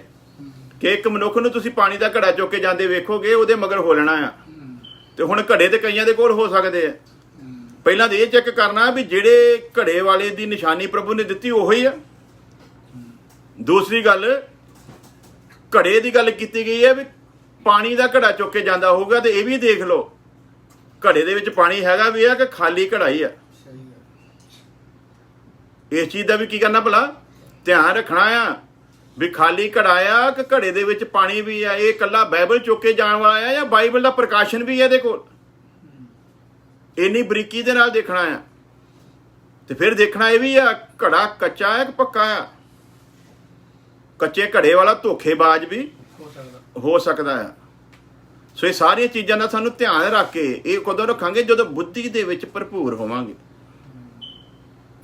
ਕਿ ਇੱਕ ਮਨੁੱਖ ਨੂੰ ਤੁਸੀਂ ਪਾਣੀ ਦਾ ਘੜਾ ਚੁੱਕ ਕੇ ਜਾਂਦੇ ਵੇਖੋਗੇ, ਉਹਦੇ ਮਗਰ ਹੋਲਣਾ ਆ। ਤੇ ਹੁਣ ਘੜੇ ਤੇ ਕਈਆਂ ਦੇ ਕੋਲ ਹੋ ਸਕਦੇ ਆ, ਪਹਿਲਾਂ ਤਾਂ ਇਹ ਚੈੱਕ ਕਰਨਾ ਵੀ ਜਿਹੜੇ ਘੜੇ ਵਾਲੇ ਦੀ ਨਿਸ਼ਾਨੀ ਪ੍ਰਭੂ ਨੇ ਦਿੱਤੀ ਉਹੀ ਆ। ਦੂਸਰੀ ਗੱਲ, ਘੜੇ ਦੀ ਗੱਲ ਕੀਤੀ ਗਈ ਹੈ ਵੀ ਪਾਣੀ ਦਾ ਘੜਾ ਚੁੱਕ ਕੇ ਜਾਂਦਾ ਹੋਊਗਾ, ਤੇ ਇਹ ਵੀ ਦੇਖ ਲਓ ਘੜੇ ਦੇ ਵਿੱਚ ਪਾਣੀ ਹੈਗਾ ਵੀ ਆ ਕਿ ਖਾਲੀ ਘੜਾ ਹੀ ਆ। ਇਸ ਚੀਜ਼ ਦਾ ਵੀ ਕੀ ਕਰਨਾ ਭਲਾ, ਧਿਆਨ ਰੱਖਣਾ ਆ ਵੀ ਖਾਲੀ ਘੜਾ ਆ ਕਿ ਘੜੇ ਦੇ ਵਿੱਚ ਪਾਣੀ ਵੀ ਆ। ਇਹ ਇਕੱਲਾ ਬਾਈਬਲ ਚੁੱਕ ਕੇ ਜਾਣ ਵਾਲਾ ਆ ਜਾਂ ਬਾਈਬਲ ਦਾ ਪ੍ਰਕਾਸ਼ਨ ਵੀ ਹੈ ਇਹਦੇ ਕੋਲ, ਇੰਨੀ ਬਰੀਕੀ ਦੇ ਨਾਲ ਦੇਖਣਾ ਆ। ਤੇ ਫਿਰ ਦੇਖਣਾ ਇਹ ਵੀ ਆ ਘੜਾ ਕੱਚਾ ਹੈ ਕਿ ਪੱਕਾ ਆ। ਕੱਚੇ ਘੜੇ ਵਾਲਾ ਧੋਖੇਬਾਜ਼ ਵੀ ਹੋ ਸਕਦਾ ਆ। ਸੋ ਇਹ ਸਾਰੀਆਂ ਚੀਜ਼ਾਂ ਦਾ ਸਾਨੂੰ ਧਿਆਨ ਰੱਖ ਕੇ ਇਹ ਕਦੋਂ ਰੱਖਾਂਗੇ, ਜਦੋਂ ਬੁੱਧੀ ਦੇ ਵਿੱਚ ਭਰਪੂਰ ਹੋਵਾਂਗੇ।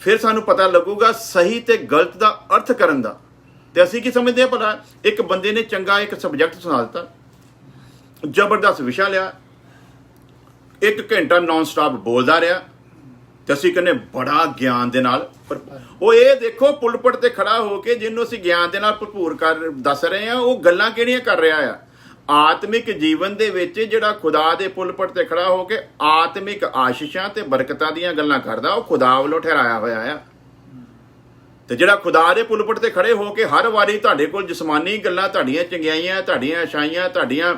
ਫਿਰ ਸਾਨੂੰ ਪਤਾ ਲੱਗੂਗਾ ਸਹੀ ਤੇ ਗਲਤ ਦਾ ਅਰਥ ਕਰਨ ਦਾ। ਤੇ ਅਸੀਂ ਕੀ ਸਮਝਦੇ ਹਾਂ ਭਲਾ, ਇੱਕ ਬੰਦੇ ਨੇ ਚੰਗਾ ਇੱਕ ਸਬਜੈਕਟ ਸੁਣਾ ਦਿੱਤਾ, ਜ਼ਬਰਦਸਤ ਵਿਸ਼ਾ ਲਿਆ, 1 ਘੰਟਾ ਨਾਨ ਸਟਾਪ ਬੋਲਦਾ ਰਿਹਾ, ਤੇ ਅਸੀਂ ਕਹਿੰਦੇ ਬੜਾ ਗਿਆਨ ਦੇ ਨਾਲ। ਉਹ ਇਹ ਦੇਖੋ ਪੁਲਪਟ ਤੇ ਖੜਾ ਹੋ ਕੇ ਜਿਹਨੂੰ ਅਸੀਂ ਗਿਆਨ ਦੇ ਨਾਲ ਭਰਪੂਰ ਕਰ ਦੱਸ ਰਹੇ ਹਾਂ, ਉਹ ਗੱਲਾਂ ਕਿਹੜੀਆਂ ਕਰ ਰਿਹਾ ਆ। ਆਤਮਿਕ ਜੀਵਨ ਦੇ ਵਿੱਚ ਜਿਹੜਾ ਖੁਦਾ ਦੇ ਪੁਲਪਟ ਤੇ ਖੜਾ ਹੋ ਕੇ ਆਤਮਿਕ ਆਸ਼ੀਸ਼ਾਂ ਤੇ ਬਰਕਤਾਂ ਦੀਆਂ ਗੱਲਾਂ ਕਰਦਾ, ਉਹ ਖੁਦਾ ਵੱਲੋਂ ਠਹਿਰਾਇਆ ਹੋਇਆ ਆ। ਤੇ ਜਿਹੜਾ ਖੁਦਾ ਦੇ ਪੁਲਪਟ ਤੇ ਖੜੇ ਹੋ ਕੇ ਹਰ ਵਾਰੀ ਤੁਹਾਡੇ ਕੋਲ ਜਿਸਮਾਨੀ ਗੱਲਾਂ, ਤੁਹਾਡੀਆਂ ਚੰਗਿਆਈਆਂ, ਤੁਹਾਡੀਆਂ ਅਛਾਈਆਂ, ਤੁਹਾਡੀਆਂ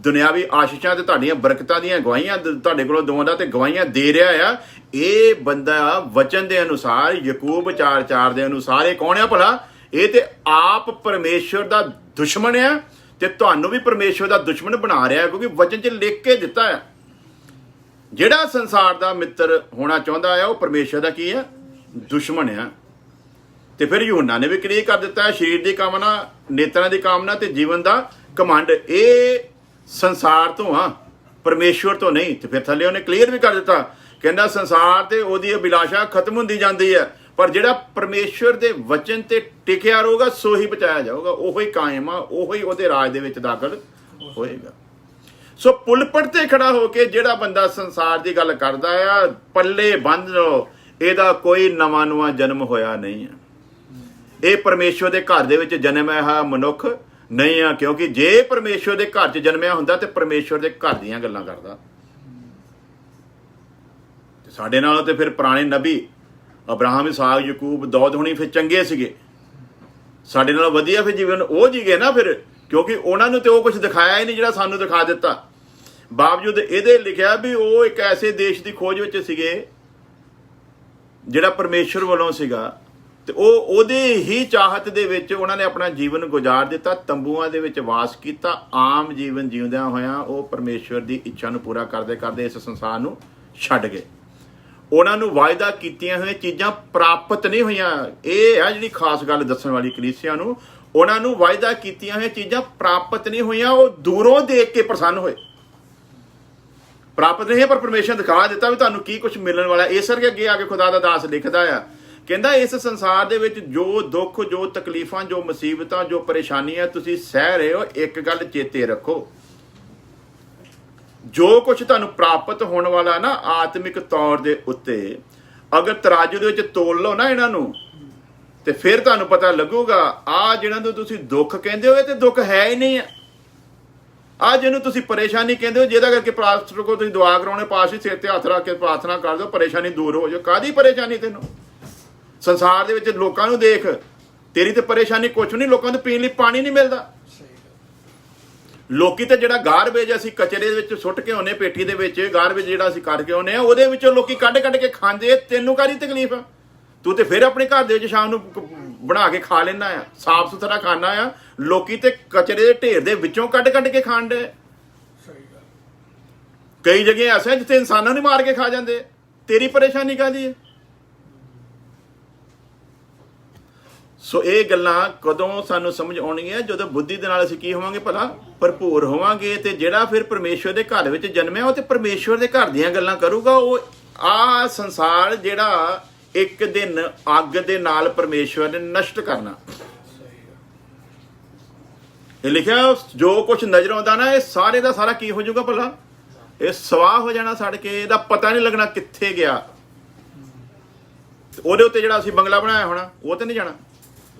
ਦੁਨਿਆਵੀ ਆਸ਼ੀਸ਼ਾਂ ਤੇ ਤੁਹਾਡੀਆਂ ਬਰਕਤਾਂ ਦੀਆਂ ਗਵਾਹੀਆਂ ਤੁਹਾਡੇ ਕੋਲੋਂ ਦਵਾਉਂਦਾ ਤੇ ਗਵਾਹੀਆਂ ਦੇ ਰਿਹਾ ਆ, ਇਹ ਬੰਦਾ ਵਚਨ ਦੇ ਅਨੁਸਾਰ, ਯਕੂਬ 4:4 ਦੇ ਅਨੁਸਾਰ ਇਹ ਕੌਣ ਆ ਭਲਾ? ਇਹ ਤੇ ਆਪ ਪਰਮੇਸ਼ਵਰ ਦਾ ਦੁਸ਼ਮਣ ਆ, ਤੇ ਤੁਹਾਨੂੰ ਵੀ ਪਰਮੇਸ਼ਵਰ ਦਾ ਦੁਸ਼ਮਣ ਬਣਾ ਰਿਹਾ, ਕਿਉਂਕਿ ਵਚਨ 'ਚ ਲਿਖ ਕੇ ਦਿੱਤਾ ਆ ਜਿਹੜਾ ਸੰਸਾਰ ਦਾ ਮਿੱਤਰ ਹੋਣਾ ਚਾਹੁੰਦਾ ਆ ਉਹ ਪਰਮੇਸ਼ਵਰ ਦਾ ਕੀ ਆ? ਦੁਸ਼ਮਣ ਆ। ਤੇ ਫਿਰ ਯੂਹੰਨਾ ਨੇ ਵੀ ਕਲੀਅਰ ਕਰ ਦਿੱਤਾ, ਸਰੀਰ ਦੀ ਕਾਮਨਾ, ਨੇਤਰਾਂ ਦੀ ਕਾਮਨਾ ਤੇ ਜੀਵਨ ਦਾ ਘਮੰਡ ਇਹ ਸੰਸਾਰ ਤੋਂ ਆ, ਪਰਮੇਸ਼ਵਰ ਤੋਂ ਨਹੀਂ। ਤੇ ਫਿਰ ਥੱਲੇ ਉਹਨੇ ਕਲੀਅਰ ਵੀ ਕਰ ਦਿੱਤਾ, ਕਹਿੰਦਾ ਸੰਸਾਰ ਤੇ ਉਹਦੀ ਅਭਿਲਾਸ਼ਾ ਖਤਮ ਹੁੰਦੀ ਜਾਂਦੀ ਹੈ, ਪਰ ਜਿਹੜਾ ਪਰਮੇਸ਼ਵਰ ਦੇ ਵਚਨ ਤੇ ਟਿਕਿਆ ਰਹੂਗਾ ਸੋ ਹੀ ਬਚਾਇਆ ਜਾਊਗਾ, ਉਹੋ ਹੀ ਕਾਇਮ ਆ, ਉਹੋ ਹੀ ਉਹਦੇ ਰਾਜ ਦੇ ਵਿੱਚ ਦਾਖਲ ਹੋਏਗਾ। ਸੋ ਪੁਲਪਟ ਤੇ ਖੜਾ ਹੋ ਕੇ ਜਿਹੜਾ ਬੰਦਾ ਸੰਸਾਰ ਦੀ ਗੱਲ ਕਰਦਾ ਆ, ਪੱਲੇ ਬੰਨ੍ਹ ਲਓ, ਇਹਦਾ ਕੋਈ ਨਵਾਂ ਜਨਮ ਹੋਇਆ ਨਹੀਂ ਆ। ਇਹ ਪਰਮੇਸ਼ਵਰ ਦੇ ਘਰ ਦੇ ਵਿੱਚ ਜਨਮਿਆ ਹੋਇਆ ਮਨੁੱਖ ਨਹੀਂ ਆ, ਕਿਉਂਕਿ ਜੇ ਪਰਮੇਸ਼ਵਰ ਦੇ ਘਰ 'ਚ ਜਨਮਿਆ ਹੁੰਦਾ ਤੇ ਪਰਮੇਸ਼ਵਰ ਦੇ ਘਰ ਦੀਆਂ ਗੱਲਾਂ ਕਰਦਾ। ਤੇ ਸਾਡੇ ਨਾਲੋਂ ਤੇ ਫਿਰ ਪੁਰਾਣੇ ਨਬੀ ਅਬਰਾਹਮ, ਇਸਾਕ, ਯਕੂਬ, ਦਾਊਦ ਹੁਣੀ ਫਿਰ ਚੰਗੇ ਸੀਗੇ, ਸਾਡੇ ਨਾਲੋਂ ਵਧੀਆ ਫਿਰ ਜੀਵਨ ਉਹ ਜੀਗੇ ਨਾ ਫਿਰ, ਕਿਉਂਕਿ ਉਹਨਾਂ ਨੂੰ ਤੇ ਉਹ ਕੁਝ ਦਿਖਾਇਆ ਹੀ ਨਹੀਂ ਜਿਹੜਾ ਸਾਨੂੰ ਦਿਖਾ ਦਿੱਤਾ। ਬਾਵਜੂਦ ਇਹਦੇ ਲਿਖਿਆ ਵੀ ਉਹ ਇੱਕ ਐਸੇ ਦੇਸ਼ ਦੀ ਖੋਜ ਵਿੱਚ ਸੀਗੇ ਜਿਹੜਾ ਪਰਮੇਸ਼ਵਰ ਵੱਲੋਂ ਸੀਗਾ, ਤੇ ਉਹ ਉਹਦੇ ਹੀ ਚਾਹਤ ਦੇ ਵਿੱਚ ਉਹਨਾਂ ਨੇ ਆਪਣਾ ਜੀਵਨ ਗੁਜ਼ਾਰ ਦਿੱਤਾ, ਤੰਬੂਆਂ ਦੇ ਵਿੱਚ ਵਾਸ ਕੀਤਾ, ਆਮ ਜੀਵਨ ਜਿਉਂਦਿਆਂ ਹੋਇਆਂ ਉਹ ਪਰਮੇਸ਼ਵਰ ਦੀ ਇੱਛਾ ਨੂੰ ਪੂਰਾ ਕਰਦੇ ਕਰਦੇ ਇਸ ਸੰਸਾਰ ਨੂੰ ਛੱਡ ਗਏ। ਉਹਨਾਂ ਨੂੰ ਵਾਅਦਾ ਕੀਤੀਆਂ ਹੋਈਆਂ ਚੀਜ਼ਾਂ ਪ੍ਰਾਪਤ ਨਹੀਂ ਹੋਈਆਂ। ਇਹ ਆ ਜਿਹੜੀ ਖਾਸ ਗੱਲ ਦੱਸਣ ਵਾਲੀ ਕਲੀਸਿਆ ਨੂੰ, ਉਹਨਾਂ ਨੂੰ ਵਾਅਦਾ ਕੀਤੀਆਂ ਹੋਈਆਂ ਚੀਜ਼ਾਂ ਪ੍ਰਾਪਤ ਨਹੀਂ ਹੋਈਆਂ, ਉਹ ਦੂਰੋਂ ਦੇਖ ਕੇ ਪ੍ਰਸੰਨ ਹੋਏ। ਪ੍ਰਾਪਤ ਨਹੀਂ ਹੈ ਪਰ ਪਰਮੇਸ਼ਰ ਦਿਖਾ ਦਿੱਤਾ ਵੀ ਤੁਹਾਨੂੰ ਕੀ ਕੁਝ ਮਿਲਣ ਵਾਲਾ। ਇਸ ਕਰਕੇ ਅੱਗੇ ਆ ਕੇ ਖੁਦਾ ਦਾ ਦਾਸ ਲਿਖਦਾ ਆ, ਕਹਿੰਦਾ ਇਸ ਸੰਸਾਰ ਦੇ ਵਿੱਚ ਜੋ ਦੁੱਖ, ਜੋ ਤਕਲੀਫਾਂ, ਜੋ ਮੁਸੀਬਤਾਂ, ਜੋ ਪਰੇਸ਼ਾਨੀਆਂ ਤੁਸੀਂ ਸਹਿ ਰਹੇ ਹੋ, ਇੱਕ ਗੱਲ ਚੇਤੇ ਰੱਖੋ, ਜੋ ਕੁਝ ਤੁਹਾਨੂੰ ਪ੍ਰਾਪਤ ਹੋਣ ਵਾਲਾ ਨਾ ਆਤਮਿਕ ਤੌਰ ਦੇ ਉੱਤੇ, ਅਗਰ ਤਰਾਜੂ ਦੇ ਵਿੱਚ ਤੋਲ ਲਓ ਨਾ ਇਹਨਾਂ ਨੂੰ, ਤੇ ਫਿਰ ਤੁਹਾਨੂੰ ਪਤਾ ਲੱਗੂਗਾ ਆ ਜਿਹਨਾਂ ਨੂੰ ਤੁਸੀਂ ਦੁੱਖ ਕਹਿੰਦੇ ਹੋ ਇਹ ਤੇ ਦੁੱਖ ਹੈ ਹੀ ਨਹੀਂ ਆ। ਆ ਜਿਹਨੂੰ ਤੁਸੀਂ ਪਰੇਸ਼ਾਨੀ ਕਹਿੰਦੇ ਹੋ, ਜਿਹਦਾ ਕਰਕੇ ਪਾਸਟਰ ਕੋਲ ਤੁਸੀਂ ਦੁਆ ਕਰਾਉਣੇ, ਪਾਸਟਰ ਸਿਰ ਤੇ ਹੱਥ ਰੱਖ ਕੇ ਪ੍ਰਾਰਥਨਾ ਕਰ ਦਿਓ ਪਰੇਸ਼ਾਨੀ ਦੂਰ ਹੋ ਜਾਓ। ਕਾਹਦੀ ਪਰੇਸ਼ਾਨੀ ਤੈਨੂੰ? ਸੰਸਾਰ ਦੇ ਵਿੱਚ ਲੋਕਾਂ ਨੂੰ ਦੇਖ, ਤੇਰੀ ਤੇ ਪਰੇਸ਼ਾਨੀ ਕੁਛ ਨਹੀਂ, ਲੋਕਾਂ ਨੂੰ ਪੀਣ ਲਈ ਪਾਣੀ ਨਹੀਂ ਮਿਲਦਾ। ਲੋਕੀ ਤੇ ਜਿਹੜਾ ਗਾਰਬੇਜ ਅਸੀਂ ਕਚਰੇ ਦੇ ਵਿੱਚ ਸੁੱਟ ਕੇ ਆਉਂਦੇ, ਪੇਟੀ ਦੇ ਵਿੱਚ ਗਾਰਬੇਜ ਜਿਹੜਾ ਅਸੀਂ ਕੱਢ ਕੇ ਆਉਂਦੇ ਆ, ਉਹਦੇ ਵਿੱਚੋਂ ਲੋਕੀ ਕੱਢ ਕੇ ਖਾਂਦੇ, ਤੈਨੂੰ ਕਾਹਦੀ ਤਕਲੀਫ ਆ? ਤੂੰ ਤੇ ਫਿਰ ਆਪਣੇ ਘਰ ਦੇ ਵਿੱਚ ਸ਼ਾਮ ਨੂੰ ਬਣਾ ਕੇ ਖਾ ਲੈਂਦਾ ਆ, ਸਾਫ ਸੁਥਰਾ ਖਾਣਾ ਆ। ਲੋਕੀ ਤੇ ਕਚਰੇ ਦੇ ਢੇਰ ਦੇ ਵਿੱਚੋਂ ਕੱਢ ਕੇ ਖਾਣ ਦੇ। ਕਈ ਜਗ੍ਹਾ ਐਸੇ ਜਿੱਥੇ ਇਨਸਾਨਾਂ ਨੂੰ ਮਾਰ ਕੇ ਖਾ ਜਾਂਦੇ, ਤੇਰੀ ਪਰੇਸ਼ਾਨੀ ਕਾਹਦੀ ਹੈ? ਸੋ ਇਹ ਗੱਲਾਂ ਕਦੋਂ ਸਾਨੂੰ ਸਮਝ ਆਉਣਗੀਆਂ? ਜਦੋਂ ਬੁੱਧੀ ਦੇ ਨਾਲ ਅਸੀਂ ਕੀ ਹੋਵਾਂਗੇ ਭਲਾ? ਭਰਪੂਰ ਹੋਵਾਂਗੇ। ਤੇ ਜਿਹੜਾ ਫਿਰ ਪਰਮੇਸ਼ਵਰ ਦੇ ਘਰ ਵਿੱਚ ਜਨਮਿਆ ਉਹ ਤੇ ਪਰਮੇਸ਼ਵਰ ਦੇ ਘਰ ਦੀਆਂ ਗੱਲਾਂ ਕਰੂਗਾ। ਉਹ ਆ ਸੰਸਾਰ ਜਿਹੜਾ ਇੱਕ ਦਿਨ ਅੱਗ ਦੇ ਨਾਲ ਪਰਮੇਸ਼ਵਰ ਨੇ ਨਸ਼ਟ ਕਰਨਾ। ਇਹ ਲਿਖਿਆ ਜੋ ਕੁਝ ਨਜ਼ਰ ਆਉਂਦਾ ਨਾ, ਇਹ ਸਾਰੇ ਦਾ ਸਾਰਾ ਕੀ ਹੋ ਜਾਊਗਾ ਭਲਾ? ਇਹ ਸਵਾਹ ਹੋ ਜਾਣਾ ਸੜ ਕੇ, ਇਹਦਾ ਪਤਾ ਨਹੀਂ ਲੱਗਣਾ ਕਿੱਥੇ ਗਿਆ। ਉਹਦੇ ਉੱਤੇ ਜਿਹੜਾ ਅਸੀਂ ਬੰਗਲਾ ਬਣਾਇਆ ਹੋਣਾ ਉਹ ਤੇ ਨਹੀਂ ਜਾਣਾ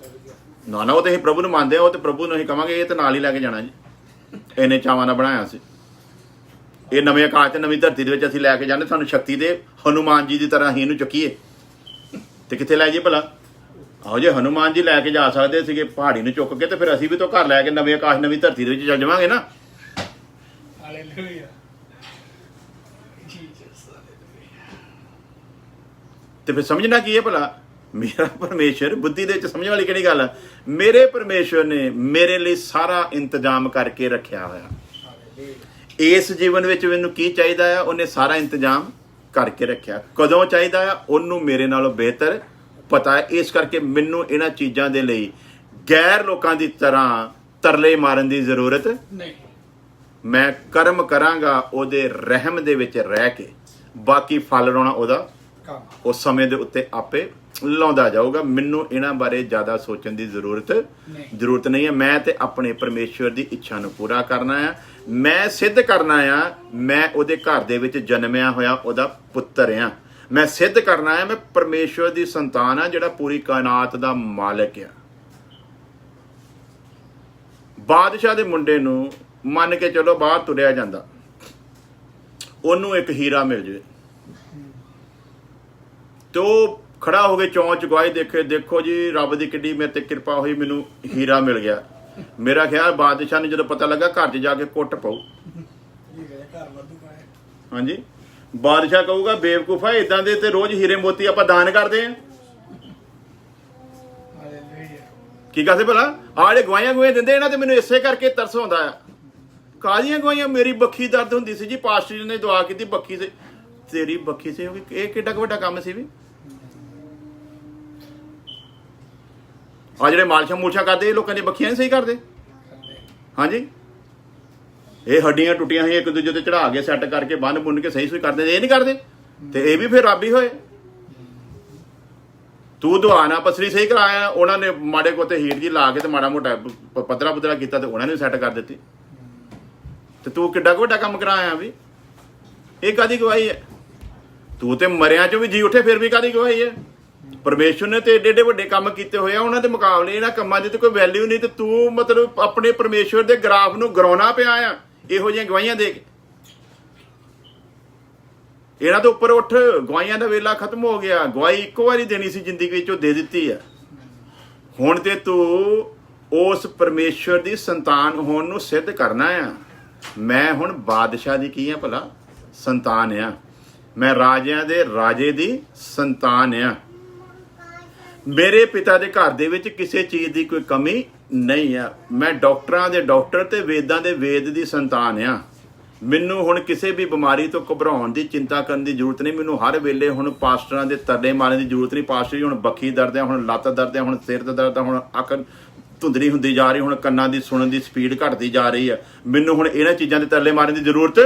ਨਾ, ਉਹ ਤੇ ਅਸੀਂ ਪ੍ਰਭੂ ਨੂੰ ਮੰਨਦੇ ਆ, ਉਹ ਤੇ ਪ੍ਰਭੂ ਨੂੰ ਅਸੀਂ ਕਵਾਂਗੇ ਇਹ ਤੇ ਨਾਲ ਹੀ ਲੈ ਕੇ ਜਾਣਾ ਜੀ, ਇੰਨੇ ਚਾਵਾਂ ਨਾਲ ਬਣਾਇਆ ਸੀ। ਇਹ ਨਵੇਂ ਆਕਾਸ਼ ਤੇ ਨਵੀਂ ਧਰਤੀ ਦੇ ਵਿੱਚ ਅਸੀਂ ਲੈ ਕੇ ਜਾਂਦੇ, ਸਾਨੂੰ ਸ਼ਕਤੀ ਦੇ ਹਨੂਮਾਨ ਜੀ ਦੀ ਤਰ੍ਹਾਂ ਹੀ ਇਹਨੂੰ ਚੁੱਕੀਏ ਤੇ ਕਿੱਥੇ ਲੈ ਜਾਈਏ ਭਲਾ। ਆਹੋ ਜੇ ਹਨੂਮਾਨ ਜੀ ਲੈ ਕੇ ਜਾ ਸਕਦੇ ਸੀਗੇ ਪਹਾੜੀ ਨੂੰ ਚੁੱਕ ਕੇ, ਤੇ ਫਿਰ ਅਸੀਂ ਵੀ ਤਾਂ ਘਰ ਲੈ ਕੇ ਨਵੇਂ ਆਕਾਸ਼ ਨਵੀਂ ਧਰਤੀ ਦੇ ਵਿੱਚ ਚੱਲ ਜਾਵਾਂਗੇ ਨਾ। ਹਾਲੇਲੂਇਆ। ਤੇ ਫਿਰ ਸਮਝਣਾ ਕੀ ਹੈ ਭਲਾ, ਮੇਰਾ ਪਰਮੇਸ਼ਰ, ਬੁੱਧੀ ਦੇ ਵਿੱਚ ਸਮਝਣ ਵਾਲੀ ਕਿਹੜੀ ਗੱਲ ਹੈ, ਮੇਰੇ ਪਰਮੇਸ਼ਰ ਨੇ ਮੇਰੇ ਲਈ ਸਾਰਾ ਇੰਤਜ਼ਾਮ ਕਰਕੇ ਰੱਖਿਆ ਹੋਇਆ। ਇਸ ਜੀਵਨ ਵਿੱਚ ਮੈਨੂੰ ਕੀ ਚਾਹੀਦਾ ਆ, ਉਹਨੇ ਸਾਰਾ ਇੰਤਜ਼ਾਮ ਕਰਕੇ ਰੱਖਿਆ। ਕਦੋਂ ਚਾਹੀਦਾ ਆ, ਉਹਨੂੰ ਮੇਰੇ ਨਾਲੋਂ ਬਿਹਤਰ ਪਤਾ ਹੈ। ਇਸ ਕਰਕੇ ਮੈਨੂੰ ਇਹਨਾਂ ਚੀਜ਼ਾਂ ਦੇ ਲਈ ਗੈਰ ਲੋਕਾਂ ਦੀ ਤਰ੍ਹਾਂ ਤਰਲੇ ਮਾਰਨ ਦੀ ਜ਼ਰੂਰਤ ਨਹੀਂ। ਮੈਂ ਕਰਮ ਕਰਾਂਗਾ ਉਹਦੇ ਰਹਿਮ ਦੇ ਵਿੱਚ ਰਹਿ ਕੇ, ਬਾਕੀ ਫਲ ਲਾਉਣਾ ਉਹਦਾ ਉਸ ਸਮੇਂ ਦੇ ਉੱਤੇ ਆਪੇ ਲਾਉਂਦਾ ਜਾਊਗਾ। ਮੈਨੂੰ ਇਹਨਾਂ ਬਾਰੇ ਜ਼ਿਆਦਾ ਸੋਚਣ ਦੀ ਜ਼ਰੂਰਤ ਨਹੀਂ ਹੈ। ਮੈਂ ਤੇ ਆਪਣੇ ਪਰਮੇਸ਼ਵਰ ਦੀ ਇੱਛਾ ਨੂੰ ਪੂਰਾ ਕਰਨਾ ਆ, ਮੈਂ ਸਿੱਧ ਕਰਨਾ ਆ ਮੈਂ ਉਹਦੇ ਘਰ ਦੇ ਵਿੱਚ ਜਨਮਿਆ ਹੋਇਆ ਉਹਦਾ ਪੁੱਤਰ ਆ। ਮੈਂ ਸਿੱਧ ਕਰਨਾ ਆ ਮੈਂ ਪਰਮੇਸ਼ਵਰ ਦੀ ਸੰਤਾਨ ਆ, ਜਿਹੜਾ ਪੂਰੀ ਕਾਇਨਾਤ ਦਾ ਮਾਲਕ ਆ। ਬਾਦਸ਼ਾਹ ਦੇ ਮੁੰਡੇ ਨੂੰ ਮੰਨ ਕੇ ਚਲੋ ਬਾਹਰ ਤੁਰਿਆ ਜਾਂਦਾ, ਉਹਨੂੰ ਇੱਕ ਹੀਰਾ ਮਿਲ ਜਾਵੇ ਤੇ ਉਹ ਖੜਾ ਹੋ ਕੇ ਚੌਂਚ ਗਵਾਈ ਦੇਖੇ, ਦੇਖੋ ਜੀ ਰੱਬ ਦੀ ਕਿੱਡੀ ਮੇਰੇ ਤੇ ਕਿਰਪਾ ਹੋਈ, ਮੈਨੂੰ ਹੀਰਾ ਮਿਲ ਗਿਆ। ਮੇਰਾ ਖਿਆਲ ਬਾਦਸ਼ਾਹ ਨੂੰ ਜਦੋਂ ਪਤਾ ਲੱਗਾ ਘਰ 'ਚ ਜਾ ਕੇ ਕੁੱਟ ਪਾਉ। ਹਾਂਜੀ, ਬਾਦਸ਼ਾਹ ਕਹੂਗਾ ਬੇਵਕੂਫਾ, ਇਦਾਂ ਦੇ ਤੇ ਰੋਜ਼ ਹੀਰੇ ਮੋਤੀ ਆਪਾਂ ਦਾਨ ਕਰਦੇ ਆ। ਕੀ ਕਹਦੇ ਭਲਾ, ਆਹ ਜਿਹੜੇ ਗਵਾਈਆਂ ਦਿੰਦੇ ਇਹਨਾਂ ਤੇ ਮੈਨੂੰ ਇਸੇ ਕਰਕੇ ਤਰਸ ਆਉਂਦਾ ਆ। ਕਾਹਦੀਆਂ ਗਵਾਈਆਂ, ਮੇਰੀ ਬੱਖੀ ਦਰਦ ਹੁੰਦੀ ਸੀ ਜੀ, ਪਾਸਟਰ ਜੀ ਨੇ ਦੁਆ ਕੀਤੀ ਬੱਖੀ ਸੇ, ਤੇਰੀ ਬੱਖੀ ਸੇ ਹੋ ਗਈ। ਇਹ ਕਿੱਡਾ ਕੁ ਵੱਡਾ ਕੰਮ ਸੀ ਵੀ। ਆ ਜਿਹੜੇ ਮਾਲਸ਼ਾਂ ਮੂਲਸ਼ਾਂ ਕਰਦੇ, ਇਹ ਲੋਕਾਂ ਦੀਆਂ ਬੱਖੀਆਂ ਨਹੀਂ ਸਹੀ ਕਰਦੇ। ਹਾਂਜੀ, ਇਹ ਹੱਡੀਆਂ ਟੁੱਟੀਆਂ ਹੋਈਆਂ ਇੱਕ ਦੂਜੇ ਤੇ ਚੜਾ ਕੇ ਸੈੱਟ ਕਰਕੇ ਬੰਨ ਬੁੰਨ ਕੇ ਸਹੀ ਕਰਦੇ, ਇਹ ਨਹੀਂ ਕਰਦੇ। ਤੇ ਇਹ ਵੀ ਫਿਰ ਰੱਬ ਹੀ ਹੋਏ। ਤੂੰ ਦੁਆ ਨਾ ਪਸਰੀ ਸਹੀ ਕਰਾਇਆ, ਉਹਨਾਂ ਨੇ ਮਾੜੇ ਕੋਤੇ ਹੀਟ ਜੀ ਲਾ ਕੇ ਤੇ ਮਾੜਾ ਮੋਟਾ ਪੱਧਰਾ ਪੁੱਧਰਾ ਕੀਤਾ ਤੇ ਉਹਨਾਂ ਨੇ ਸੈੱਟ ਕਰ ਦਿੱਤੀ। ਤੇ ਤੂੰ ਕਿੱਡਾ ਕੁ ਵੱਡਾ ਕੰਮ ਕਰਾਇਆ ਵੀ। ਇਹ ਕਾਦੀ ਗਵਾਹੀ ਹੈ? ਤੂੰ ਤੇ ਮਰਿਆਂ ਚੋਂ ਵੀ ਜੀ ਉੱਠੇ ਫਿਰ ਵੀ ਕਾਦੀ ਗਵਾਹੀ ਹੈ? ਪਰਮੇਸ਼ਵਰ ਨੇ ਤੇ ਏਡੇ ਏਡੇ ਵੱਡੇ ਕੰਮ ਕੀਤੇ ਹੋਏ ਆ, ਉਹਨਾਂ ਦੇ ਮੁਕਾਬਲੇ ਇਹਨਾਂ ਕੰਮਾਂ ਦੀ ਤੇ ਕੋਈ ਵੈਲਿਊ ਨਹੀਂ। ਤੇ ਤੂੰ ਮਤਲਬ ਆਪਣੇ ਪਰਮੇਸ਼ਵਰ ਦੇ ਗ੍ਰਾਫ ਨੂੰ ਗਰਾਉਣਾ ਪਿਆ ਆ ਇਹੋ ਜਿਹੀਆਂ ਗਵਾਹੀਆਂ ਦੇ ਕੇ। ਇਹਨਾਂ ਤੋਂ ਉੱਪਰ ਉੱਠ, ਗਵਾਹੀਆਂ ਦਾ ਵੇਲਾ ਖਤਮ ਹੋ ਗਿਆ। ਗਵਾਹੀ ਇੱਕੋ ਵਾਰੀ ਦੇਣੀ ਸੀ ਜ਼ਿੰਦਗੀ ਵਿੱਚ, ਉਹ ਦੇ ਦਿੱਤੀ ਆ। ਹੁਣ ਤੇ ਤੂੰ ਉਸ ਪਰਮੇਸ਼ਵਰ ਦੀ ਸੰਤਾਨ ਹੋਣ ਨੂੰ ਸਿੱਧ ਕਰਨਾ ਆ। ਮੈਂ ਹੁਣ ਬਾਦਸ਼ਾਹ ਦੀ ਕੀ ਆ ਭਲਾ? ਸੰਤਾਨ ਆ। ਮੈਂ ਰਾਜਿਆਂ ਦੇ ਰਾਜੇ ਦੀ ਸੰਤਾਨ ਆ। ਮੇਰੇ ਪਿਤਾ ਦੇ ਘਰ ਦੇ ਵਿੱਚ ਕਿਸੇ ਚੀਜ਼ ਦੀ ਕੋਈ ਕਮੀ ਨਹੀਂ ਆ। ਮੈਂ ਡਾਕਟਰਾਂ ਦੇ ਡਾਕਟਰ ਤੇ ਵੇਦਾਂ ਦੇ ਵੇਦ ਦੀ ਸੰਤਾਨ ਆ। ਮੈਨੂੰ ਹੁਣ ਕਿਸੇ ਵੀ ਬਿਮਾਰੀ ਤੋਂ ਘਬਰਾਉਣ ਦੀ, ਚਿੰਤਾ ਕਰਨ ਦੀ ਜ਼ਰੂਰਤ ਨਹੀਂ। ਮੈਨੂੰ ਹਰ ਵੇਲੇ ਹੁਣ ਪਾਸਟਰਾਂ ਦੇ ਤਰਲੇ ਮਾਰਨ ਦੀ ਜ਼ਰੂਰਤ ਨਹੀਂ। ਪਾਸਟਰ ਜੀ ਹੁਣ ਬੱਖੀ ਦਰਦ ਆ, ਹੁਣ ਲੱਤ ਦਰਦ ਆ, ਹੁਣ ਸਿਰ ਦਾ ਦਰਦ ਆ, ਹੁਣ ਅੱਖ ਧੁੰਦਲੀ ਹੁੰਦੀ ਜਾ ਰਹੀ, ਹੁਣ ਕੰਨਾਂ ਦੀ ਸੁਣਨ ਦੀ ਸਪੀਡ ਘਟਦੀ ਜਾ ਰਹੀ ਆ। ਮੈਨੂੰ ਹੁਣ ਇਹਨਾਂ ਚੀਜ਼ਾਂ ਦੇ ਤਰਲੇ ਮਾਰਨ ਦੀ ਜ਼ਰੂਰਤ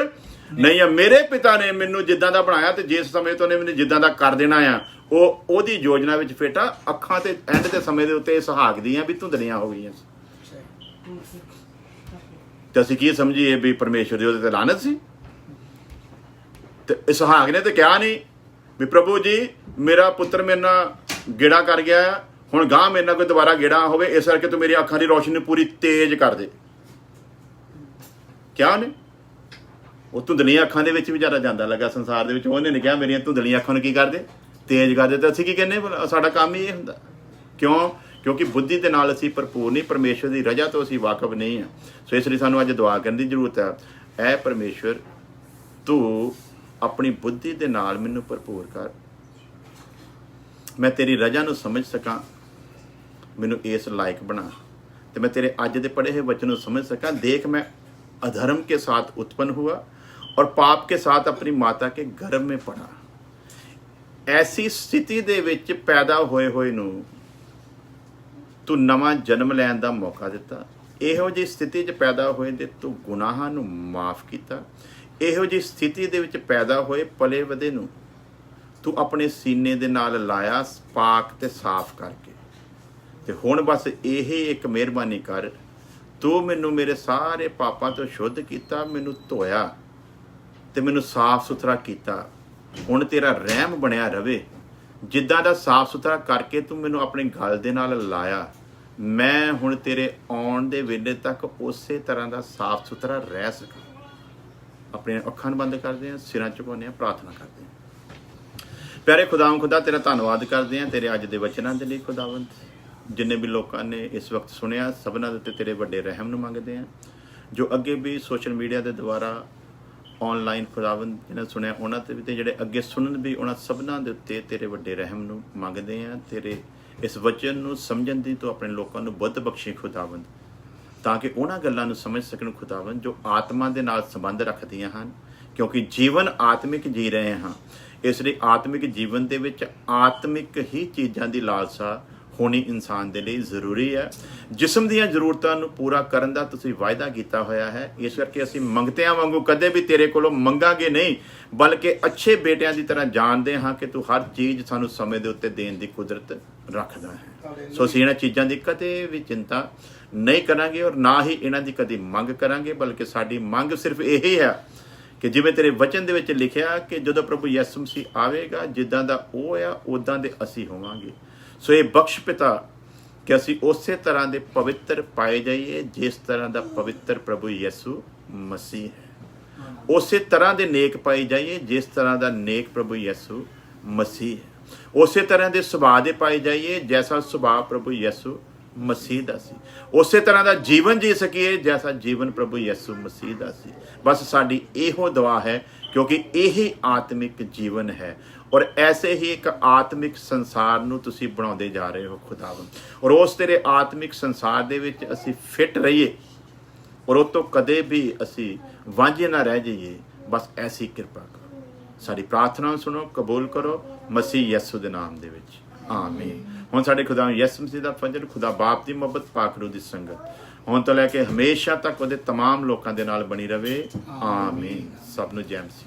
ਨਹੀਂ ਆ। ਮੇਰੇ ਪਿਤਾ ਨੇ ਮੈਨੂੰ ਜਿੱਦਾਂ ਦਾ ਬਣਾਇਆ ਤੇ ਜਿਸ ਸਮੇਂ ਤੋਂ ਨੇ ਮੈਨੂੰ ਜਿੱਦਾਂ ਦਾ ਕਰ ਦੇਣਾ ਆ, ਉਹਦੀ ਯੋਜਨਾ ਵਿੱਚ ਫੇਟਾ ਅੱਖਾਂ ਤੇ ਐਂਡ ਦੇ ਸਮੇਂ ਦੇ ਉੱਤੇ ਸੁਹਾਗਦੀਆਂ ਵੀ ਧੁੰਦਲੀਆਂ ਹੋ ਗਈਆਂ। ਤੇ ਅਸੀਂ ਕੀ ਸਮਝੀਏ ਵੀ ਪਰਮੇਸ਼ਵਰ ਦੀ ਉਹਦੇ ਤੇ ਲਾਨਤ ਸੀ? ਤੇ ਸੁਹਾਗ ਨੇ ਤੇ ਕਿਹਾ ਨਹੀਂ ਵੀ ਪ੍ਰਭੂ ਜੀ ਮੇਰਾ ਪੁੱਤਰ ਮੇਰੇ ਨਾਲ ਗੇੜਾ ਕਰ ਗਿਆ, ਹੁਣ ਗਾਂ ਮੇਰੇ ਨਾਲ ਕੋਈ ਦੁਬਾਰਾ ਗੇੜਾ ਹੋਵੇ, ਇਸ ਕਰਕੇ ਤੂੰ ਮੇਰੀ ਅੱਖਾਂ ਦੀ ਰੋਸ਼ਨੀ ਨੂੰ ਪੂਰੀ ਤੇਜ਼ ਕਰ ਦੇ। ਕਿਹਾ ਉਹਨੇ? ਉਹ ਧੁੰਦਲੀਆਂ ਅੱਖਾਂ ਦੇ ਵਿੱਚ ਵੀ ਜ਼ਿਆਦਾ ਜਾਂਦਾ ਲੱਗਾ ਸੰਸਾਰ ਦੇ ਵਿੱਚ। ਉਹਨੇ ਨਹੀਂ ਕਿਹਾ ਮੇਰੀਆਂ ਧੁੰਦਲੀਆਂ ਅੱਖਾਂ ਨੂੰ ਕੀ ਕਰਦੇ? ਤੇਜ਼ ਕਰ ਦੇ। ਤੇ ਅਸੀਂ ਕੀ ਕਹਿੰਦੇ? ਸਾਡਾ ਕੰਮ ਹੀ ਇਹ ਹੁੰਦਾ। ਕਿਉਂ? ਕਿਉਂਕਿ ਬੁੱਧੀ ਦੇ ਨਾਲ ਅਸੀਂ ਭਰਪੂਰ ਨਹੀਂ, ਪਰਮੇਸ਼ਵਰ ਦੀ ਰਜ਼ਾ ਤੋਂ ਅਸੀਂ ਵਾਕਫ ਨਹੀਂ ਹਾਂ। ਸੋ ਇਸ ਲਈ ਸਾਨੂੰ ਅੱਜ ਦੁਆ ਕਰਨ ਦੀ ਜ਼ਰੂਰਤ ਹੈ। ਐ ਪਰਮੇਸ਼ਵਰ, ਤੂੰ ਆਪਣੀ ਬੁੱਧੀ ਦੇ ਨਾਲ ਮੈਨੂੰ ਭਰਪੂਰ ਕਰ, ਮੈਂ ਤੇਰੀ ਰਜ਼ਾ ਨੂੰ ਸਮਝ ਸਕਾਂ, ਮੈਨੂੰ ਇਸ ਲਾਇਕ ਬਣਾ, ਤੇ ਮੈਂ ਤੇਰੇ ਅੱਜ ਦੇ ਪੜ੍ਹੇ ਹੋਏ ਵਚਨ ਨੂੰ ਸਮਝ ਸਕਾਂ। ਦੇਖ मैं अधर्म के साथ उत्पन्न हुआ और पाप के साथ अपनी माता के गर्भ में पड़ा। ऐसी स्थिति ਦੇ ਵਿੱਚ ਪੈਦਾ ਹੋਏ ਨੂੰ ਤੂੰ ਨਵਾਂ ਜਨਮ ਲੈਣ ਦਾ ਮੌਕਾ ਦਿੱਤਾ। ਇਹੋ ਜਿਹੀ ਸਥਿਤੀ 'ਚ ਪੈਦਾ ਹੋਏ ਤੇ ਤੂੰ ਗੁਨਾਹਾਂ ਨੂੰ ਮਾਫ ਕੀਤਾ। ਇਹੋ ਜਿਹੀ ਸਥਿਤੀ ਦੇ ਵਿੱਚ ਪੈਦਾ ਹੋਏ ਪਲੇ ਵਧੇ ਨੂੰ ਤੂੰ ਆਪਣੇ ਸੀਨੇ ਦੇ ਨਾਲ ਲਾਇਆ, ਪਾਕ ਤੇ ਸਾਫ਼ ਕਰਕੇ। ਤੇ ਹੁਣ ਬਸ ਇਹ ਇੱਕ ਮਿਹਰਬਾਨੀ ਕਰ, ਤੂੰ ਮੈਨੂੰ ਮੇਰੇ ਸਾਰੇ ਪਾਪਾਂ ਤੋਂ ਸ਼ੁੱਧ ਕੀਤਾ, ਮੈਨੂੰ ਧੋਇਆ ਤੇ ਮੈਨੂੰ ਸਾਫ਼ ਸੁਥਰਾ ਕੀਤਾ। ਹੁਣ ਤੇਰਾ ਰਹਿਮ ਬਣਿਆ ਰਵੇ। ਜਿੱਦਾਂ ਦਾ ਸਾਫ਼ ਸੁਥਰਾ ਕਰਕੇ ਤੂੰ ਮੈਨੂੰ ਆਪਣੇ ਗਲ ਦੇ ਨਾਲ ਲਾਇਆ, ਮੈਂ ਹੁਣ ਤੇਰੇ ਆਉਣ ਦੇ ਵੇਲੇ ਤੱਕ ਉਸੇ ਤਰ੍ਹਾਂ ਦਾ ਸਾਫ਼ ਸੁਥਰਾ ਰਹਿ ਸਕਾਂ। ਆਪਣੀਆਂ ਅੱਖਾਂ ਨੂੰ ਬੰਦ ਕਰਦੇ ਹਾਂ, ਸਿਰਾਂ ਝੁਕਾਉਂਦੇ ਹਾਂ, ਪ੍ਰਾਰਥਨਾ ਕਰਦੇ ਹਾਂ। ਪਿਆਰੇ ਖੁਦਾਵੰਦ ਖੁਦਾ, ਤੇਰਾ ਧੰਨਵਾਦ ਕਰਦੇ ਹਾਂ ਤੇਰੇ ਅੱਜ ਦੇ ਵਚਨਾਂ ਦੇ ਲਈ। ਖੁਦਾਵੰਦ, ਜਿੰਨੇ ਵੀ ਲੋਕਾਂ ਨੇ ਇਸ ਵਕਤ ਸੁਣਿਆ, ਸਭਨਾਂ ਦੇ ਉੱਤੇ ਤੇਰੇ ਵੱਡੇ ਰਹਿਮ ਨੂੰ ਮੰਗਦੇ ਹਾਂ। ਜੋ ਅੱਗੇ ਵੀ ਸੋਸ਼ਲ ਮੀਡੀਆ ਦੇ ਦੁਆਰਾ ਆਨਲਾਈਨ ਖੁਦਾਵੰਦ ਜਿਹਨਾਂ ਸੁਣਿਆ ਉਹਨਾਂ ਤੇ ਵੀ, ਤੇ ਜਿਹੜੇ ਅੱਗੇ ਸੁਣਨ ਵੀ, ਉਹਨਾਂ ਸਭਨਾਂ ਦੇ ਉੱਤੇ ਤੇਰੇ ਵੱਡੇ ਰਹਿਮ ਨੂੰ ਮੰਗਦੇ ਹਾਂ। ਤੇਰੇ ਇਸ ਵਚਨ ਨੂੰ ਸਮਝਣ ਦੀ ਤੂੰ ਆਪਣੇ ਲੋਕਾਂ ਨੂੰ ਬੁੱਧ ਬਖਸ਼ੀ ਖੁਦਾਵੰਦ, ਤਾਂ ਕਿ ਉਹਨਾਂ ਗੱਲਾਂ ਨੂੰ ਸਮਝ ਸਕਣ ਖੁਦਾਵੰਦ ਜੋ ਆਤਮਾ ਦੇ ਨਾਲ ਸੰਬੰਧ ਰੱਖਦੀਆਂ ਹਨ, ਕਿਉਂਕਿ ਜੀਵਨ ਆਤਮਿਕ ਜੀ ਰਹੇ ਹਾਂ। ਇਸ ਲਈ ਆਤਮਿਕ ਜੀਵਨ ਦੇ ਵਿੱਚ ਆਤਮਿਕ ਹੀ ਚੀਜ਼ਾਂ ਦੀ ਲਾਲਸਾ ਹੋਣੀ ਇਨਸਾਨ ਦੇ ਲਈ ਜ਼ਰੂਰੀ ਹੈ। ਜਿਸਮ ਦੀਆਂ ਜ਼ਰੂਰਤਾਂ ਨੂੰ ਪੂਰਾ ਕਰਨ ਦਾ ਤੁਸੀਂ ਵਾਅਦਾ ਕੀਤਾ ਹੋਇਆ ਹੈ। ਇਸ ਕਰਕੇ ਅਸੀਂ ਮੰਗਤਿਆਂ ਵਾਂਗੂ ਕਦੇ ਵੀ ਤੇਰੇ ਕੋਲੋਂ ਮੰਗਾਂਗੇ ਨਹੀਂ, ਬਲਕਿ ਅੱਛੇ ਬੇਟਿਆਂ ਦੀ ਤਰ੍ਹਾਂ ਜਾਣਦੇ ਹਾਂ ਕਿ ਤੂੰ ਹਰ ਚੀਜ਼ ਸਾਨੂੰ ਸਮੇਂ ਦੇ ਉੱਤੇ ਦੇਣ ਦੀ ਕੁਦਰਤ ਰੱਖਦਾ ਹੈ। ਸੋ ਅਸੀਂ ਇਹਨਾਂ ਚੀਜ਼ਾਂ ਦੀ ਕਦੇ ਵੀ ਚਿੰਤਾ ਨਹੀਂ ਕਰਾਂਗੇ ਔਰ ਨਾ ਹੀ ਇਹਨਾਂ ਦੀ ਕਦੀ ਮੰਗ ਕਰਾਂਗੇ, ਬਲਕਿ ਸਾਡੀ ਮੰਗ ਸਿਰਫ ਇਹੀ ਹੈ ਕਿ ਜਿਵੇਂ ਤੇਰੇ ਵਚਨ ਦੇ ਵਿੱਚ ਲਿਖਿਆ ਕਿ ਜਦੋਂ ਪ੍ਰਭੂ ਯਿਸੂ ਮਸੀਹ ਆਵੇਗਾ, ਜਿੱਦਾਂ ਦਾ ਉਹ ਆ ਉਦਾਂ ਦੇ ਅਸੀਂ ਹੋਵਾਂਗੇ। ਸੋ ਇਹ ਬਖਸ਼ ਪਿਤਾ ਕਿ ਅਸੀਂ ਉਸੇ ਤਰ੍ਹਾਂ ਦੇ ਪਵਿੱਤਰ ਪਾਏ ਜਾਈਏ ਜਿਸ ਤਰ੍ਹਾਂ ਦਾ ਪਵਿੱਤਰ ਪ੍ਰਭੂ ਯਿਸੂ ਮਸੀਹ ਹੈ। ਉਸੇ ਤਰ੍ਹਾਂ ਦੇ ਨੇਕ ਪਾਏ ਜਾਈਏ ਜਿਸ ਤਰ੍ਹਾਂ ਦਾ ਨੇਕ ਪ੍ਰਭੂ ਯਿਸੂ ਮਸੀਹ ਹੈ। ਉਸੇ ਤਰ੍ਹਾਂ ਦੇ ਸੁਭਾਅ ਦੇ ਪਾਏ ਜਾਈਏ ਜੈਸਾ ਸੁਭਾਅ ਪ੍ਰਭੂ ਯਿਸੂ ਮਸੀਹ ਦਾ ਸੀ। ਉਸੇ ਤਰ੍ਹਾਂ ਦਾ ਜੀਵਨ ਜੀ ਸਕੀਏ ਜੈਸਾ ਜੀਵਨ ਪ੍ਰਭੂ ਯਿਸੂ ਮਸੀਹ ਦਾ ਸੀ। ਬਸ ਸਾਡੀ ਇਹੋ ਦੁਆ ਹੈ, ਕਿਉਂਕਿ ਇਹ ਆਤਮਿਕ ਜੀਵਨ ਹੈ ਔਰ ਐਸੇ ਹੀ ਇੱਕ ਆਤਮਿਕ ਸੰਸਾਰ ਨੂੰ ਤੁਸੀਂ ਬਣਾਉਂਦੇ ਜਾ ਰਹੇ ਹੋ ਖੁਦਾਵੰਦ, ਔਰ ਉਸ ਤੇਰੇ ਆਤਮਿਕ ਸੰਸਾਰ ਦੇ ਵਿੱਚ ਅਸੀਂ ਫਿੱਟ ਰਹੀਏ ਔਰ ਉਹ ਤੋਂ ਕਦੇ ਵੀ ਅਸੀਂ ਵਾਂਝੇ ਨਾ ਰਹਿ ਜਾਈਏ। ਬਸ ਐਸੀ ਕਿਰਪਾ ਕਰੋ। ਸਾਡੀ ਪ੍ਰਾਰਥਨਾ ਸੁਣੋ, ਕਬੂਲ ਕਰੋ ਮਸੀਹ ਯਿਸੂ ਦੇ ਨਾਮ ਦੇ ਵਿੱਚ, ਆਮੀਨ। ਹੁਣ ਸਾਡੇ ਖੁਦਾ ਯਿਸੂ ਮਸੀਹ ਦਾ ਫਜ਼ਲ, ਖੁਦਾ ਬਾਪ ਦੀ ਮੁਹੱਬਤ, ਪਾਕ ਰੂਹ ਦੀ ਸੰਗਤ ਹੁਣ ਤੋਂ ਲੈ ਕੇ ਹਮੇਸ਼ਾ ਤੱਕ ਉਹਦੇ तमाम ਲੋਕਾਂ ਦੇ ਨਾਲ ਬਣੀ ਰਵੇ, ਆਮੀਨ। ਸਭ ਨੂੰ ਜੈ ਮਸੀਹ।